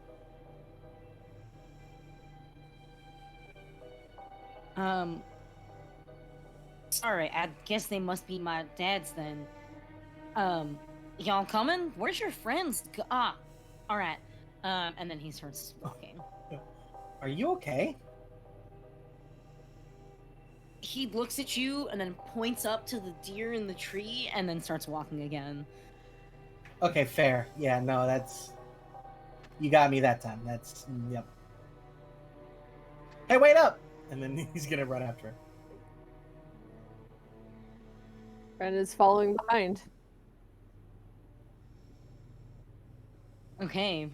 Sorry, I guess they must be my dad's then. Y'all coming? Where's your friends? All right. And then he starts walking. Are you okay? He looks at you and then points up to the deer in the tree and then starts walking again. Okay, fair. Yeah, no, you got me that time. Yep. Hey, wait up! And then he's gonna run after her. Ren is following behind. Okay.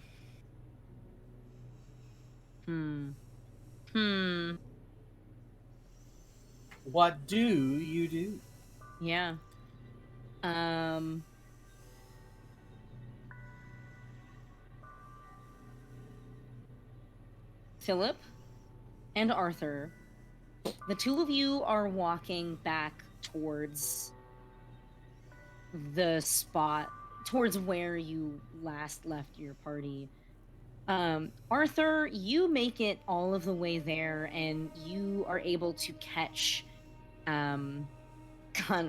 What do you do? Yeah. Philip and Arthur, the two of you are walking back towards the spot, towards where you last left your party. Arthur, you make it all of the way there, and you are able to catch,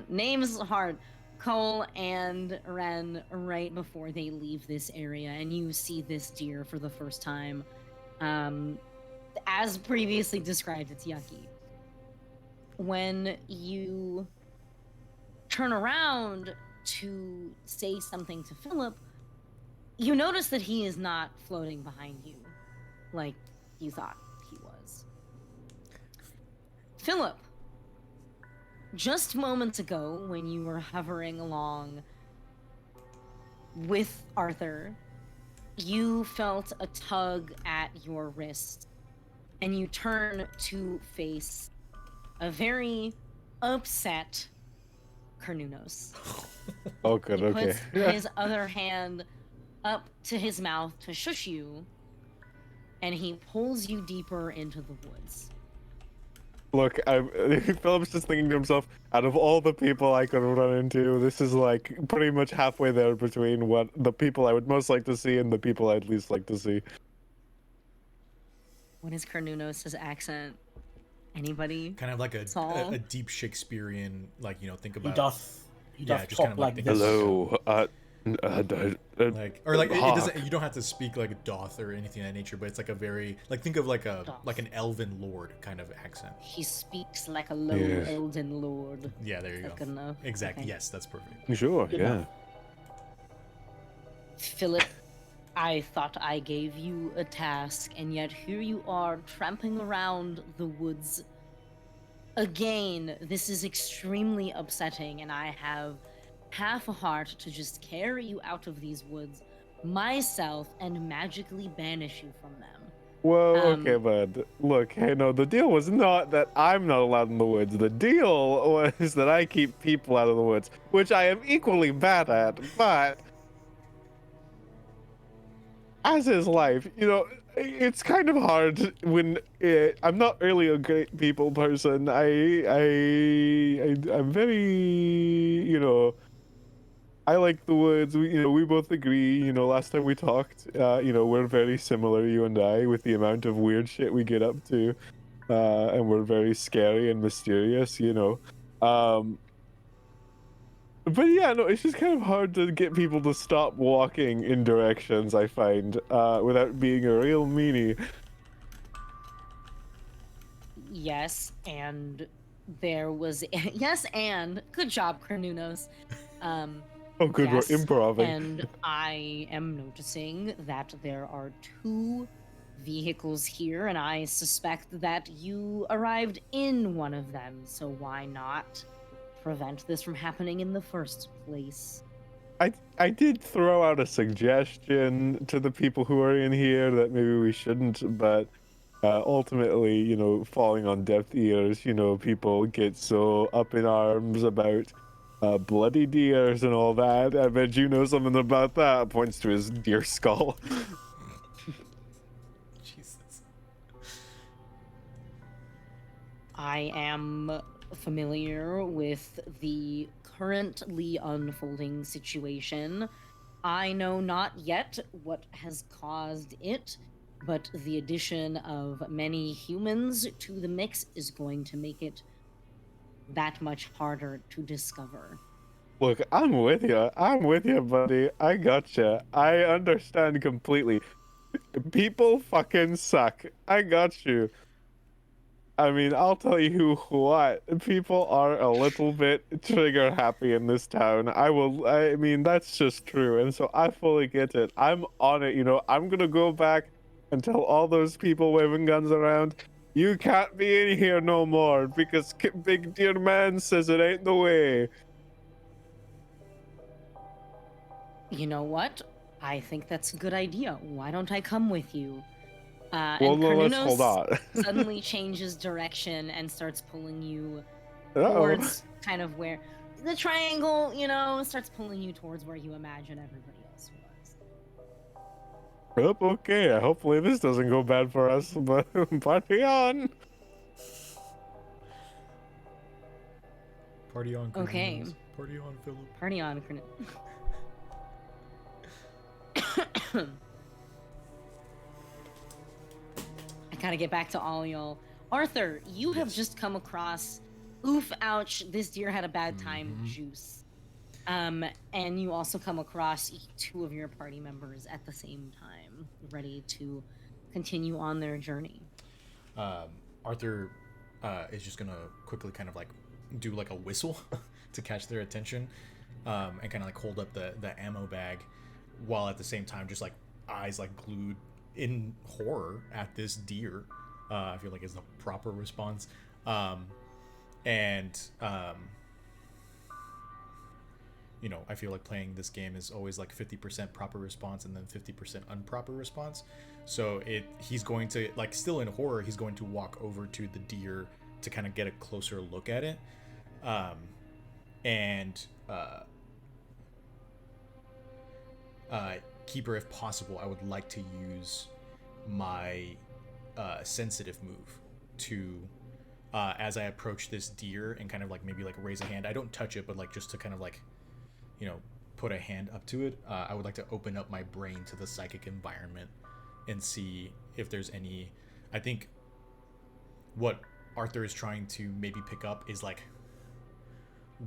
name's hard, Cole and Ren right before they leave this area, and you see this deer for the first time. As previously described, it's yucky. When you turn around to say something to Philip, you notice that he is not floating behind you like you thought he was. Philip, just moments ago when you were hovering along with Arthur, you felt a tug at your wrist, and you turn to face a very upset Carnunos. Oh, good. He Okay. puts his other hand up to his mouth to shush you, and he pulls you deeper into the woods. Look, Philip's just thinking to himself, out of all the people I could run into, this is like pretty much halfway there between what the people I would most like to see and the people I'd least like to see. What is Carnunos' accent? Anybody? Kind of like a Saul? a deep Shakespearean, like, you know, think He about doth just talk kind of like like this. Hello. like, or like it doesn't, you don't have to speak like doth or anything of that nature, but it's like a very, like, think of like an elven lord kind of accent. He speaks like a low Yes. elden lord. Yeah, there you Is go. that good enough? Exactly. Okay. Yes, that's perfect. Sure, Good yeah. enough. Philip, I thought I gave you a task, and yet here you are tramping around the woods. Again, this is extremely upsetting, and I have half a heart to just carry you out of these woods myself and magically banish you from them. Whoa, okay, bud. Look, hey, no, the deal was not that I'm not allowed in the woods. The deal was that I keep people out of the woods, which I am equally bad at, but... as is life, it's kind of hard when I'm not really a great people person. I'm very, I like the woods. We both agree. Last time we talked, we're very similar, you and I, with the amount of weird shit we get up to, and we're very scary and mysterious. But yeah, no, it's just kind of hard to get people to stop walking in directions, I find, without being a real meanie. Yes, and there was yes, and good job, Cornunos. Oh, good, yes, we're improving. and I am noticing that there are 2 vehicles here, and I suspect that you arrived in one of them. So why not prevent this from happening in the first place? I did throw out a suggestion to the people who are in here that maybe we shouldn't, but ultimately, falling on deaf ears, people get so up in arms about bloody deers and all that. I bet you know something about that. Points to his deer skull. Jesus. I am familiar with the currently unfolding situation. I know not yet what has caused it, but the addition of many humans to the mix is going to make it that much harder to discover. Look, I'm with you. I'm with you, buddy. I gotcha. I understand completely. People fucking suck. I got you. I mean, I'll tell you what, people are a little bit trigger happy in this town. I mean, that's just true. And so I fully get it. I'm on it, I'm gonna go back and tell all those people waving guns around, you can't be in here no more because Big Dear Man says it ain't the way. You know what? I think that's a good idea. Why don't I come with you? Well, And let's hold Carnunos on. suddenly changes direction and starts pulling you Uh-oh. towards kind of where the triangle, starts pulling you towards where you imagine everybody else was. Oh, okay. Hopefully this doesn't go bad for us, but party on. Party on, Okay. Cornelius. Party on, Philip. Party on, I gotta get back to all y'all. Arthur, you have just come across oof, ouch, this deer had a bad time juice. And you also come across 2 of your party members at the same time, ready to continue on their journey. Arthur is just gonna quickly kind of like do like a whistle to catch their attention, and kind of like hold up the ammo bag, while at the same time just like eyes like glued in horror at this deer. I feel like is the proper response. I feel like playing this game is always like 50% proper response and then 50% improper response. So he's going to, like, still in horror, he's going to walk over to the deer to kind of get a closer look at it. Keeper, if possible, I would like to use my sensitive move to, as I approach this deer and kind of like maybe like raise a hand. I don't touch it, but like just to kind of like, put a hand up to it. I would like to open up my brain to the psychic environment and see if there's any. I think what Arthur is trying to maybe pick up is like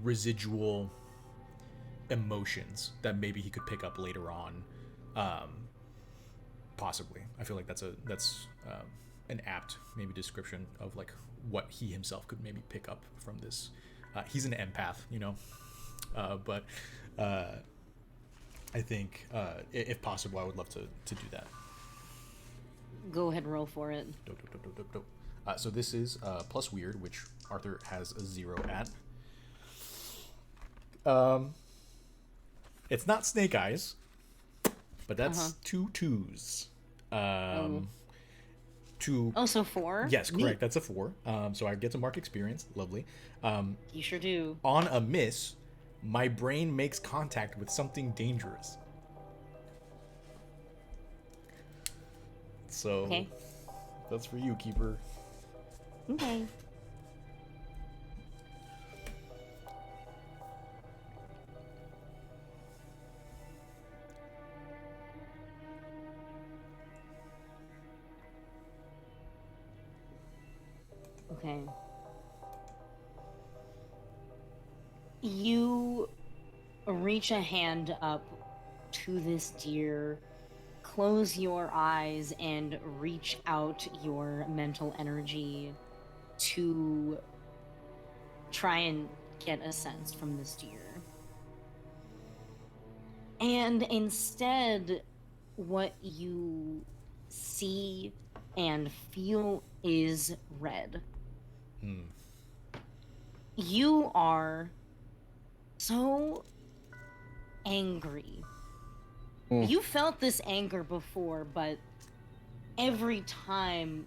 residual emotions that maybe he could pick up later on. Possibly. I feel like that's an apt maybe description of like what he himself could maybe pick up from this. He's an empath, but I think if possible, I would love to do that. Go ahead and roll for it. So this is plus weird, which Arthur has a 0 at. It's not snake eyes, but that's 2 2s. So 4? Yes, correct. That's a 4. So I get to mark experience. Lovely. You sure do. On a miss, my brain makes contact with something dangerous. So Okay. that's for you, Keeper. Okay. Okay. You reach a hand up to this deer, close your eyes, and reach out your mental energy to try and get a sense from this deer. And instead, what you see and feel is red. Hmm. You are so angry. You felt this anger before, but every time,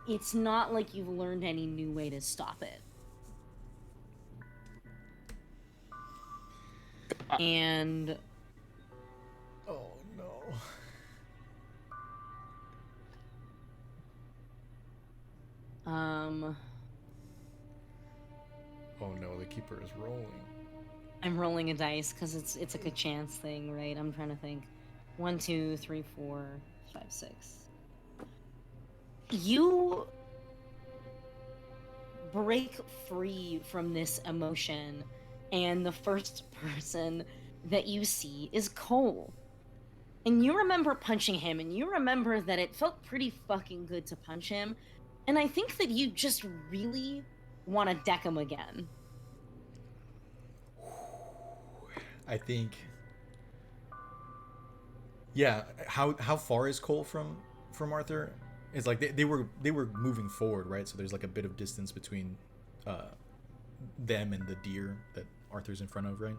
it's not like you've learned any new way to stop it. And Oh no. Oh no, the Keeper is rolling. I'm rolling a dice because it's like a chance thing, right? I'm trying to think. 1, 2, 3, 4, 5, 6. You break free from this emotion, and the first person that you see is Cole. And you remember punching him, and you remember that it felt pretty fucking good to punch him. And I think that you just really want to deck him again. I think. Yeah. How far is Cole from Arthur? It's like they were moving forward, right? So there's like a bit of distance between them and the deer that Arthur's in front of, right?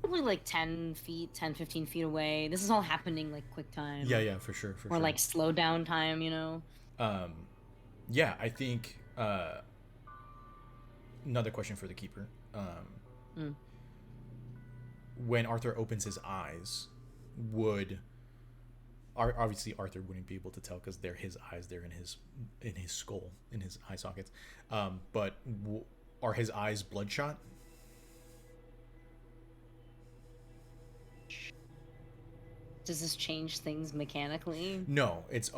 Probably like 10 feet, 10, 15 feet away. This is all happening like quick time. Yeah, for sure, Or like slow down time, you know? Yeah, I think another question for the Keeper. When Arthur opens his eyes, obviously Arthur wouldn't be able to tell because they're his eyes, they're in his skull, in his eye sockets. But are his eyes bloodshot? Does this change things mechanically? No, it's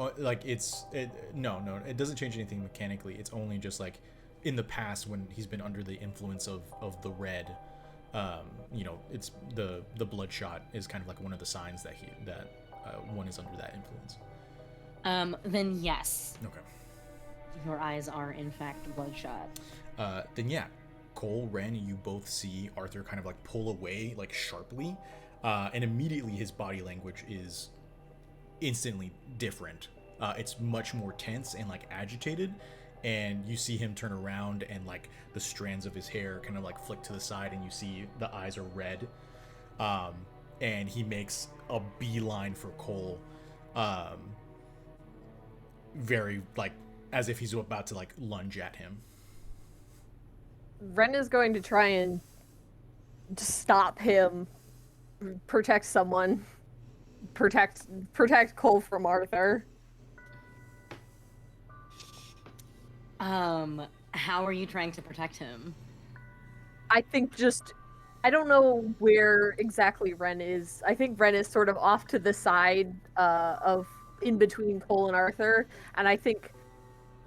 no, it doesn't change anything mechanically. It's only just like in the past when he's been under the influence of the red. It's the bloodshot is kind of like one of the signs that one is under that influence. Then yes. Okay. Your eyes are in fact bloodshot. Then yeah, Cole, Ren, you both see Arthur kind of like pull away like sharply, and immediately his body language is instantly different. It's much more tense and like agitated, and you see him turn around and like the strands of his hair kind of like flick to the side, and you see the eyes are red, and he makes a beeline for Cole, very like as if he's about to like lunge at him. Ren is going to try and stop him, protect someone, protect Cole from Arthur. How are you trying to protect him? I think I don't know where exactly Ren is. I think Ren is sort of off to the side of in between Cole and Arthur, and I think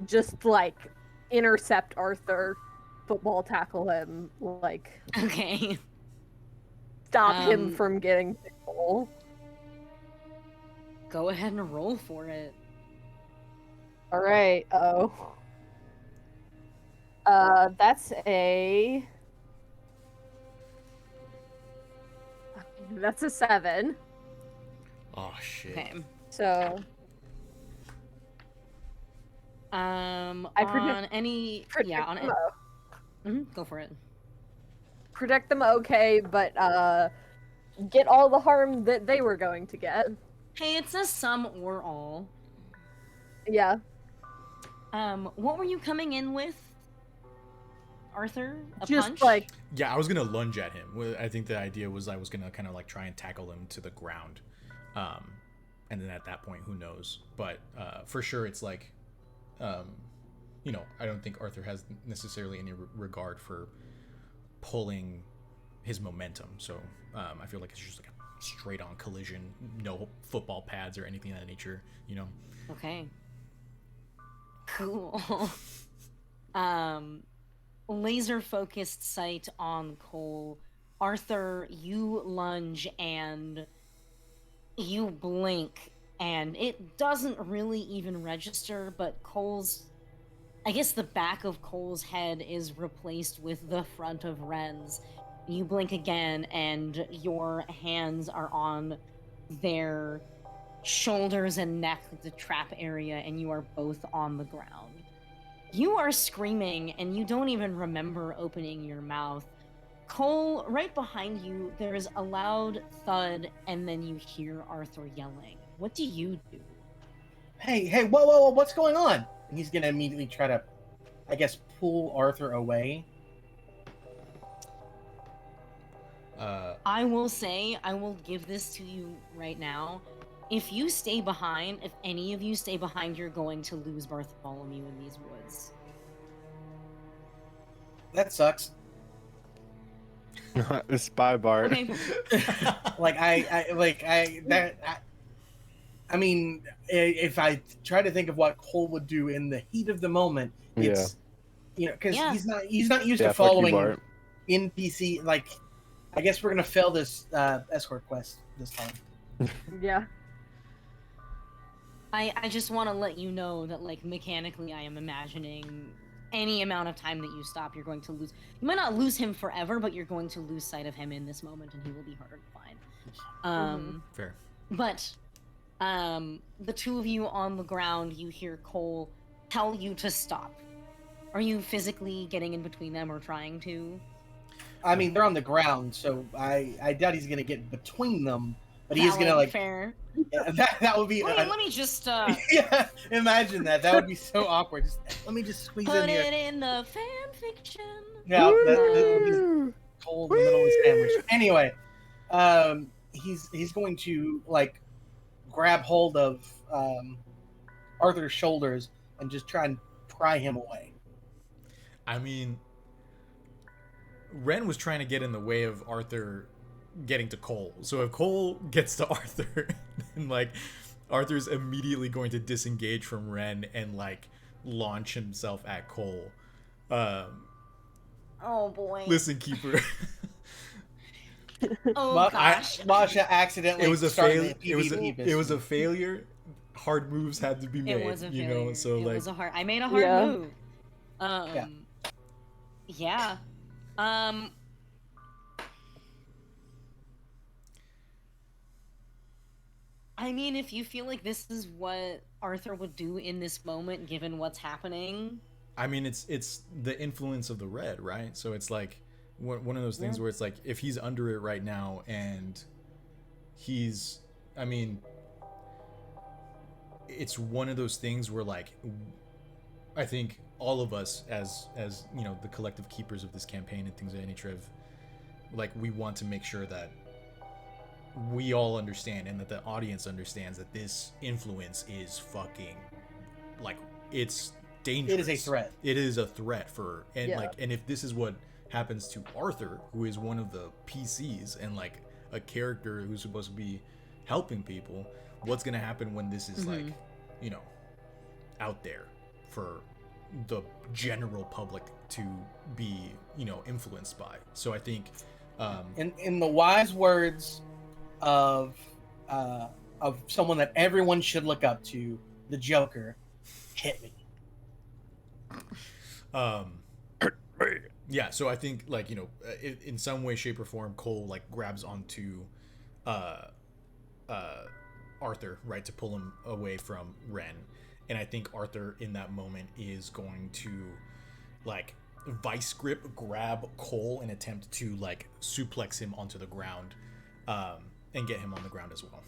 just like intercept Arthur, football tackle him, like Okay. stop him from getting to Cole. Go ahead and roll for it. All right. That's a 7. Oh shit. Okay. So On any go for it. protect them, okay, but get all the harm that they were going to get. Hey, it says some or all. Yeah. What were you coming in with, Arthur? A Just punch? like Yeah, I was gonna lunge at him. I think the idea was I was gonna kind of like try and tackle him to the ground, and then at that point, who knows? But for sure, it's like, you know, I don't think Arthur has necessarily any regard for pulling his momentum. So I feel like it's just like a straight on collision, no football pads or anything of that nature, you know? Okay. Cool. Laser focused sight on Cole. Arthur, you lunge and you blink, and it doesn't really even register, but I guess the back of Cole's head is replaced with the front of Ren's. You blink again, and your hands are on their shoulders and neck, the trap area, and you are both on the ground. You are screaming, and you don't even remember opening your mouth. Cole, right behind you, there is a loud thud, and then you hear Arthur yelling. What do you do? Hey, whoa, what's going on? And he's gonna immediately try to, I guess, pull Arthur away. I will say, I will give this to you right now. If you stay behind, if any of you stay behind, you're going to lose Bartholomew in these woods. That sucks. Spy Bart. Okay. I mean, if I try to think of what Cole would do in the heat of the moment, it's because he's not used to following NPC. Like, I guess we're gonna fail this escort quest this time. Yeah. I just want to let you know that, like, mechanically, I am imagining any amount of time that you stop, you're going to lose. You might not lose him forever, but you're going to lose sight of him in this moment, and he will be harder to find. Fair. But the two of you on the ground, you hear Cole tell you to stop. Are you physically getting in between them or trying to? I mean, they're on the ground, so I doubt he's gonna get between them. But he's gonna, like, fair. That would be. Let me just. Yeah, imagine that. That would be so awkward. Let me just squeeze Put in here. it in the fan fiction. Yeah, that would be cold in the middle of the sandwich. Anyway, he's going to, like, grab hold of Arthur's shoulders and just try and pry him away. I mean, Ren was trying to get in the way of Arthur getting to Cole. So if Cole gets to Arthur, then, like, Arthur's immediately going to disengage from Ren and, like, launch himself at Cole. Oh boy. Listen, Keeper. Oh gosh. Masha accidentally. It was a started failure. the It was a failure. Hard moves had to be made. It was a you failure. know, so, it like, was a hard. I made a hard move. Yeah. I mean, if you feel like this is what Arthur would do in this moment, given what's happening. I mean, it's the influence of the red, right? So it's like one of those things where it's like, if he's under it right now and he's, I mean, it's one of those things where, like, I think all of us as you know, the collective keepers of this campaign and things of that nature, like, we want to make sure that we all understand and that the audience understands that this influence is fucking, like, it's dangerous. It is a threat. It is a threat for, and Yeah. like, and if this is what happens to Arthur, who is one of the PCs and, like, a character who's supposed to be helping people, what's gonna happen when this is like, you know, out there for the general public to be, you know, influenced by? So I think in the wise words of someone that everyone should look up to, the Joker, hit me. Yeah, so I think, like, you know, in some way, shape, or form, Cole, like, grabs onto Arthur, right, to pull him away from Ren. And I think Arthur in that moment is going to, like, vice grip grab Cole and attempt to, like, suplex him onto the ground, and get him on the ground as well.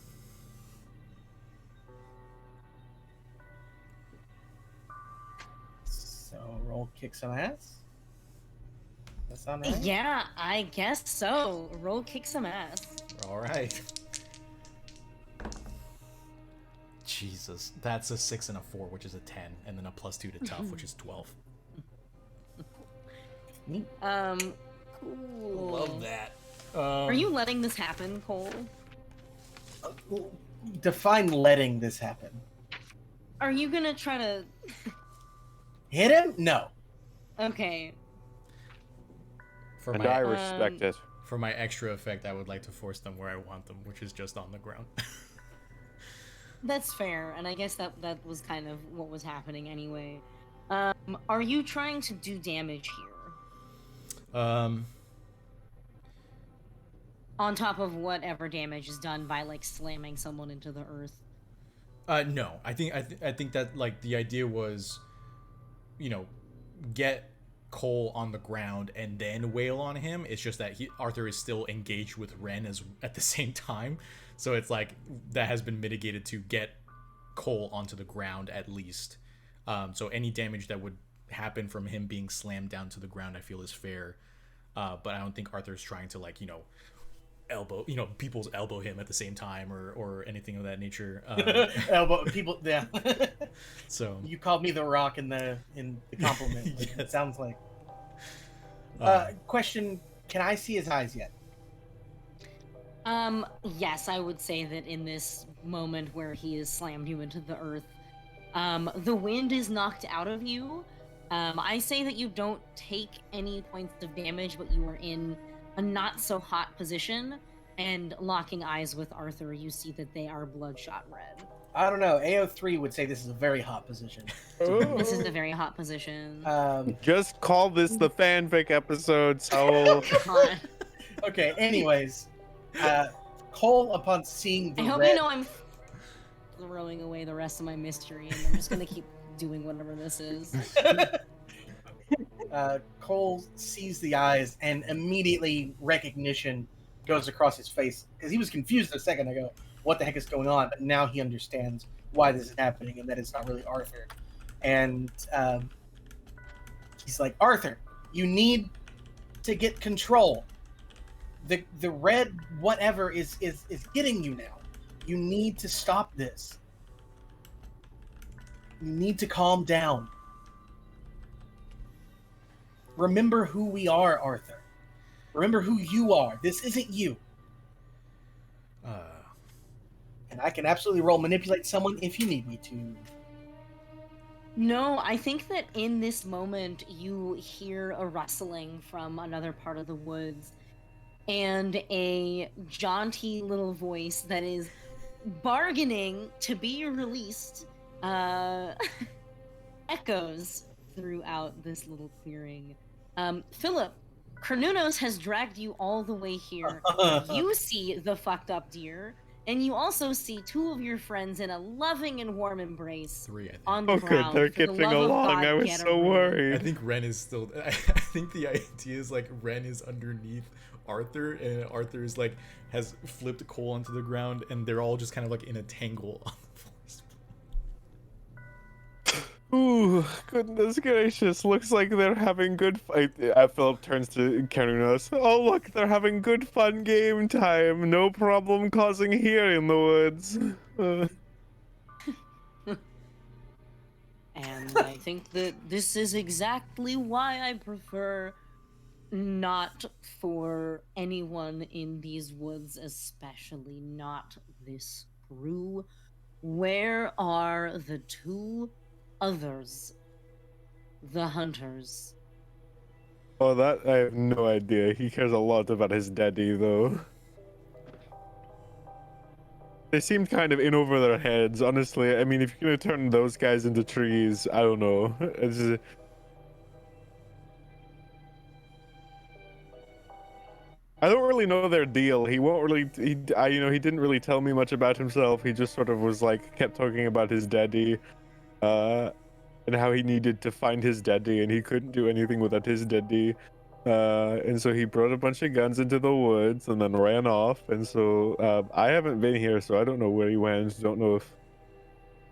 So roll kick some ass. That sound right? Yeah, I guess so. Roll kick some ass. All right. Jesus, that's a 6 and a 4, which is a 10, and then a +2 to tough, which is 12. Cool. Love that. Are you letting this happen, Cole? Define letting this happen. Are you gonna try to... Hit him? No. Okay. For And my I respect it. for my extra effect, I would like to force them where I want them, which is just on the ground. That's fair, and I guess that was kind of what was happening anyway. Are you trying to do damage here? On top of whatever damage is done by, like, slamming someone into the earth? No. I think that, like, the idea was, you know, get Cole on the ground and then wail on him. It's just that Arthur is still engaged with Ren at the same time. So it's like that has been mitigated to get Cole onto the ground at least. So any damage that would happen from him being slammed down to the ground, I feel is fair. But I don't think Arthur's trying to, like, people's elbow him at the same time or anything of that nature. Elbow people, yeah. So You called me the Rock in the compliment. Yes. It sounds like. Question: can I see his eyes yet? Yes, I would say that in this moment where he has slammed you into the earth, the wind is knocked out of you. I say that you don't take any points of damage, but you are in a not so hot position, and locking eyes with Arthur, you see that they are bloodshot red. I don't know. AO3 would say this is a very hot position. This is a very hot position. Just call this the fanfic episode, so Hot. Okay. Anyways, Cole, upon seeing the I hope red, you know I'm throwing away the rest of my mystery, and I'm just gonna keep doing whatever this is. Cole sees the eyes, and immediately recognition goes across his face because he was confused a second ago. What the heck is going on? But now he understands why this is happening and that it's not really Arthur. And he's like, Arthur, you need to get control. The red whatever is hitting you now. You need to stop this. You need to calm down. Remember who we are, Arthur. Remember who you are. This isn't you. And I can absolutely roll manipulate someone if you need me to. No, I think that in this moment you hear a rustling from another part of the woods, and a jaunty little voice that is bargaining to be released echoes throughout this little clearing. Philip, Cornunos has dragged you all the way here. You see the fucked up deer, and you also see two of your friends in a loving and warm embrace 3, I think. on the oh good, ground. they're For the getting love of along. God, I was get a so room. I worried. think Ren is still. I think the idea is like Ren is underneath Arthur, and Arthur is like has flipped Cole onto the ground, and they're all just kind of like in a tangle on the forest. Ooh, goodness gracious! Looks like they're having good. Philip turns to Karunos. Oh look, they're having good fun game time. No problem causing here in the woods. And I think that this is exactly why I prefer not for anyone in these woods, especially not this crew. Where are the two others? The hunters. Oh, that I have no idea. He cares a lot about his daddy, though. They seemed kind of in over their heads, honestly. I mean, if you're gonna turn those guys into trees, I don't know. It's just... I don't really know their deal. He won't really. He didn't really tell me much about himself. He just sort of was like kept talking about his daddy, and how he needed to find his daddy, and he couldn't do anything without his daddy. And so he brought a bunch of guns into the woods and then ran off. And so I haven't been here, so I don't know where he went. Don't know if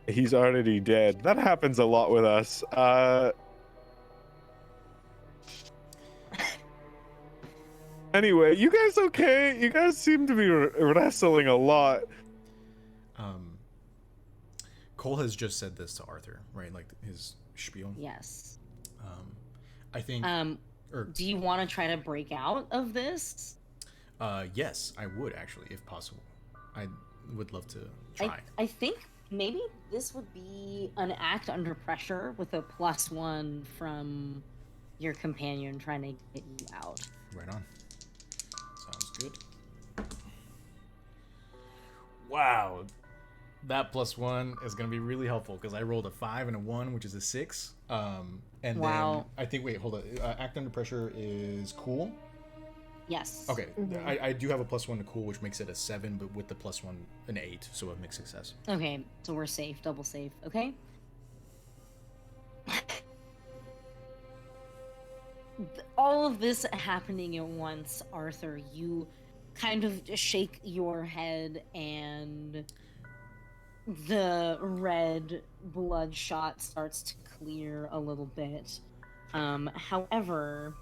he's already dead. That happens a lot with us. Anyway, you guys okay? You guys seem to be wrestling a lot. Cole has just said this to Arthur, right? Like his spiel. Yes. I think. Do you want to try to break out of this? Yes, I would actually, if possible. I would love to try. I think maybe this would be an act under pressure with a +1 from your companion trying to get you out. Right on. Sounds good. Wow. That +1 is going to be really helpful because I rolled a 5 and a 1, which is a 6. And Wow. then I think, wait, hold on. Act under pressure is cool. Yes. Okay. I do have a +1 to cool, which makes it a 7, but with the +1, an 8, so a mixed success. Okay, so we're safe, double safe. Okay. All of this happening at once, Arthur, you kind of shake your head and the red bloodshot starts to clear a little bit. However,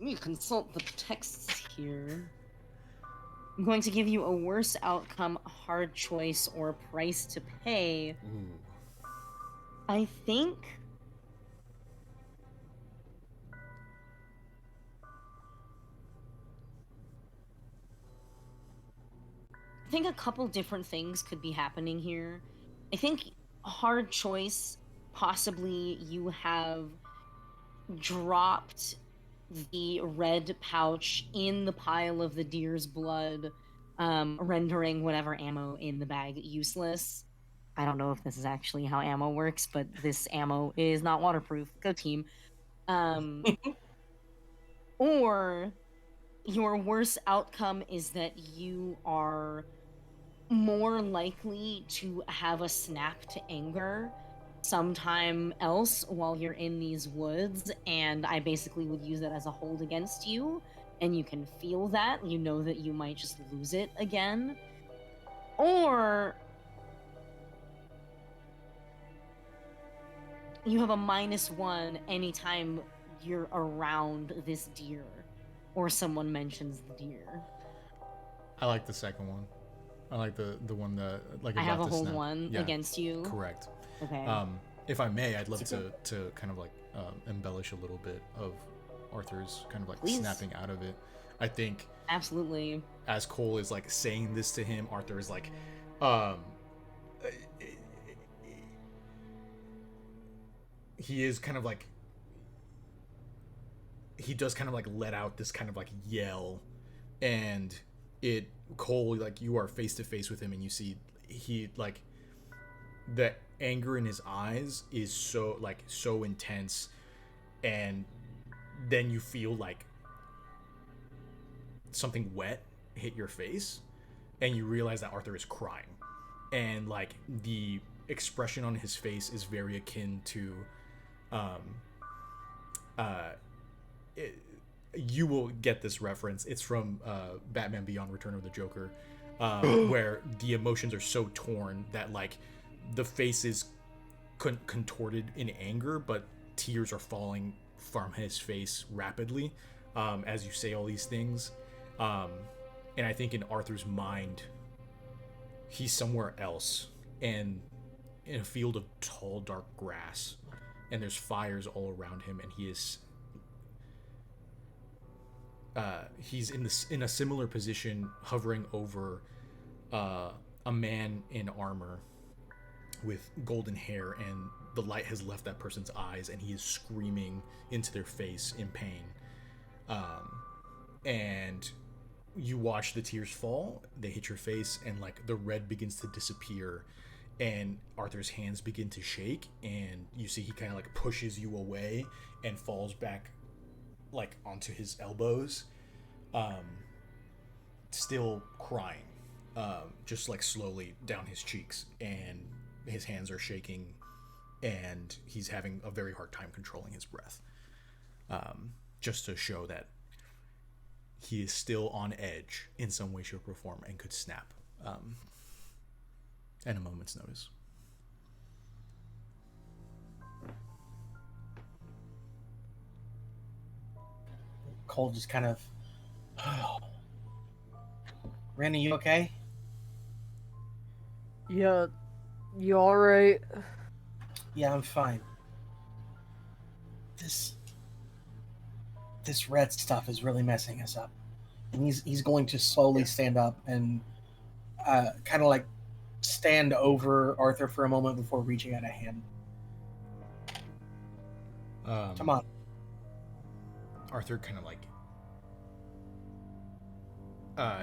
you consult the texts here. I'm going to give you a worse outcome, hard choice, or price to pay. Ooh. I think a couple different things could be happening here. I think hard choice, possibly you have dropped the red pouch in the pile of the deer's blood, rendering whatever ammo in the bag useless. I don't know if this is actually how ammo works, but this ammo is not waterproof. Go team. Or your worst outcome is that you are more likely to have a snap to anger sometime else while you're in these woods, and I basically would use that as a hold against you, and you can feel that. You know that you might just lose it again. Or you have a -1 anytime you're around this deer or someone mentions the deer. I like the second one. I like the one that like I have about a to hold snap. 1 Yeah, against you. correct. Okay. If I may, I'd love to kind of like embellish a little bit of Arthur's kind of like Please. snapping out of it. I think Absolutely. as Cole is like saying this to him, Arthur is like, he is kind of like, he does kind of like let out this kind of like yell, and Cole, like, you are face to face with him, and you see he like the anger in his eyes is so intense, and then you feel like something wet hit your face, and you realize that Arthur is crying, and like the expression on his face is very akin to you will get this reference. It's from Batman Beyond Return of the Joker, where the emotions are so torn that like the face is contorted in anger, but tears are falling from his face rapidly as you say all these things. And I think in Arthur's mind, he's somewhere else, and in a field of tall, dark grass, and there's fires all around him, and he's in a similar position, hovering over a man in armor with golden hair, and the light has left that person's eyes, and he is screaming into their face in pain. And you watch the tears fall, they hit your face, and like the red begins to disappear, and Arthur's hands begin to shake, and you see he kind of like pushes you away and falls back like onto his elbows, still crying, just like slowly down his cheeks, and his hands are shaking, and he's having a very hard time controlling his breath, just to show that he is still on edge in some way, shape, or form, and could snap at a moment's notice. Cole just kind of. Randy, you okay? Yeah, you alright? Yeah, I'm fine. This red stuff is really messing us up. And he's going to slowly stand up and kind of like stand over Arthur for a moment before reaching out a hand. Come on. Arthur kind of like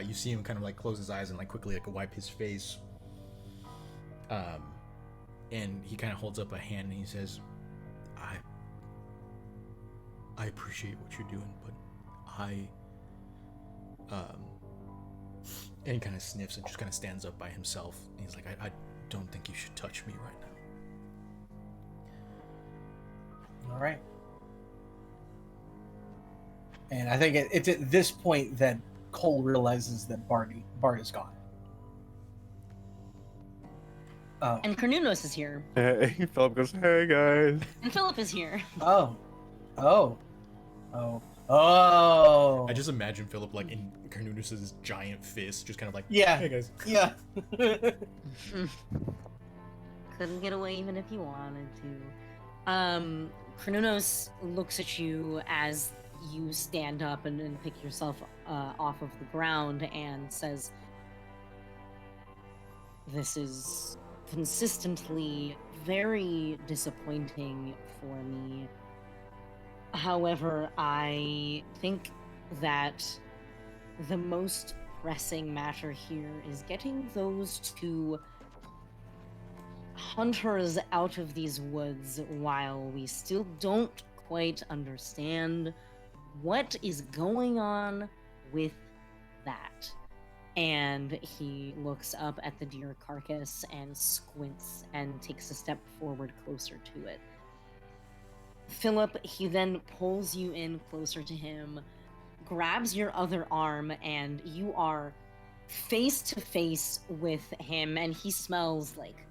you see him kind of like close his eyes and like quickly like wipe his face. And he kind of holds up a hand and he says, I appreciate what you're doing, but and he kind of sniffs and just kind of stands up by himself. And he's like, I don't think you should touch me right now. All right. And I think it's at this point that Cole realizes that Bart is gone. Oh. And Cornunos is here. Hey, Philip goes, hey guys. And Philip is here. Oh. I just imagine Philip like in Carnunus's giant fist, just kind of like, Yeah. hey guys. Yeah. Couldn't get away even if he wanted to. Cornunos looks at you as you stand up and pick yourself off of the ground and says, "This is consistently very disappointing for me. However, I think that the most pressing matter here is getting those two hunters out of these woods while we still don't quite understand what is going on with that." And he looks up at the deer carcass and squints and takes a step forward closer to it. Philip, he then pulls you in closer to him, grabs your other arm, and you are face to face with him, and he smells like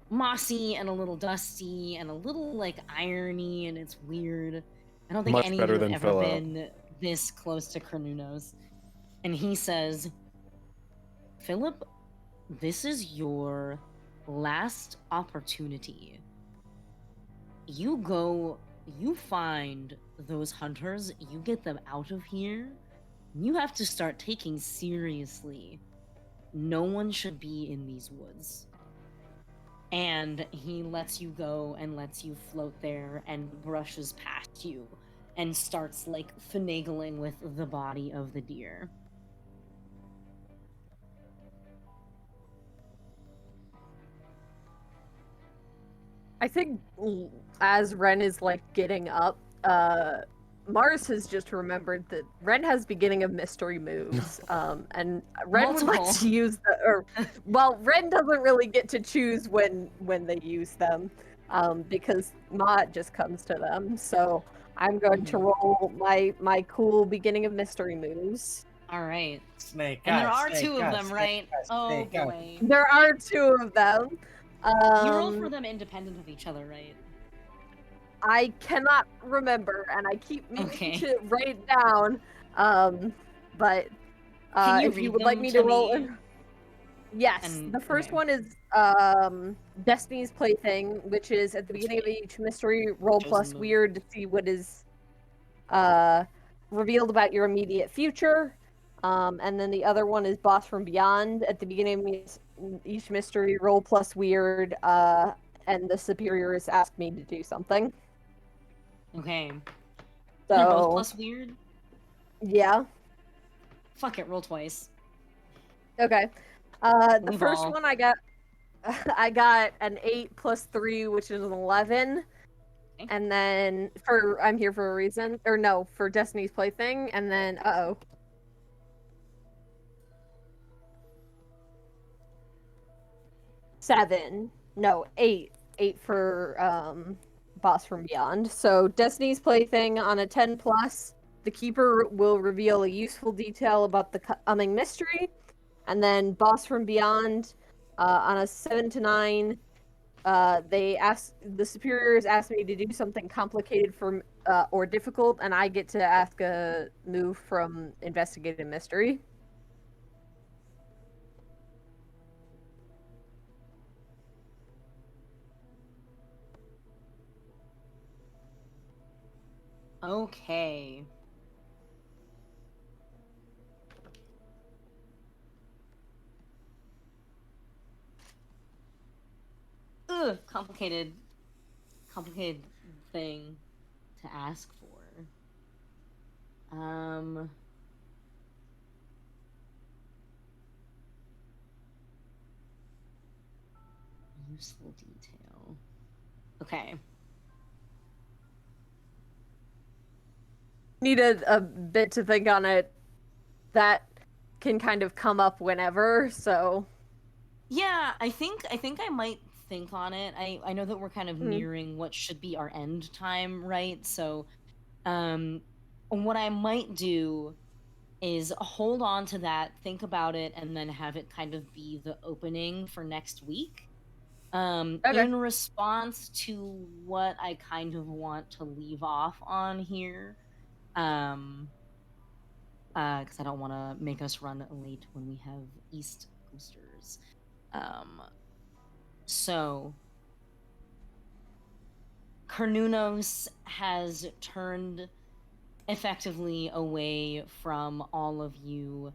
mossy and a little dusty and a little like irony, and it's weird. I don't think Much any of better you have than ever Philip. been this close to Cornunos. And he says, "Philip, this is your last opportunity. You go, you find those hunters, you get them out of here. You have to start taking seriously. No one should be in these woods." And he lets you go and lets you float there and brushes past you and starts like finagling with the body of the deer. I think as Ren is like getting up, Mars has just remembered that Ren has beginning of mystery moves, and Ren would like Multiple. to use well, Ren doesn't really get to choose when they use them, because Mott just comes to them. So I'm going to roll my cool beginning of mystery moves. All right. Snake. And there eyes, are snake two of eyes, them, snake right? eyes, Oh snake eyes. boy. There are two of them. You roll for them independent of each other, right? I cannot remember, and I keep meaning Okay. to write it down. But Can you if you read would like them me to to roll, me? yes. And- The first okay. one is Destiny's Plaything, which is at the beginning of each mystery, roll Chosen plus move. weird to see what is revealed about your immediate future. And then the other one is Boss from Beyond. At the beginning of each mystery, roll plus weird, and the superiors ask me to do something. Okay. So They're both plus weird? yeah. Fuck it, roll twice. Okay. The We've first all- one I got I got an 8 plus 3, which is an 11. Okay. And then for I'm Here for a Reason, or no, for Destiny's Plaything, and then uh-oh. Seven. No, 8. 8 for Boss from Beyond. So Destiny's Plaything on a 10 plus, the keeper will reveal a useful detail about the coming mystery. And then Boss from Beyond on a 7 to 9, the superiors ask me to do something complicated or difficult, and I get to ask a move from Investigative Mystery. Okay. Ugh, complicated thing to ask for. Useful detail. Okay. Need a bit to think on it. That can kind of come up whenever, so. Yeah, I think I might think on it. I know that we're kind of Mhm. nearing what should be our end time, right? So, what I might do is hold on to that, think about it, and then have it kind of be the opening for next week. Okay. In response to what I kind of want to leave off on here, because I don't want to make us run late when we have East Coasters. So Carnunos has turned effectively away from all of you.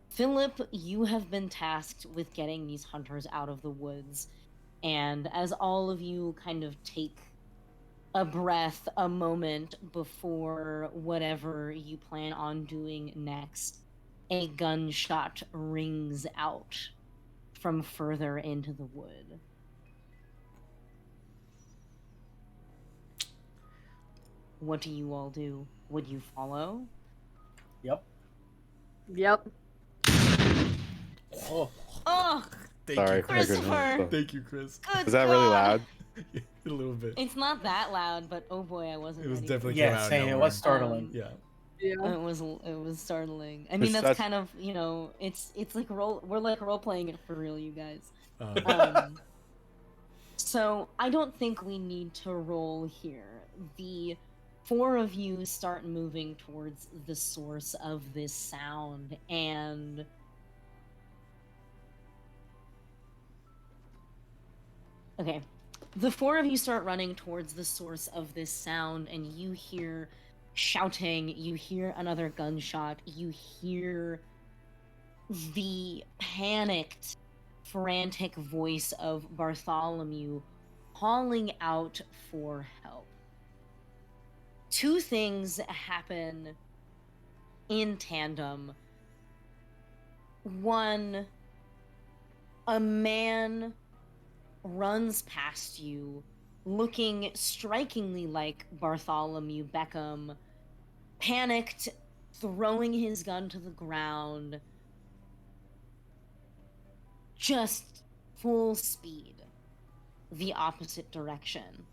Philip, you have been tasked with getting these hunters out of the woods. And as all of you kind of take a breath, a moment before whatever you plan on doing next, a gunshot rings out from further into the wood. What do you all do? Would you follow? Yep. Yep. Oh, Oh, Thank Sorry, you, Chris. Christopher! Thank you, Chris. Good Was that really God! loud? A little bit. It's not that loud, but oh boy, I wasn't It was ready definitely for came yeah, out of same. It nowhere. was startling. Yeah. Yeah. It was startling. I mean, It's that's such- kind of, it's like we're like role playing it for real, you guys. Uh, So I don't think we need to roll here. The four of you start moving towards the source of this sound, and okay, the four of you start running towards the source of this sound, and you hear shouting, you hear another gunshot, you hear the panicked, frantic voice of Bartholomew calling out for help. Two things happen in tandem. One, a man runs past you, looking strikingly like Bartholomew Beckham, panicked, throwing his gun to the ground, just full speed, the opposite direction.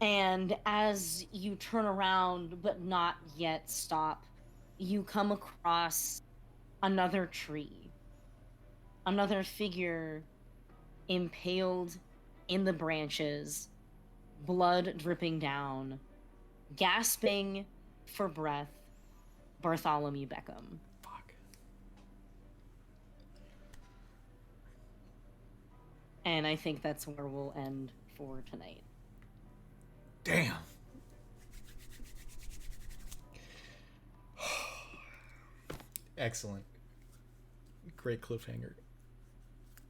And as you turn around, but not yet stop, you come across another tree, another figure impaled in the branches, blood dripping down, gasping for breath, Bartholomew Beckham. fuck. And I think that's where we'll end for tonight. Damn. Excellent. Great cliffhanger.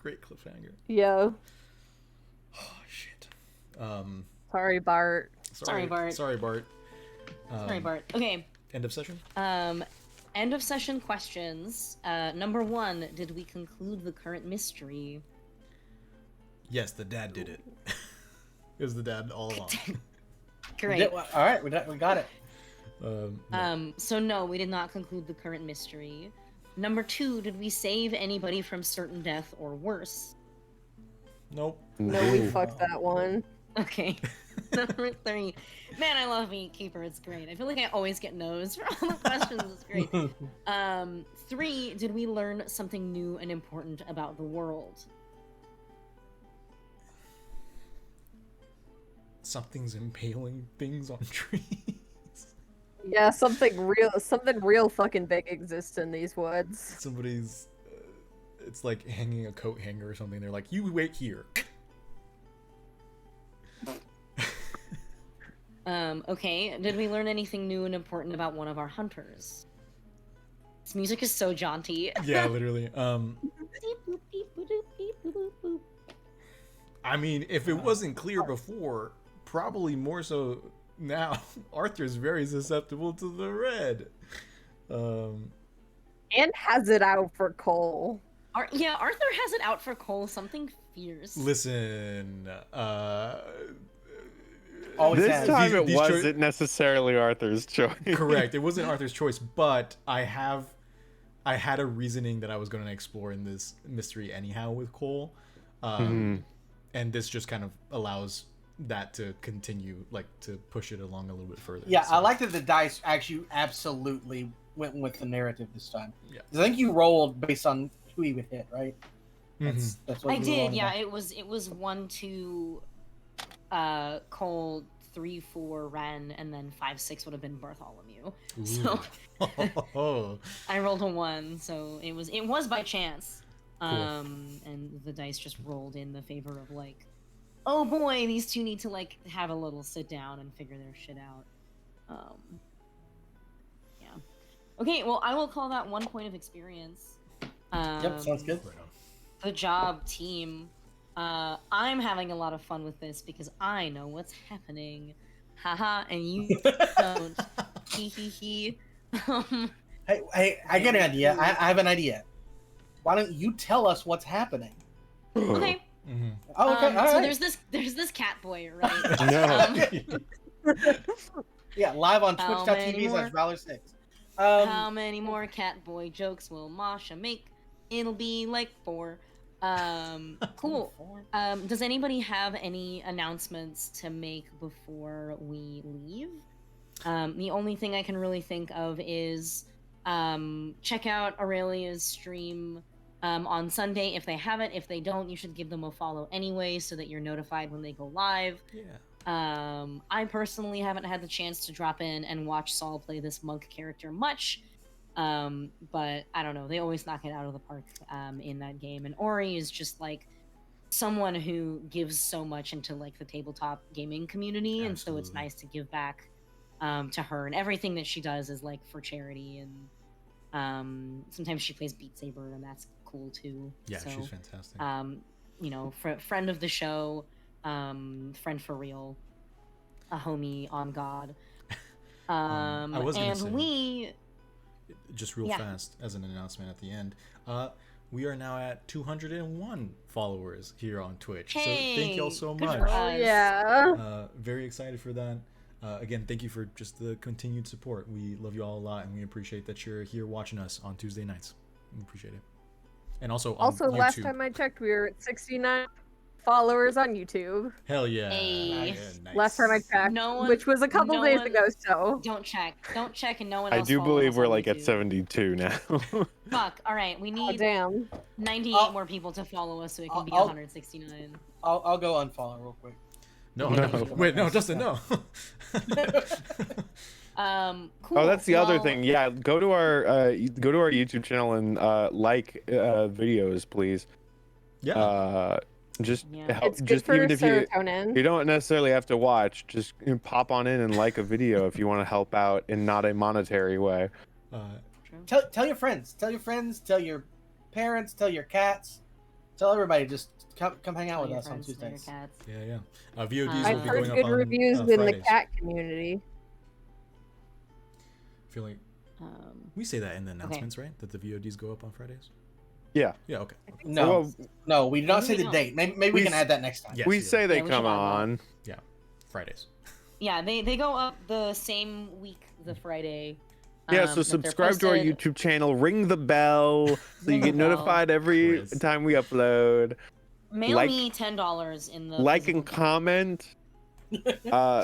Great cliffhanger. Yeah. Oh shit. Sorry, Bart. Sorry, Bart. Sorry, Bart. Sorry, Bart. Okay. End of session. End of session questions. Number one, did we conclude the current mystery? Yes, the dad did it. It was the dad all along. Great. All right, we got it. No. So no, we did not conclude the current mystery. Number two, did we save anybody from certain death or worse? Nope. No, we Ooh. fucked that one. Okay. Number three. Man, I love Keeper. It's great. I feel like I always get no's for all the questions. It's great. Three, did we learn something new and important about the world? Something's impaling things on trees. Yeah, something real fucking big exists in these woods. Somebody's. It's like hanging a coat hanger or something. They're like, you wait here. Okay. Did we learn anything new and important about one of our hunters? This music is so jaunty. Yeah, literally. I mean, if it wasn't clear before, probably more so now. Arthur's very susceptible to the red. And has it out for Cole. Yeah, Arthur has it out for Cole. Something fierce. Listen, Always This has. time it these wasn't necessarily Arthur's choice. correct. It wasn't Arthur's choice, but I had a reasoning that I was going to explore in this mystery anyhow with Cole, and this just kind of allows that to continue, like to push it along a little bit further. Yeah, So, I like that the dice actually absolutely went with the narrative this time. Yeah. 'Cause I think you rolled based on who he would hit, right? Mhm. That's what I you were did. rolling Yeah, about. it was 1, 2, Cole, 3, 4, Ren, and then 5, 6 would have been Bartholomew. So Oh, I rolled a 1, so it was by chance. And the dice just rolled in the favor of like, oh boy, these two need to like have a little sit down and figure their shit out. Yeah. Okay, well I will call that 1 point of experience. Yep, sounds good. right on. Good job, team. I'm having a lot of fun with this because I know what's happening. Haha, and you don't. Hee hee hee. Hey, I get an idea. I have an idea. Why don't you tell us what's happening? Okay. Mhm. Oh, okay. all So right. there's this cat boy, right? No. Yeah, live on How many twitch.tv/Valor6. How many more cat boy jokes will Masha make? It'll be like 4. Cool. Does anybody have any announcements to make before we leave? The only thing I can really think of is check out Aurelia's stream on Sunday if they have it. If they don't, you should give them a follow anyway so that you're notified when they go live. Yeah. I personally haven't had the chance to drop in and watch Saul play this monk character much. But I don't know, they always knock it out of the park in that game, and Ori is just like someone who gives so much into like the tabletop gaming community, and so it's Absolutely. nice to give back to her, and everything that she does is like for charity, and sometimes she plays Beat Saber, and that's cool too. Yeah, So, she's fantastic. you know, friend of the show, friend for real, a homie on God. I was gonna And say- we Just real yeah. fast as an announcement at the end. We are now at 201 followers here on Twitch. So thank y'all so Good much. for Oh us. yeah. Very excited for that. Again, thank you for just the continued support. We love you all a lot, and we appreciate that you're here watching us on Tuesday nights. We appreciate it. And also on Also, last YouTube. time I checked, we were at 69 followers on YouTube. Hell yeah. Hey. Yeah, nice. Last time I checked, No one- which was a couple no days one- ago. So don't check, and no one I else. do follows believe us we're on like at YouTube. 72 now. Fuck. All right, we oh, need damn. 98 I'll- more people to follow us so it can be I'll- 169. I'll go unfollow real quick. No, No. wait, no, Justin, no. Cool. Oh, that's the other Well, thing. Yeah, go to our YouTube channel and like videos, please. Yeah. Just Yeah. help. It's good Just for even if you serotonin. don't necessarily have to watch, just pop on in and like a video if you want to help out in not a monetary way. True. Tell your friends. Tell your friends. Tell your parents. Tell your cats. Tell everybody. Just come hang out Tell with your us on friends, tell your Tuesdays. cats. Yeah. VODs I've will be heard going good up on reviews in Fridays. the cat community. I feel like Um, we say that in the announcements, right? That the VODs go up on Fridays. Yeah. Yeah. Okay. No, Well, no, we do not say Maybe the not. date. Maybe we We can s- add that next time. Yes, we yeah. say they Yeah, we come should add that. on. Fridays. yeah, they go up the same week, the Friday. Yeah, that so they're subscribe to our posted. YouTube channel, ring the bell so you Ring get the bell. notified every Chris. time we upload. Mail like- me $10 in the Like physical and gift. comment. Find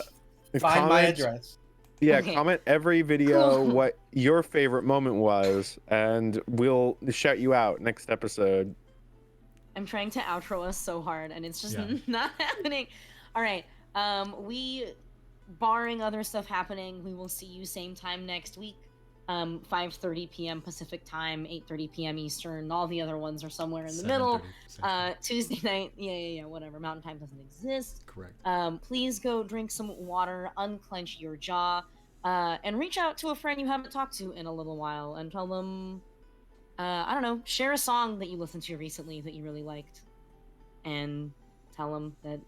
my comment- address. Yeah, Okay. comment every video Cool. what your favorite moment was, and we'll shout you out next episode. I'm trying to outro us so hard, and it's just Yeah. not happening. All right. We, barring other stuff happening, we will see you same time next week. 5:30 p.m. Pacific time, 8:30 p.m. Eastern. All the other ones are somewhere in the middle. 7:30 Central. Tuesday night, yeah, whatever. Mountain time doesn't exist. Correct. Please go drink some water, unclench your jaw, and reach out to a friend you haven't talked to in a little while and tell them, I don't know, share a song that you listened to recently that you really liked, and tell them that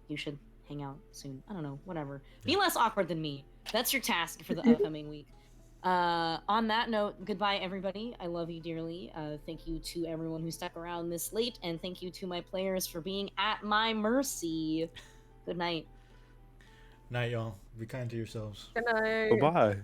you should hang out soon. I don't know, whatever. Be Yeah. less awkward than me. That's your task for the upcoming week. On that note, goodbye, everybody. I love you dearly. Thank you to everyone who stuck around this late, and thank you to my players for being at my mercy. Good night. Night, y'all. Be kind to yourselves. Good night. Bye-bye.